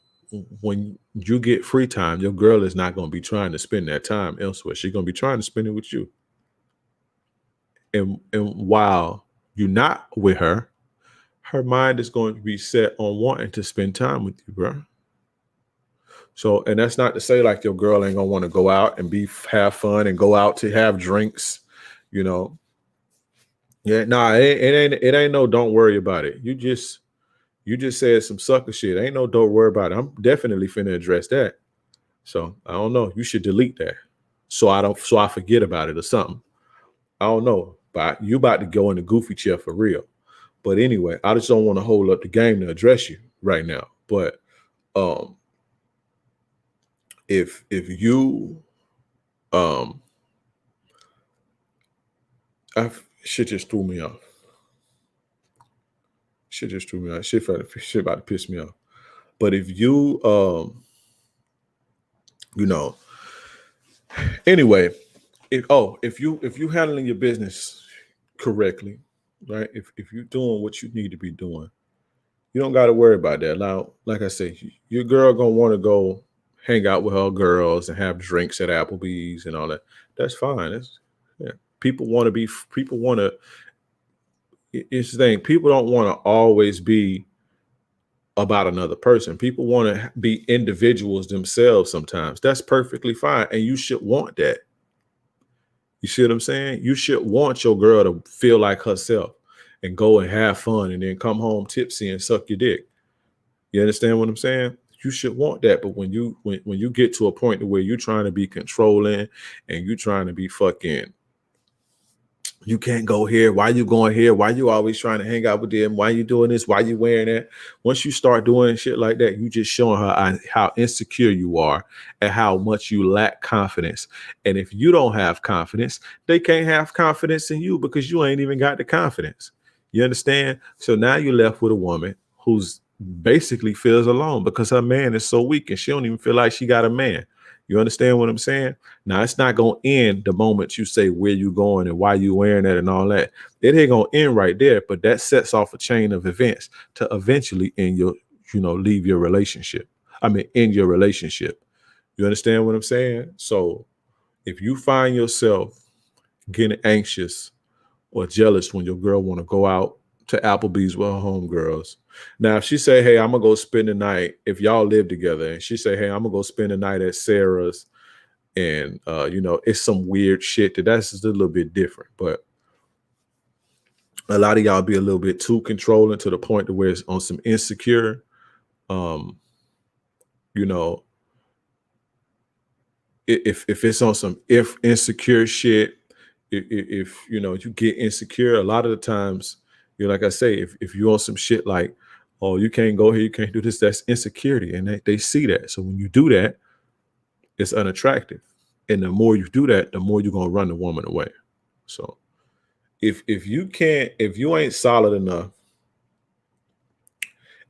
when you get free time, your girl is not going to be trying to spend that time elsewhere. She's going to be trying to spend it with you. And while you're not with her, her mind is going to be set on wanting to spend time with you, bro. So, and that's not to say like your girl ain't gonna want to go out and have fun and go out to have drinks, you know. Yeah, nah, it ain't no don't worry about it. You just said some sucker shit. Ain't no don't worry about it. I'm definitely finna address that. So I don't know. You should delete that. So I forget about it or something. I don't know. But you about to go in the goofy chair for real. But anyway, I just don't want to hold up the game to address you right now. But if you shit just threw me off. Shit just threw me off. Shit about to piss me off. But if you you know, anyway, if you handling your business correctly, right? If you're doing what you need to be doing, you don't got to worry about that. Now, like I say, your girl gonna want to go hang out with her girls and have drinks at Applebee's and all that. That's fine. People want to. It's the thing. People don't want to always be about another person. People want to be individuals themselves sometimes. That's perfectly fine. And you should want that. You see what I'm saying? You should want your girl to feel like herself and go and have fun and then come home tipsy and suck your dick. You understand what I'm saying? You should want that. But when you get to a point to where you're trying to be controlling and you're trying to be fucking, you can't go here. Why you going here? Why you always trying to hang out with them? Why you doing this? Why you wearing that? Once you start doing shit like that, you just showing her how insecure you are and how much you lack confidence. And if you don't have confidence, they can't have confidence in you because you ain't even got the confidence. You understand? So now you're left with a woman who's basically feels alone because her man is so weak and she don't even feel like she got a man. You understand what I'm saying? Now, it's not going to end the moment you say where you going and why you wearing that and all that. It ain't going to end right there, but that sets off a chain of events to eventually end leave your relationship. End your relationship. You understand what I'm saying? So if you find yourself getting anxious or jealous when your girl want to go out to Applebee's with her homegirls. Now, if she say, hey, I'm going to go spend the night, if y'all live together, and she say, hey, I'm going to go spend the night at Sarah's, and, it's some weird shit that's just a little bit different. But a lot of y'all be a little bit too controlling to the point to where it's on some insecure, if it's on some insecure shit, if you get insecure, a lot of the times, like I say, if you're on some shit like, oh, you can't go here, you can't do this, that's insecurity. And they see that. So when you do that, it's unattractive. And the more you do that, the more you're going to run the woman away. So if you ain't solid enough,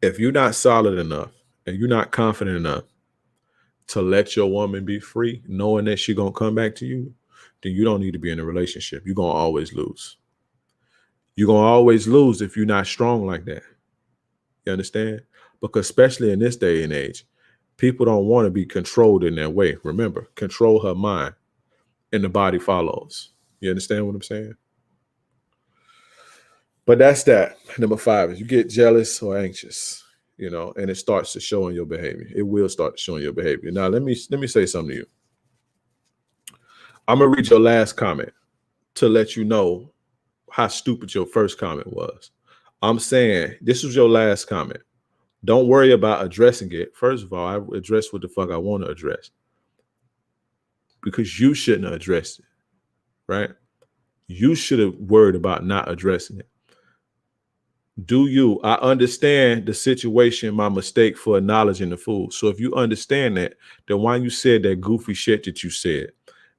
if you're not solid enough and you're not confident enough to let your woman be free, knowing that she's going to come back to you, then you don't need to be in a relationship. You're going to always lose. You're going to always lose if you're not strong like that. You understand? Because especially in this day and age, people don't want to be controlled in that way. Remember, control her mind and the body follows. You understand what I'm saying? But that's that. Number 5 is you get jealous or anxious, and it starts to show in your behavior. It will start showing your behavior. Now, let me say something to you. I'm going to read your last comment to let you know how stupid your first comment was. I'm saying this was your last comment. Don't worry about addressing it. First of all, I address what the fuck I want to address because you shouldn't have addressed it, right? You should have worried about not addressing it. Do you? I understand the situation, my mistake for acknowledging the fool. So if you understand that, then why you said that goofy shit that you said?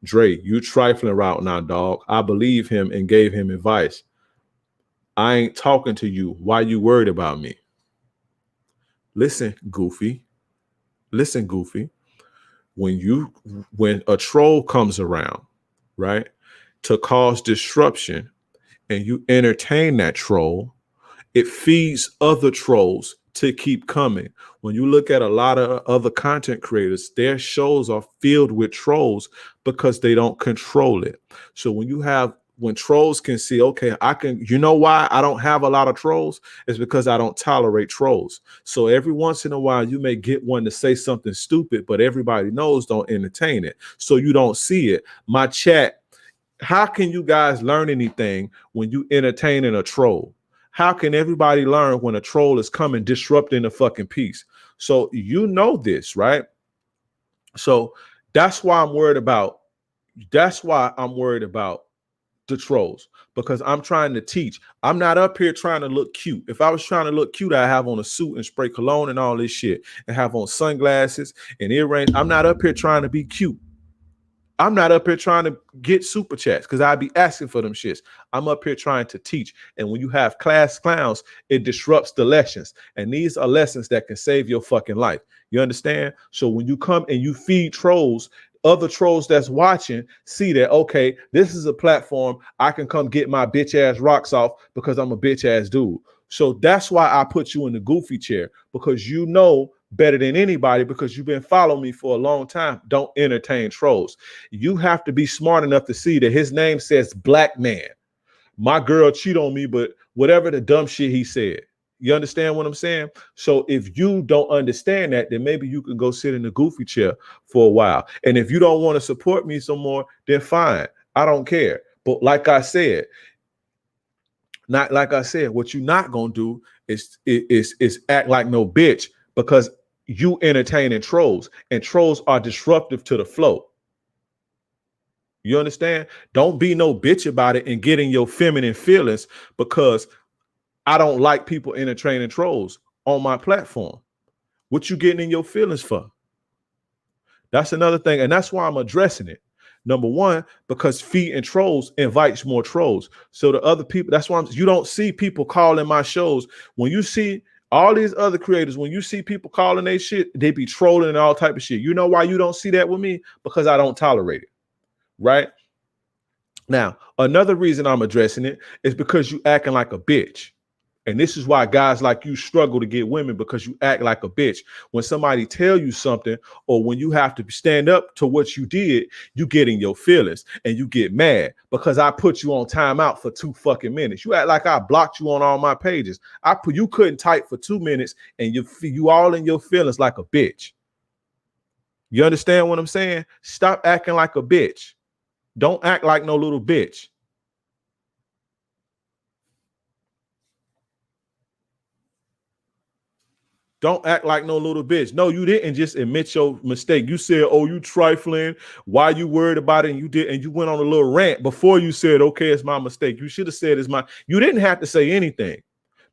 Dre, you trifling right now, dog. I believe him and gave him advice. I ain't talking to you. Why you worried about me? Listen, goofy. Listen, goofy. When a troll comes around, right, to cause disruption, and you entertain that troll, it feeds other trolls to keep coming. When you look at a lot of other content creators, their shows are filled with trolls because they don't control it. So when trolls can see, okay, you know why I don't have a lot of trolls? It's because I don't tolerate trolls. So every once in a while, you may get one to say something stupid, but everybody knows don't entertain it. So you don't see it. My chat, how can you guys learn anything when you entertaining a troll? How can everybody learn when a troll is coming disrupting the fucking peace? So you know this, right? So that's why I'm worried about the trolls, because I'm trying to teach. I'm not up here trying to look cute. If I was trying to look cute, I'd have on a suit and spray cologne and all this shit and have on sunglasses and earrings. I'm not up here trying to be cute. I'm not up here trying to get super chats because I'd be asking for them shits. I'm up here trying to teach. And when you have class clowns, it disrupts the lessons. And these are lessons that can save your fucking life. You understand? So when you come and you feed trolls, other trolls that's watching see that, okay, this is a platform I can come get my bitch ass rocks off because I'm a bitch ass dude. So that's why I put you in the goofy chair, because you know better than anybody, because you've been following me for a long time. Don't entertain trolls. You have to be smart enough to see that his name says black man. My girl cheat on me, but whatever the dumb shit he said. You understand what I'm saying? So if you don't understand that, then maybe you can go sit in the goofy chair for a while. And if you don't want to support me some more, then fine. I don't care. But like I said, what you're not gonna do is act like no bitch, because you entertaining trolls, and trolls are disruptive to the flow. You understand? Don't be no bitch about it and get in your feminine feelings because I don't like people entertaining trolls on my platform. What you getting in your feelings for? That's another thing, and that's why I'm addressing it. Number one, because feeding trolls invites more trolls. So the other people, that's why you don't see people calling my shows. When you see all these other creators, when you see people calling their shit, they be trolling and all type of shit. You know why you don't see that with me? Because I don't tolerate it, right? Now, another reason I'm addressing it is because you acting like a bitch. And this is why guys like you struggle to get women, because you act like a bitch. When somebody tell you something, or when you have to stand up to what you did, you get in your feelings and you get mad because I put you on timeout for 2 fucking minutes. You act like I blocked you on all my pages. You couldn't type for 2 minutes and you all in your feelings like a bitch. You understand what I'm saying? Stop acting like a bitch. Don't act like no little bitch. Don't act like no little bitch. No, you didn't just admit your mistake. You said, oh, you trifling. Why you worried about it? And you went on a little rant before you said, okay, it's my mistake. You should have said it's my. You didn't have to say anything.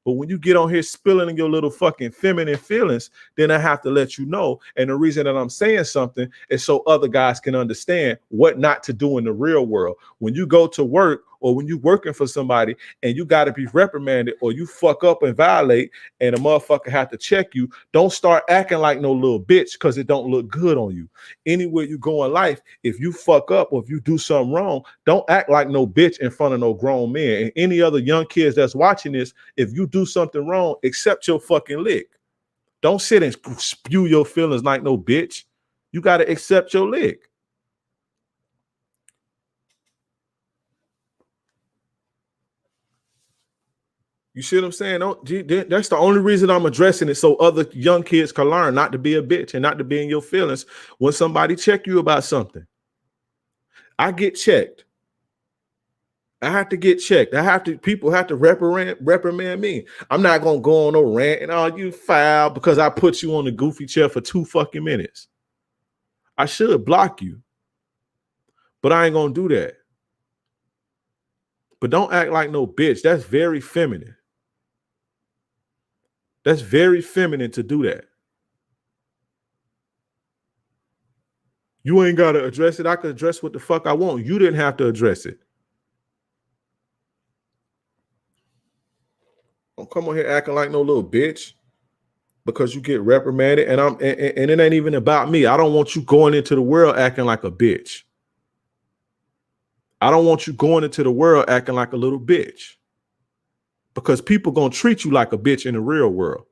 But when you get on here spilling your little fucking feminine feelings, then I have to let you know. And the reason that I'm saying something is so other guys can understand what not to do in the real world. When you go to work, or when you're working for somebody and you got to be reprimanded, or you fuck up and violate and a motherfucker have to check you, don't start acting like no little bitch, because it don't look good on you. Anywhere you go in life, if you fuck up or if you do something wrong, don't act like no bitch in front of no grown men. And any other young kids that's watching this, if you do something wrong, accept your fucking lick. Don't sit and spew your feelings like no bitch. You got to accept your lick. You see what I'm saying? That's the only reason I'm addressing it, so other young kids can learn not to be a bitch and not to be in your feelings when somebody check you about something. I get checked. I have to get checked. People have to reprimand me. I'm not gonna go on no rant and all you foul because I put you on the goofy chair for 2 fucking minutes. I should block you, but I ain't gonna do that. But don't act like no bitch. That's very feminine. That's very feminine to do that. You ain't got to address it. I can address what the fuck I want. You didn't have to address it. Don't come on here acting like no little bitch because you get reprimanded. And it ain't even about me. I don't want you going into the world acting like a bitch. I don't want you going into the world acting like a little bitch because people gonna treat you like a bitch in the real world.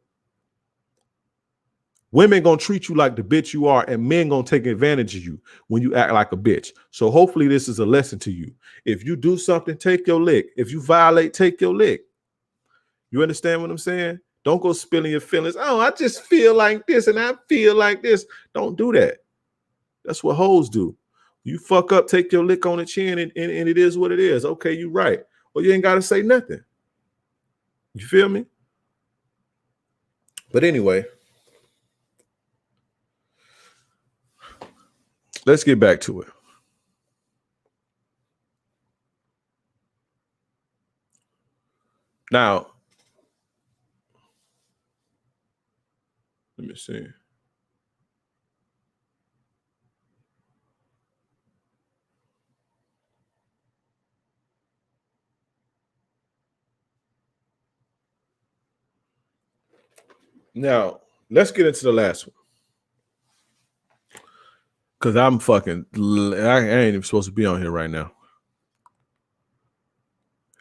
Women gonna treat you like the bitch you are, and men gonna take advantage of you when you act like a bitch. So hopefully this is a lesson to you. If you do something, take your lick. If you violate, take your lick. You understand what I'm saying? Don't go spilling your feelings. Oh, I just feel like this and I feel like this. Don't do that. That's what hoes do. You fuck up, take your lick on the chin, and it is what it is. Okay, you right. Well, you ain't got to say nothing. You feel me? But anyway, let's get back to it. Now, let me see. Now, let's get into the last one. Because I ain't even supposed to be on here right now.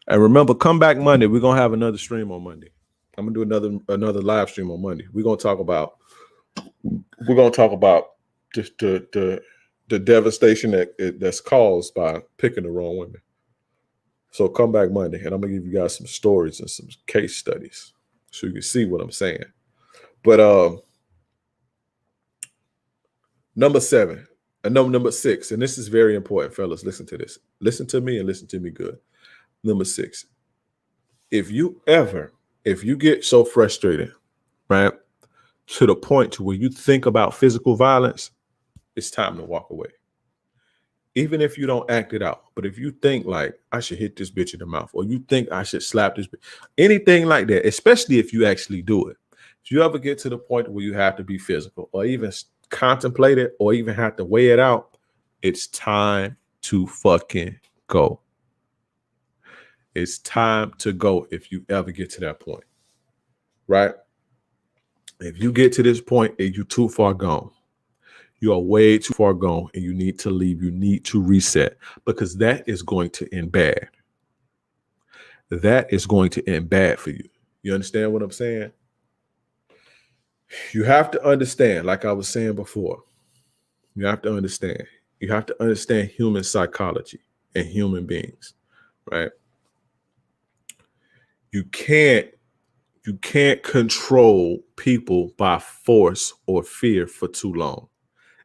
And remember, come back Monday. We're going to have another stream on Monday. I'm going to do another live stream on Monday. We're going to talk about just the devastation that's caused by picking the wrong women. So come back Monday, and I'm going to give you guys some stories and some case studies so you can see what I'm saying. But number 7, and number 6, and this is very important, fellas. Listen to this. Listen to me and listen to me good. Number 6, if you get so frustrated, right, to the point to where you think about physical violence, it's time to walk away. Even if you don't act it out, but if you think like I should hit this bitch in the mouth, or you think I should slap this bitch, anything like that, especially if you actually do it. If you ever get to the point where you have to be physical or even contemplate it or even have to weigh it out, it's time to fucking go. It's time to go if you ever get to that point, right? If you get to this point and you're too far gone, you are way too far gone and you need to leave. You need to reset because that is going to end bad. That is going to end bad for you. You understand what I'm saying? You have to understand, like I was saying before, you have to understand human psychology and human beings, right? You can't control people by force or fear for too long,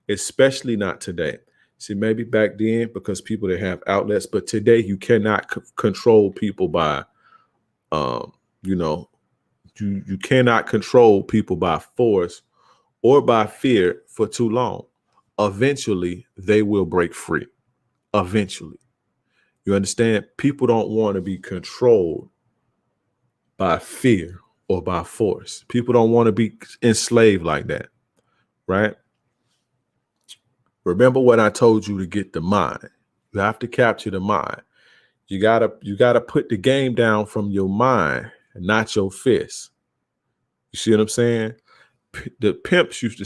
especially not today. See, maybe back then because people didn't have outlets, but today you cannot control people by, you cannot control people by force or by fear for too long. Eventually, they will break free. Eventually. You understand? People don't want to be controlled by fear or by force. People don't want to be enslaved like that, right? Remember what I told you to get the mind. You have to capture the mind. You gotta put the game down from your mind and not your fist. You see what I'm saying? The pimps used to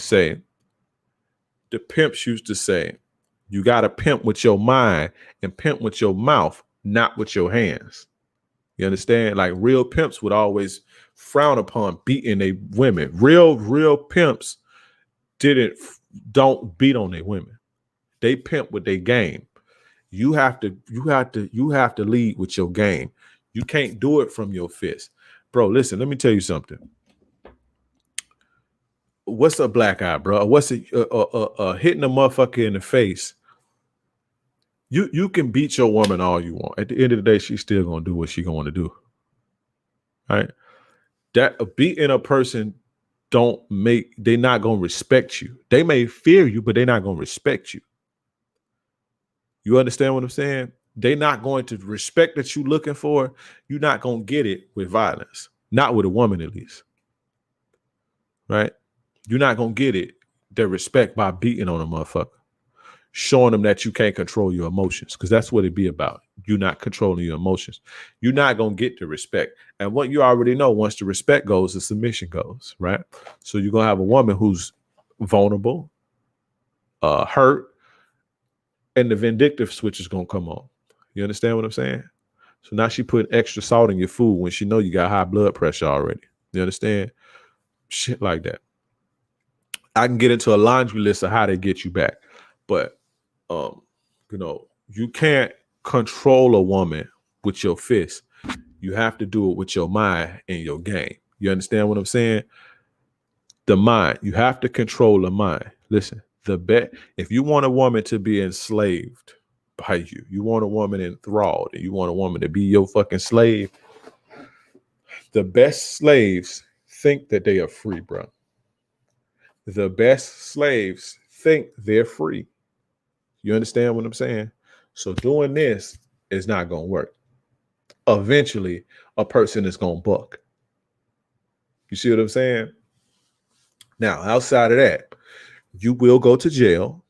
say, you gotta pimp with your mind and pimp with your mouth, not with your hands. You understand? Like real pimps would always frown upon beating their women. Real pimps don't beat on their women. They pimp with their game. You have to lead with your game. You can't do it from your fist. Bro, listen, let me tell you something. What's a black eye, bro? What's hitting a motherfucker in the face? You can beat your woman all you want. At the end of the day, she's still gonna do what she's going to do. Right? That beating a person they're not gonna respect you. They may fear you, but they're not gonna respect you. You understand what I'm saying? They're not going to respect that you're looking for. You're not gonna get it with violence. Not with a woman, at least. right? You're not gonna get it, their respect, by beating on a motherfucker, showing them that you can't control your emotions, because that's what it be about. You're not controlling your emotions. You're not gonna get the respect. And what you already know, once the respect goes, the submission goes, right? So you're gonna have a woman who's vulnerable, hurt, and the vindictive switch is gonna come on. You understand what I'm saying? So now she put extra salt in your food when she know you got high blood pressure already. You understand? Shit like that. I can get into a laundry list of how they get you back, but you can't control a woman with your fist. You have to do it with your mind and your game. You understand what I'm saying? The mind. You have to control the mind. Listen, if you want a woman to be enslaved by you, you want a woman enthralled, and you want a woman to be your fucking slave, the best slaves think that they are free, bro. The best slaves think they're free. You understand what I'm saying? So doing this is not going to work. Eventually, a person is going to buck. You see what I'm saying? Now, outside of that, you will go to jail,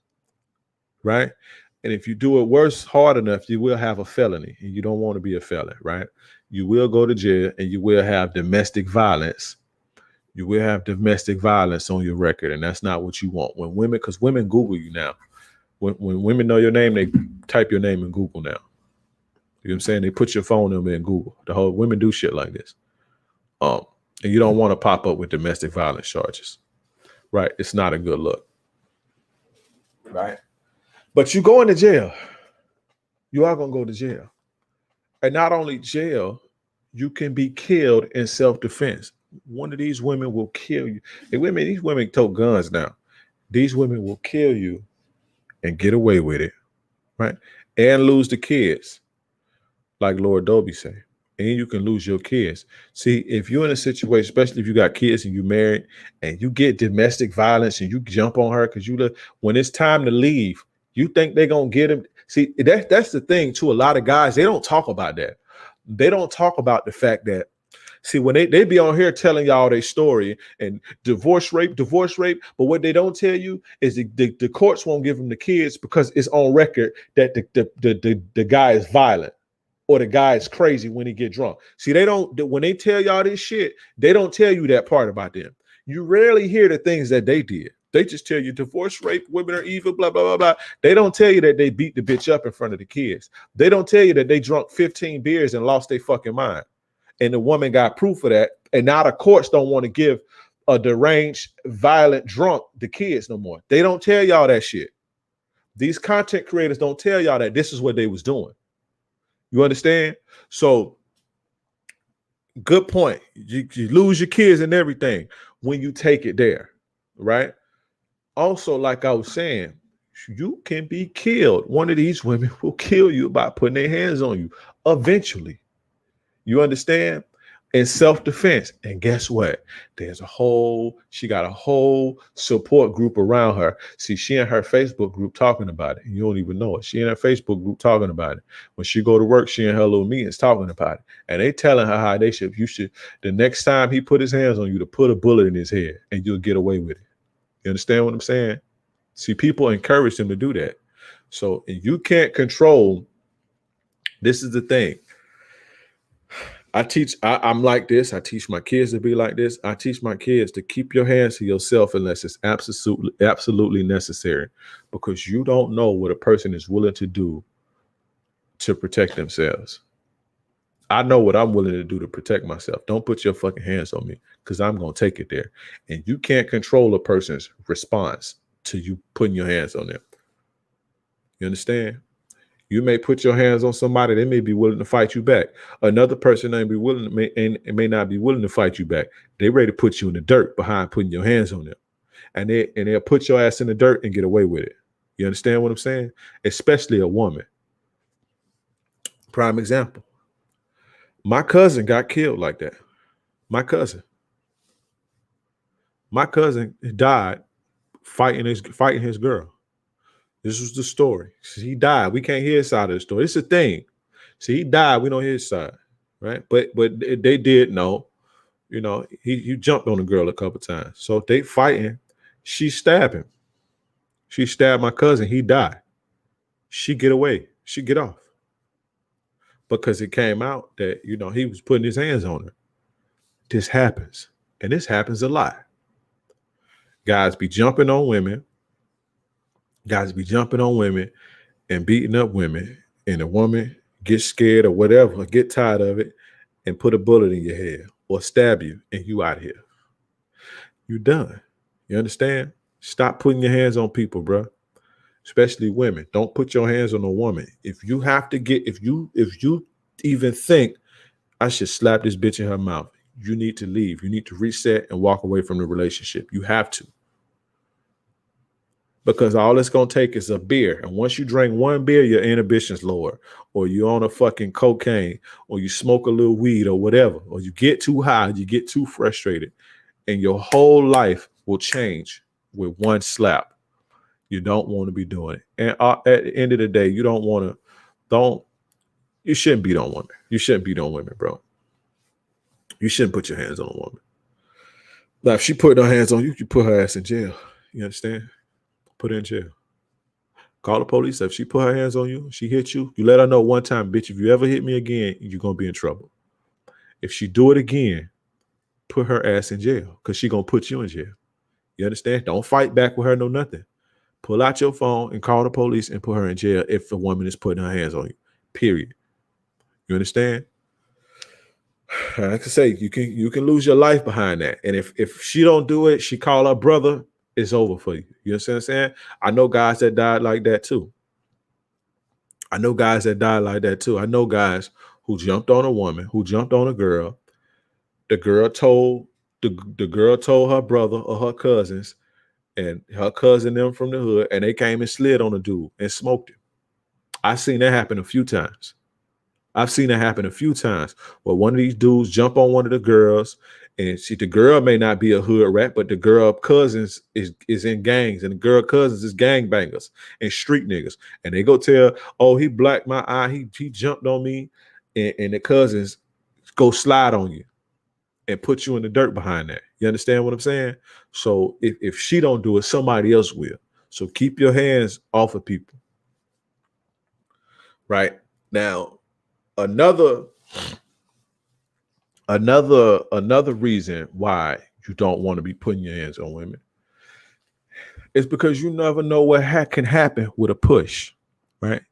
right? And if you do it worse, hard enough, you will have a felony, and you don't want to be a felon, right? You will go to jail, and you will have domestic violence. You will have domestic violence on your record, and that's not what you want. When women, because women Google you now. When women know your name, they type your name in Google now. You know what I'm saying? They put your phone number in Google. The whole women do shit like this. And you don't want to pop up with domestic violence charges, right? It's not a good look, right? But you go into jail. You are going to go to jail. And not only jail, you can be killed in self-defense. One of these women will kill you. These women tote guns now. These women will kill you and get away with it, right? And lose the kids, like Lord Dobie say. And you can lose your kids. See, if you're in a situation, especially if you got kids and you married, and you get domestic violence and you jump on her because when it's time to leave, you think they're gonna get him. See, that's the thing too. A lot of guys, they don't talk about that. They don't talk about the fact that, see, when they be on here telling y'all their story and divorce rape, but what they don't tell you is the courts won't give them the kids because it's on record that the guy is violent or the guy is crazy when he get drunk. See, when they tell y'all this shit, they don't tell you that part about them. You rarely hear the things that they did. They just tell you divorce, rape, women are evil, blah, blah, blah, blah. They don't tell you that they beat the bitch up in front of the kids. They don't tell you that they drunk 15 beers and lost their fucking mind. And the woman got proof of that. And now the courts don't want to give a deranged, violent drunk the kids no more. They don't tell y'all that shit. These content creators don't tell y'all that this is what they was doing. You understand? So, good point. You lose your kids and everything when you take it there, right? Also, like I was saying, you can be killed. One of these women will kill you by putting their hands on you eventually. You understand? In self-defense. And guess what? She got a whole support group around her. See, she in her Facebook group talking about it. You don't even know it. She in her Facebook group talking about it. When she go to work, she in her little meetings talking about it. And they telling her how the next time he put his hands on you, to put a bullet in his head and you'll get away with it. You understand what I'm saying? See, people encourage them to do that. So you can't control. This is the thing. I'm like this. I teach my kids to be like this. I teach my kids to keep your hands to yourself unless it's absolutely necessary, because you don't know what a person is willing to do to protect themselves. I know what I'm willing to do to protect myself. Don't put your fucking hands on me, because I'm going to take it there. And you can't control a person's response to you putting your hands on them. You understand? You may put your hands on somebody, they may be willing to fight you back. Another person may not be willing to fight you back. They ready to put you in the dirt behind putting your hands on them. And they'll put your ass in the dirt and get away with it. You understand what I'm saying? Especially a woman. Prime example. My cousin got killed like that. My cousin died fighting his girl. This was the story. He died. We can't hear his side of the story. It's a thing. See, he died. We don't hear his side, right? But they did know. You know, he jumped on the girl a couple times. So they fighting. She stabbed him. She stabbed my cousin. He died. She get away. She get off. Because it came out that, you know, he was putting his hands on her. This happens. And this happens a lot. Guys be jumping on women. Guys be jumping on women and beating up women. And a woman gets scared or whatever, or get tired of it and put a bullet in your head or stab you and you out here. You done. You understand? Stop putting your hands on people, bro. Especially women. Don't put your hands on a woman. If you have to get, if you even think I should slap this bitch in her mouth, you need to leave. You need to reset and walk away from the relationship. You have to. Because all it's going to take is a beer. And once you drink one beer, your inhibition's lower. Or you're on a fucking cocaine. Or you smoke a little weed or whatever. Or you get too high. You get too frustrated. And your whole life will change with one slap. You don't want to be doing it. And at the end of the day, you shouldn't beat on women. You shouldn't beat on women, bro. You shouldn't put your hands on a woman. Now, if she put her hands on you, you put her ass in jail. You understand? Put her in jail. Call the police. If she put her hands on you, she hit you, you let her know one time, bitch, if you ever hit me again, you're going to be in trouble. If she do it again, put her ass in jail because she going to put you in jail. You understand? Don't fight back with her, no nothing. Pull out your phone and call the police and put her in jail if a woman is putting her hands on you, period. You understand? Like I say, you can lose your life behind that. And if she don't do it, she call her brother, it's over for you. You understand what I'm saying? I know guys that died like that too. I know guys who jumped on a woman, who jumped on a girl. The girl told her brother or her cousins, and her cousin them from the hood, and they came and slid on the dude and smoked him. I've seen that happen a few times. Where one of these dudes jump on one of the girls, and the girl may not be a hood rat, but the girl cousins is in gangs, and the girl cousins is gangbangers and street niggas. And they go tell, oh, he blacked my eye, he jumped on me, and the cousins go slide on you and put you in the dirt behind that. You understand what I'm saying? So if she don't do it, somebody else will. So keep your hands off of people. Right? Now, another reason why you don't want to be putting your hands on women is because you never know what can happen with a push, right?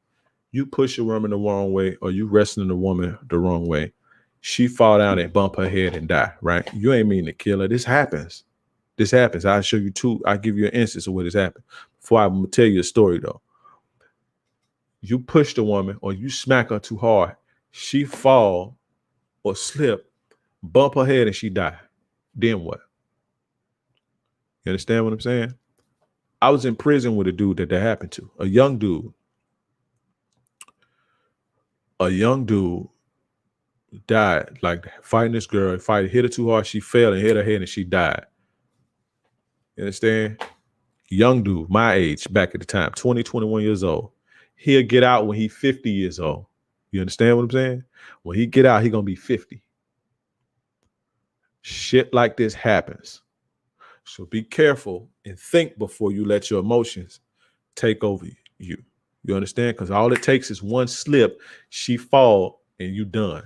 You push a woman the wrong way, or you wrestling a woman the wrong way, she fall down and bump her head and die, right? You ain't mean to kill her. This happens. I'll show you I'll give you an instance of what has happened. Before I'm gonna tell you a story though. You push the woman or you smack her too hard, she fall or slip, bump her head, and she die. Then what? You understand what I'm saying? I was in prison with a dude that happened to. A young dude died, like fighting this girl, hit her too hard, she fell and hit her head and she died. You understand? Young dude, my age back at the time, 20, 21 years old. He'll get out when he's 50 years old. You understand what I'm saying? When he get out, he gonna be 50. Shit like this happens. So be careful and think before you let your emotions take over you. You understand? Because all it takes is one slip, she fall, and you done.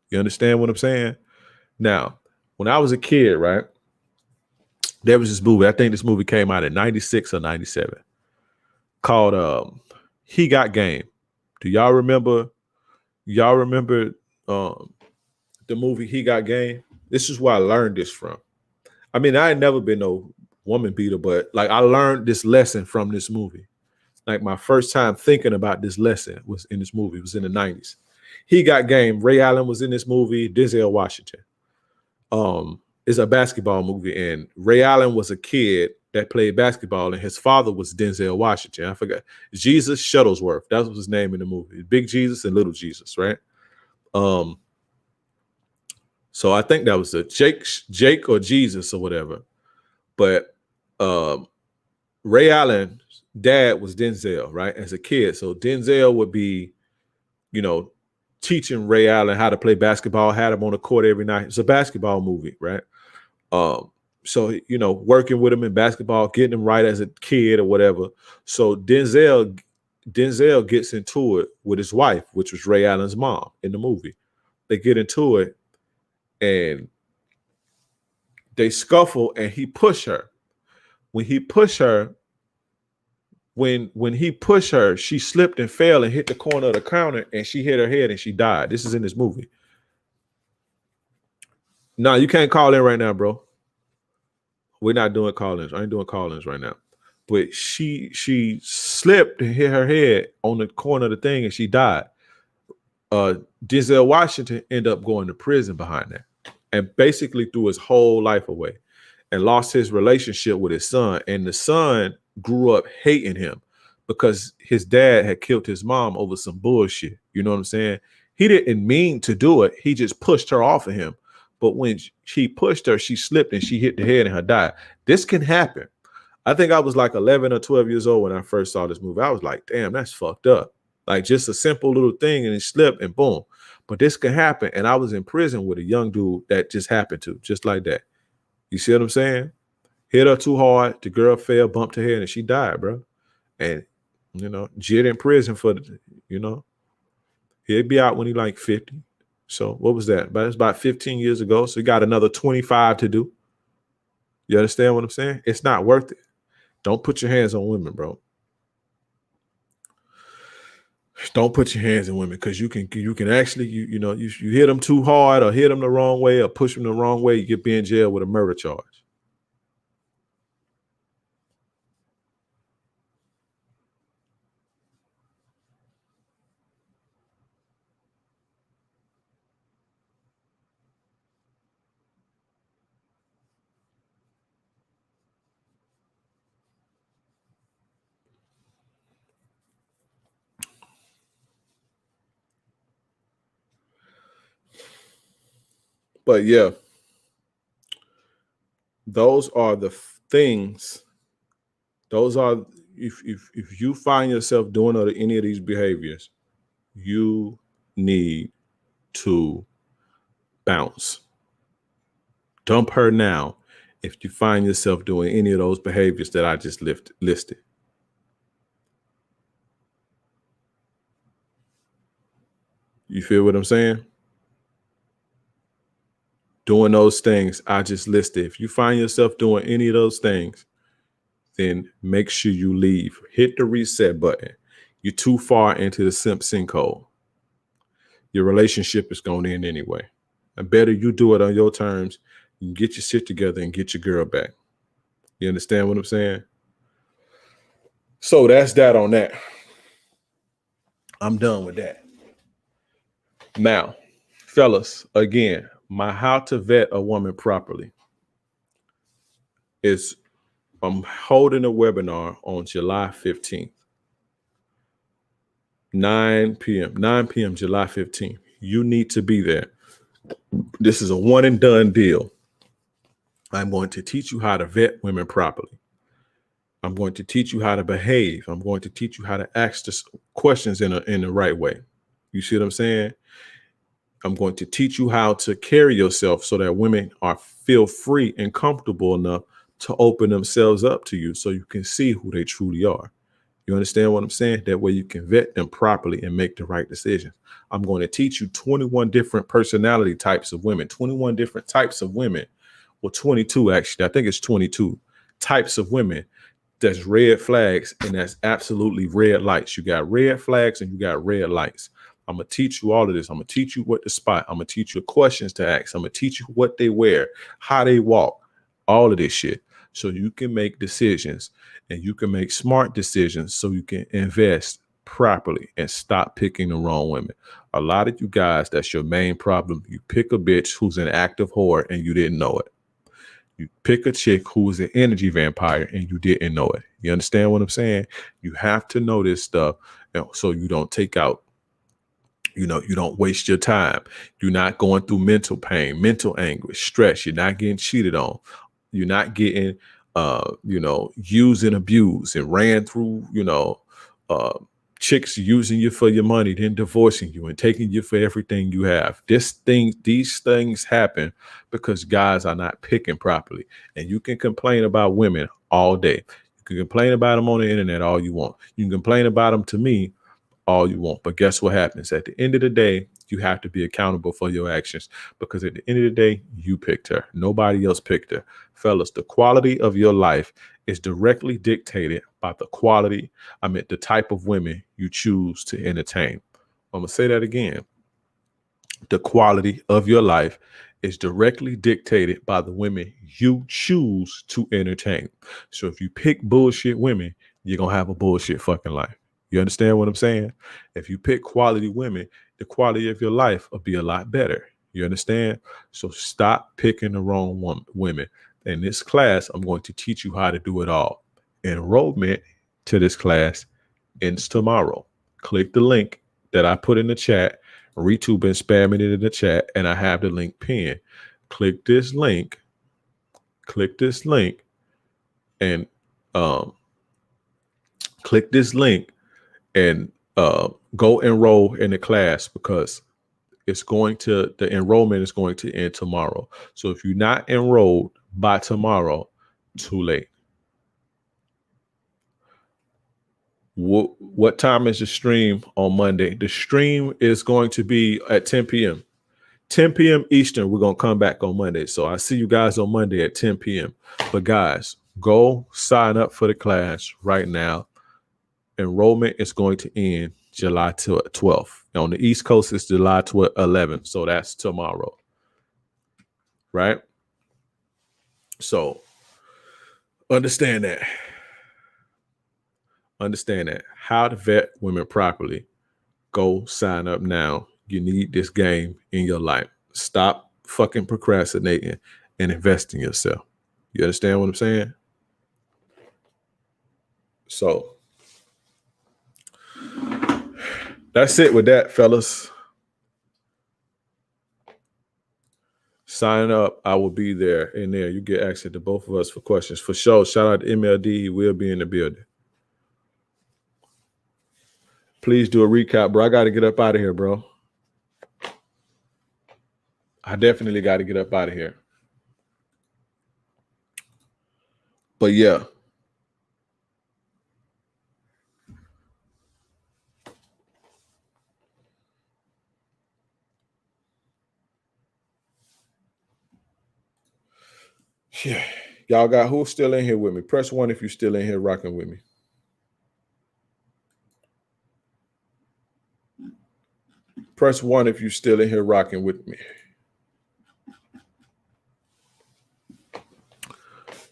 You understand what I'm saying? Now, when I was a kid, right, there was this movie. I think this movie came out in 96 or 97 called He Got Game. Do y'all remember? The movie He Got Game? This is where I learned this from. I mean, I ain't never been no woman beater, but like I learned this lesson from this movie. Like my first time thinking about this lesson was in this movie. It was in the 90s. He Got Game. Ray Allen was in this movie. Denzel Washington. It's a basketball movie, and Ray Allen was a kid that played basketball, and his father was Denzel Washington. I forgot. Jesus Shuttlesworth. That was his name in the movie. Big Jesus and Little Jesus, right? So I think that was a Jake or Jesus or whatever. But Ray Allen's dad was Denzel, right? As a kid. So Denzel would be, 10 teaching Ray Allen how to play basketball, had him on the court every night. It's a basketball movie, right? So, you know, working with him in basketball, getting him right as a kid or whatever. So Denzel gets into it with his wife, which was Ray Allen's mom in the movie. They get into it and they scuffle and he pushed her. When he pushed her, she slipped and fell and hit the corner of the counter and she hit her head and she died. This is in this movie. No, you can't call in right now, bro. We're not doing call-ins. I ain't doing call-ins right now. But she slipped and hit her head on the corner of the thing and she died. Denzel Washington ended up going to prison behind that and basically threw his whole life away and lost his relationship with his son. And the son grew up hating him because his dad had killed his mom over some bullshit. You know what I'm saying? He didn't mean to do it. He just pushed her off of him. But when she pushed her, she slipped and she hit the head and her died. This can happen. I think I was like 11 or 12 years old when I first saw this movie. I was like, damn, that's fucked up. Like just a simple little thing and he slipped and boom. But this can happen. And I was in prison with a young dude that just happened to, just like that. You see what I'm saying? Hit her too hard. The girl fell, bumped her head, and she died, bro. And, you know, Jit in prison for, you know, he'll be out when he like 50. So what was that? But it's about 15 years ago. So he got another 25 to do. You understand what I'm saying? It's not worth it. Don't put your hands on women, bro. Don't put your hands on women because you can actually, you know, you hit them too hard or hit them the wrong way or push them the wrong way, you get be in jail with a murder charge. But yeah, those are the things. Those are if you find yourself doing any of these behaviors, you need to bounce. Dump her now if you find yourself doing any of those behaviors that I just listed. You feel what I'm saying? Doing those things I just listed. If you find yourself doing any of those things, then make sure you leave. Hit the reset button. You're too far into the simp sinkhole. Your relationship is going to end anyway. And better you do it on your terms. You can get your shit together and get your girl back. You understand what I'm saying? So that's that on that. I'm done with that. Now, fellas, again, my how to vet a woman properly is I'm holding a webinar on July 15th. 9 p.m. July 15th. You need to be there. This is a one and done deal. I'm going to teach you how to vet women properly. I'm going to teach you how to behave. I'm going to teach you how to ask the questions in the right way. You see what I'm saying? I'm going to teach you how to carry yourself so that women feel free and comfortable enough to open themselves up to you so you can see who they truly are. You understand what I'm saying? That way you can vet them properly and make the right decisions. I'm going to teach you 21 different personality types of women, 21 different types of women. Well, 22, actually. I think it's 22 types of women. That's red flags and that's absolutely red lights. You got red flags and you got red lights. I'm going to teach you all of this. I'm going to teach you what to spot. I'm going to teach you questions to ask. I'm going to teach you what they wear, how they walk, all of this shit. So you can make decisions and you can make smart decisions so you can invest properly and stop picking the wrong women. A lot of you guys, that's your main problem. You pick a bitch who's an active whore and you didn't know it. You pick a chick who is an energy vampire and you didn't know it. You understand what I'm saying? You have to know this stuff so you don't take out. You know, you don't waste your time. You're not going through mental pain, mental anguish, stress. You're not getting cheated on. You're not getting, used and abused and ran through, chicks using you for your money, then divorcing you and taking you for everything you have. These things happen because guys are not picking properly. And you can complain about women all day. You can complain about them on the internet all you want. You can complain about them to me all you want. But guess what happens? At the end of the day, you have to be accountable for your actions, because at the end of the day, you picked her. Nobody else picked her. Fellas, the quality of your life is directly dictated by the type of women you choose to entertain. I'm going to say that again. The quality of your life is directly dictated by the women you choose to entertain. So if you pick bullshit women, you're going to have a bullshit fucking life. You understand what I'm saying? If you pick quality women, the quality of your life will be a lot better. You understand? So stop picking the wrong women. In this class, I'm going to teach you how to do it all. Enrollment to this class ends tomorrow. Click the link that I put in the chat. Ritu been spamming it in the chat, and I have the link pinned. Click this link, and click this link and go enroll in the class, because the enrollment is going to end tomorrow. So if you're not enrolled by tomorrow, too late. What time is the stream on Monday? The stream is going to be at 10 p.m. 10 p.m. Eastern. We're going to come back on Monday. So I see you guys on Monday at 10 p.m. But guys, go sign up for the class right now. Enrollment is going to end July 12th. On the East Coast, it's July 11th. So that's tomorrow. Right? So understand that. How to vet women properly. Go sign up now. You need this game in your life. Stop fucking procrastinating and invest in yourself. You understand what I'm saying? So that's it with that, fellas. Sign up. I will be there. In there, you get access to both of us for questions. For sure. Shout out to MLD. He will be in the building. Please do a recap, bro. I got to get up out of here, bro. I definitely got to get up out of here. But yeah. Yeah. Y'all got who's still in here with me? Press 1 if you're still in here rocking with me. Press 1 if you're still in here rocking with me.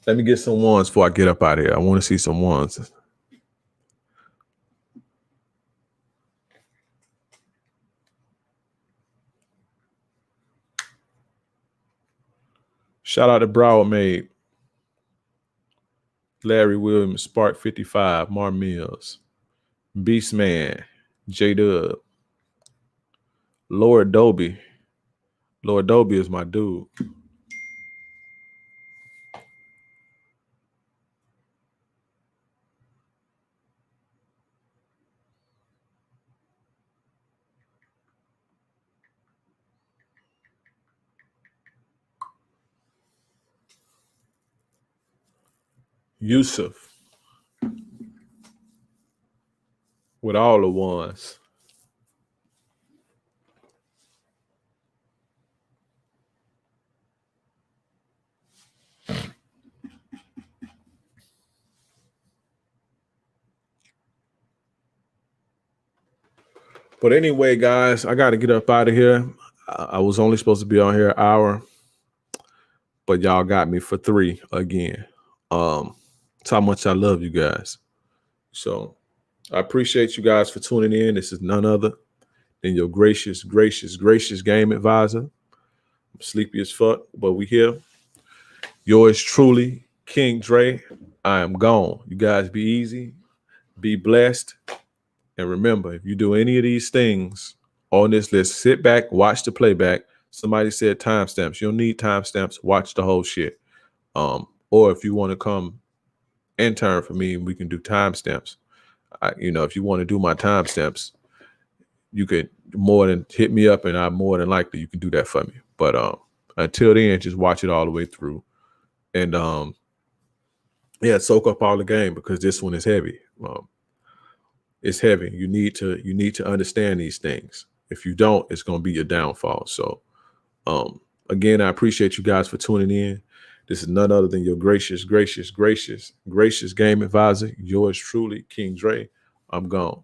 Let me get some ones before I get up out of here. I want to see some ones. Shout out to Broward Maid, Larry Williams, Spark 55, Mar Mills, Beastman, J-Dub, Lord Dobie. Lord Dobie is my dude. Yusuf. With all the ones. But anyway, guys, I got to get up out of here. I was only supposed to be on here an hour, but y'all got me for 3 again. That's how much I love you guys. So I appreciate you guys for tuning in. This is none other than your gracious game advisor. I'm sleepy as fuck, but we here. Yours truly, King Dre. I am gone. You guys be easy, be blessed. And remember, if you do any of these things on this list, sit back, watch the playback. Somebody said timestamps. You don't need timestamps. Watch the whole shit. Or if you want to come intern for me, we can do timestamps. if you want to do my timestamps, you could more than hit me up, and I'm more than likely you can do that for me. But until then, just watch it all the way through, and soak up all the game, because this one is heavy. It's heavy. You need to understand these things. If you don't, it's going to be your downfall. So again, I appreciate you guys for tuning in. This is none other than your gracious game advisor, yours truly, King Dre. I'm gone.